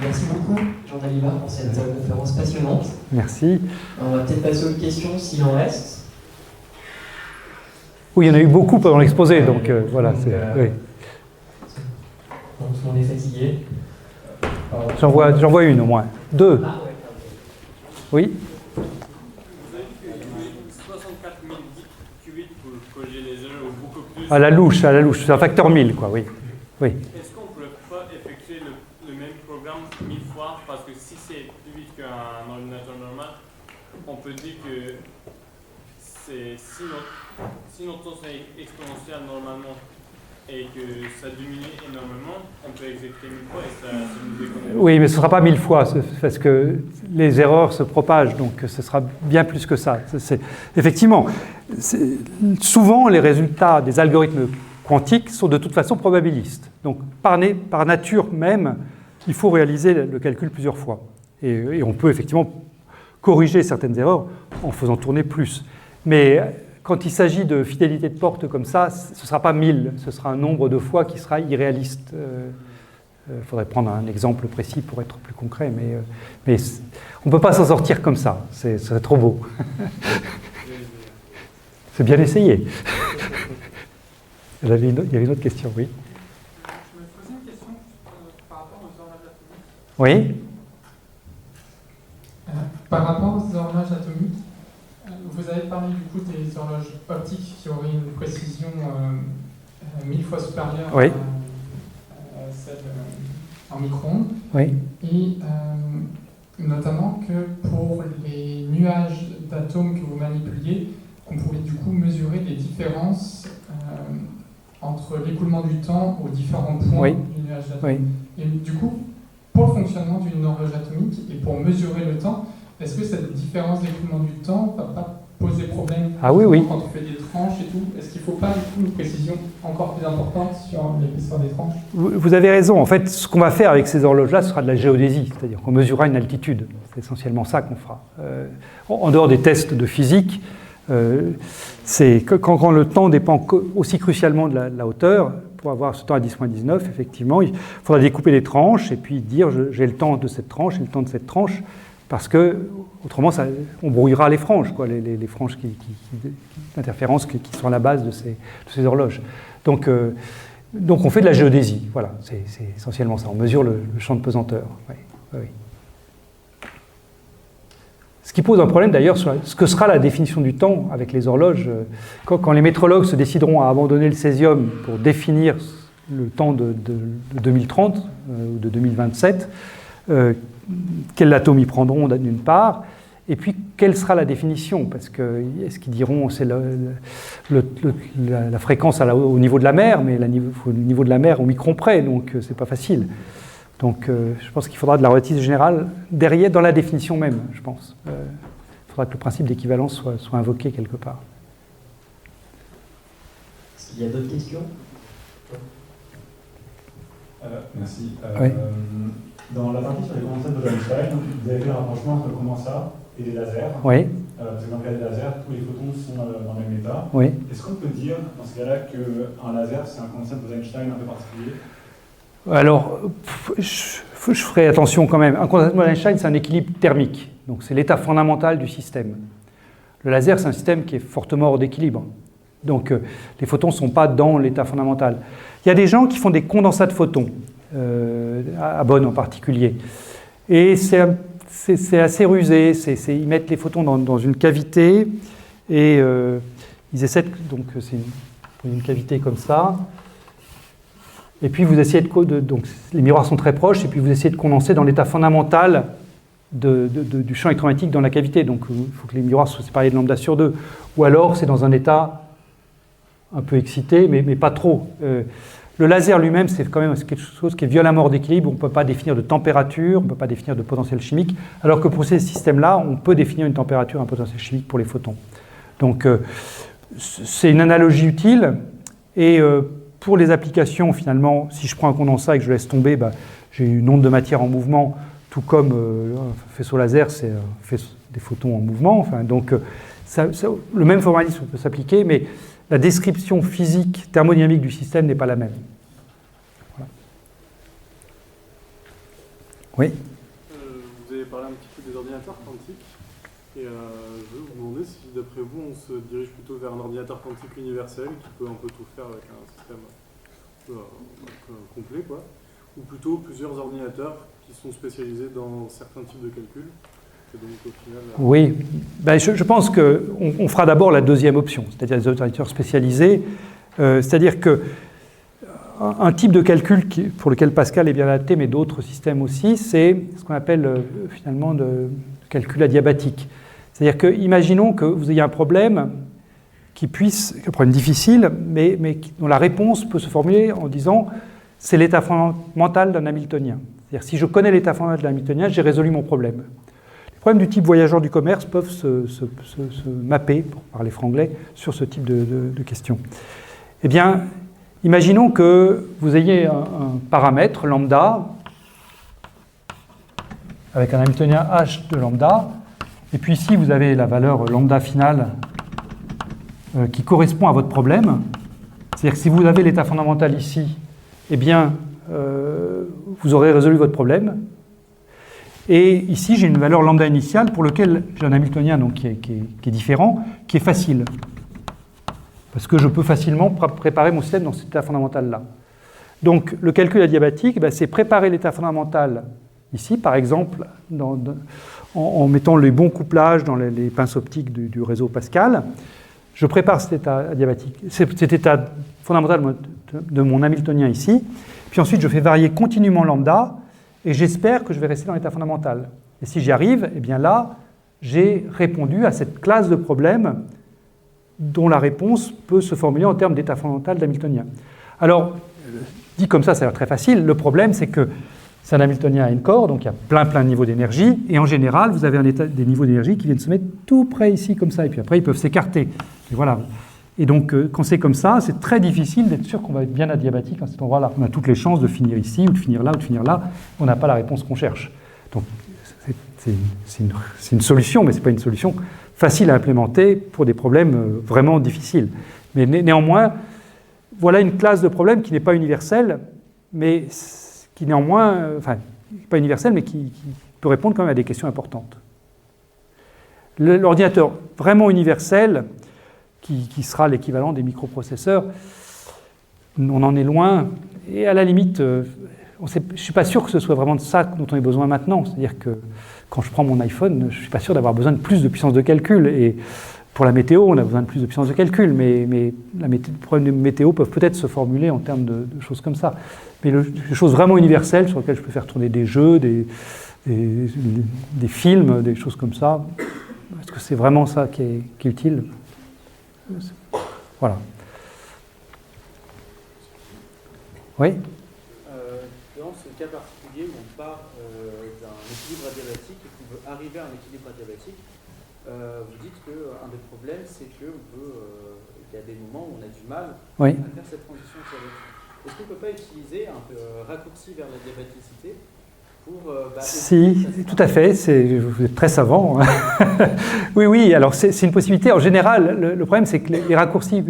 Merci beaucoup, Jean Dalibard, pour cette conférence passionnante. Merci. On va peut-être passer aux questions s'il en reste. Oui, il y en a eu beaucoup pendant l'exposé, donc voilà. Oui. Donc tout le monde est fatigué. J'en vois une au moins. 2. Ah, ouais. Oui. Vous avez dit qu'il y avait 64 000 qubits pour corriger les erreurs ou beaucoup plus. À la louche, c'est un facteur 1000, quoi, oui. Est-ce qu'on ne pourrait pas effectuer le même programme 1000 fois? Parce que si c'est plus vite qu'un ordinateur normal, on peut dire que si notre temps est exponentiel normalement et que ça diminue énormément, on peut exécuter 1000 fois et ça nous économise. Oui, mais ce ne sera pas 1000 fois, parce que les erreurs se propagent, donc ce sera bien plus que ça. Effectivement, souvent les résultats des algorithmes quantiques sont de toute façon probabilistes. Donc par nature même, il faut réaliser le calcul plusieurs fois. Et on peut effectivement corriger certaines erreurs en faisant tourner plus. Mais quand il s'agit de fidélité de porte comme ça, ce ne sera pas 1000, ce sera un nombre de fois qui sera irréaliste. Il faudrait prendre un exemple précis pour être plus concret, mais on ne peut pas s'en sortir comme ça, ce serait trop beau. C'est bien essayé. Il y avait une autre question, oui. Je me posais une question par rapport aux horloges atomiques. Oui. Par rapport aux horloges atomiques, vous avez parlé du coup des horloges optiques qui auraient une précision 1000 fois supérieure oui. à celle en micro-ondes. Oui. Et notamment que pour les nuages d'atomes que vous manipuliez, qu'on pouvait du coup mesurer les différences entre l'écoulement du temps aux différents points oui. du nuage d'atomes. Oui. Et du coup, pour le fonctionnement d'une horloge atomique et pour mesurer le temps, est-ce que cette différence d'écoulement du temps ne va pas poser problème quand on fait des tranches et tout? Est-ce qu'il ne faut pas du coup une précision encore plus importante sur l'épaisseur des tranches? Vous avez raison. En fait, ce qu'on va faire avec ces horloges-là, ce sera de la géodésie, c'est-à-dire qu'on mesurera une altitude. C'est essentiellement ça qu'on fera. En dehors des tests de physique, c'est quand le temps dépend aussi crucialement de la hauteur, pour avoir ce temps à 10-19, effectivement, il faudra découper les tranches et puis dire j'ai le temps de cette tranche et le temps de cette tranche, parce que autrement on brouillera les franges, quoi, les franges d'interférence qui sont à la base de ces horloges. Donc on fait de la géodésie, voilà, c'est essentiellement ça, on mesure le champ de pesanteur. Oui. Ce qui pose un problème d'ailleurs sur ce que sera la définition du temps avec les horloges. Quand les métrologues se décideront à abandonner le césium pour définir le temps de 2030 ou de 2027, quel atome ils prendront d'une part, et puis quelle sera la définition, parce que est-ce qu'ils diront c'est la fréquence au niveau de la mer, mais au niveau de la mer au micron près, donc c'est pas facile. Donc je pense qu'il faudra de la relativité générale derrière, dans la définition même, je pense. Il faudra que le principe d'équivalence soit invoqué quelque part. Est-ce qu'il y a d'autres questions? Merci. Oui. Dans la partie sur les condensates d'Einstein, vous avez fait le rapprochement entre le condensat et les lasers. Oui. Parce que dans le cas des lasers, tous les photons sont dans le même état. Oui. Est-ce qu'on peut dire, dans ce cas-là, qu'un laser, c'est un condensat d'Einstein un peu particulier? Alors, je ferai attention quand même. Un condensat d'Einstein, c'est un équilibre thermique. Donc, c'est l'état fondamental du système. Le laser, c'est un système qui est fortement hors d'équilibre. Donc, les photons ne sont pas dans l'état fondamental. Il y a des gens qui font des condensats de photons, à Bonn en particulier. Et c'est c'est assez rusé. Ils mettent les photons dans une cavité et ils essaient donc c'est une cavité comme ça. Et puis vous essayez donc les miroirs sont très proches et puis vous essayez de condenser dans l'état fondamental du champ électromagnétique dans la cavité. Donc il faut que les miroirs soient séparés de lambda sur 2. Ou alors c'est dans un état un peu excité, mais pas trop. Le laser lui-même, c'est quand même quelque chose qui est violemment hors d'équilibre. On ne peut pas définir de température, on ne peut pas définir de potentiel chimique, alors que pour ces systèmes-là, on peut définir une température, un potentiel chimique pour les photons. Donc c'est une analogie utile. Et pour les applications, finalement, si je prends un condensat et que je laisse tomber, j'ai une onde de matière en mouvement, tout comme un faisceau laser, c'est des photons en mouvement. Enfin, donc le même formalisme peut s'appliquer, mais la description physique, thermodynamique du système n'est pas la même. Voilà. Oui. Vous avez parlé un petit peu des ordinateurs quantiques, et je veux vous demander si, d'après vous, on se dirige plutôt vers un ordinateur quantique universel qui peut un peu tout faire avec un système complet, quoi, ou plutôt plusieurs ordinateurs qui sont spécialisés dans certains types de calculs. Donc, au final, oui, je pense qu'on fera d'abord la deuxième option, c'est-à-dire les ordinateurs spécialisés. C'est-à-dire qu'un type de calcul pour lequel Pascal est bien adapté, mais d'autres systèmes aussi, c'est ce qu'on appelle finalement de calcul adiabatique. C'est-à-dire que, imaginons que vous ayez un problème un problème difficile, mais dont la réponse peut se formuler en disant c'est l'état fondamental d'un Hamiltonien. C'est-à-dire si je connais l'état fondamental d'un Hamiltonien, j'ai résolu mon problème. Les problèmes du type voyageur du commerce peuvent se mapper, pour parler franglais, sur ce type de questions. Eh bien, imaginons que vous ayez un paramètre lambda avec un Hamiltonien h de lambda, et puis ici vous avez la valeur lambda finale qui correspond à votre problème. C'est-à-dire que si vous avez l'état fondamental ici, eh bien, vous aurez résolu votre problème. Et ici, j'ai une valeur lambda initiale pour laquelle j'ai un Hamiltonien donc, qui est différent, qui est facile. Parce que je peux facilement préparer mon système dans cet état fondamental-là. Donc, le calcul adiabatique, c'est préparer l'état fondamental ici, par exemple, en mettant les bons couplages dans les pinces optiques du réseau Pascal. Je prépare cet état adiabatique, cet état fondamental de mon Hamiltonien ici. Puis ensuite, je fais varier continuellement lambda. Et j'espère que je vais rester dans l'état fondamental. Et si j'y arrive, eh bien là, j'ai répondu à cette classe de problèmes dont la réponse peut se formuler en termes d'état fondamental d'Hamiltonien. Alors, dit comme ça a l'air très facile. Le problème, c'est que c'est un Hamiltonien à n-corps, donc il y a plein de niveaux d'énergie. Et en général, vous avez des niveaux d'énergie qui viennent se mettre tout près ici, comme ça. Et puis après, ils peuvent s'écarter. Et voilà. Et donc, quand c'est comme ça, c'est très difficile d'être sûr qu'on va être bien adiabatique à cet endroit-là. On a toutes les chances de finir ici, ou de finir là, ou de finir là. On n'a pas la réponse qu'on cherche. Donc, c'est une solution, mais ce n'est pas une solution facile à implémenter pour des problèmes vraiment difficiles. Mais néanmoins, voilà une classe de problèmes qui n'est pas universelle, mais qui néanmoins, enfin, pas universelle, mais qui peut répondre quand même à des questions importantes. L'ordinateur vraiment universel, qui sera l'équivalent des microprocesseurs, on en est loin, et à la limite, je ne suis pas sûr que ce soit vraiment de ça dont on ait besoin maintenant. C'est-à-dire que quand je prends mon iPhone, je ne suis pas sûr d'avoir besoin de plus de puissance de calcul, et pour la météo, on a besoin de plus de puissance de calcul, mais les problèmes de météo peuvent peut-être se formuler en termes de choses comme ça. Mais les choses vraiment universelles sur lesquelles je peux faire tourner des jeux, des films, des choses comme ça, est-ce que c'est vraiment ça qui est utile ? Voilà. Oui. Dans ce cas particulier où on part d'un équilibre adiabatique et qu'on veut arriver à un équilibre adiabatique, vous dites qu'un des problèmes, c'est qu'il y a des moments où on a du mal à faire cette transition adiabatique. Est-ce qu'on ne peut pas utiliser un raccourci vers la diabaticité pour, si, tout à fait, vous êtes très savant. Oui, alors c'est une possibilité. En général, le problème, c'est que les raccourcis,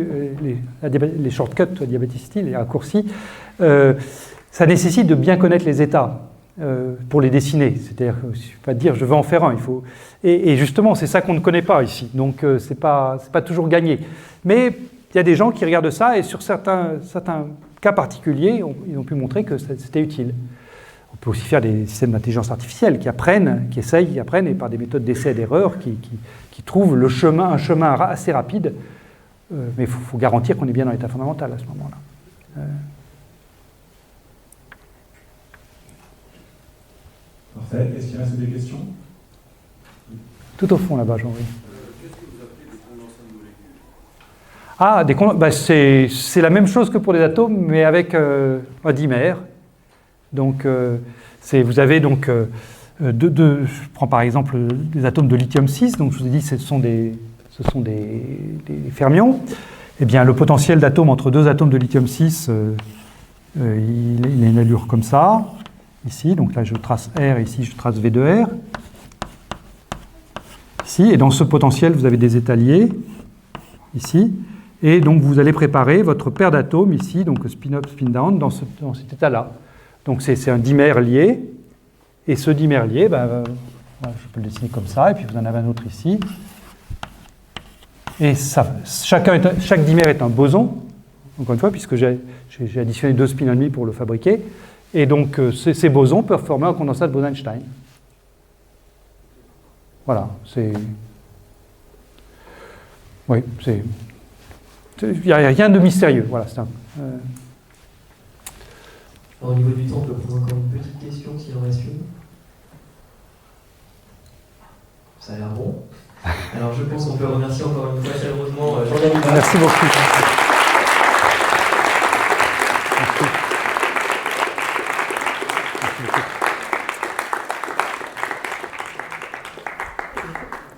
les shortcuts diabaticity, les raccourcis, ça nécessite de bien connaître les états pour les dessiner. C'est-à-dire, il ne suffit pas de dire je veux en faire un. Il faut... et justement, c'est ça qu'on ne connaît pas ici. Donc, ce n'est pas toujours gagné. Mais il y a des gens qui regardent ça et sur certains cas particuliers, ils ont pu montrer que c'était utile. On peut aussi faire des systèmes d'intelligence artificielle qui apprennent, qui essayent, qui apprennent, et par des méthodes d'essai et d'erreur, qui trouvent un chemin assez rapide. Mais il faut garantir qu'on est bien dans l'état fondamental à ce moment-là. Parfait. Est-ce qu'il reste des questions? Tout au fond là-bas, Jean-Louis. Qu'est-ce que vous appelez des condensations de molécules? C'est la même chose que pour les atomes, mais avec un dimère. Donc, vous avez donc je prends par exemple des atomes de lithium-6, donc je vous ai dit ce sont des fermions. Eh bien, le potentiel d'atome entre deux atomes de lithium-6, il a une allure comme ça, ici, donc là je trace R, ici je trace V de R. Ici, et dans ce potentiel, vous avez des états liés, ici, et donc vous allez préparer votre paire d'atomes ici, donc spin-up, spin-down, dans cet état-là. Donc c'est un dimère lié, et ce dimère lié, je peux le dessiner comme ça, et puis vous en avez un autre ici. Et chaque dimère est un boson, encore une fois, puisque j'ai additionné 2 spins et demi pour le fabriquer, et donc ces bosons peuvent former un condensat de Bose-Einstein. Voilà, oui, il n'y a rien de mystérieux. Voilà, Au niveau du temps, on peut prendre encore une petite question s'il en reste une. Ça a l'air bon. Alors je pense qu'on peut remercier encore une fois chaleureusement Jean-David. Merci beaucoup.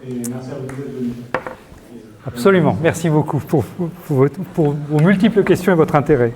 Et merci à vous d'être venus. Absolument. Merci beaucoup pour vos multiples questions et votre intérêt.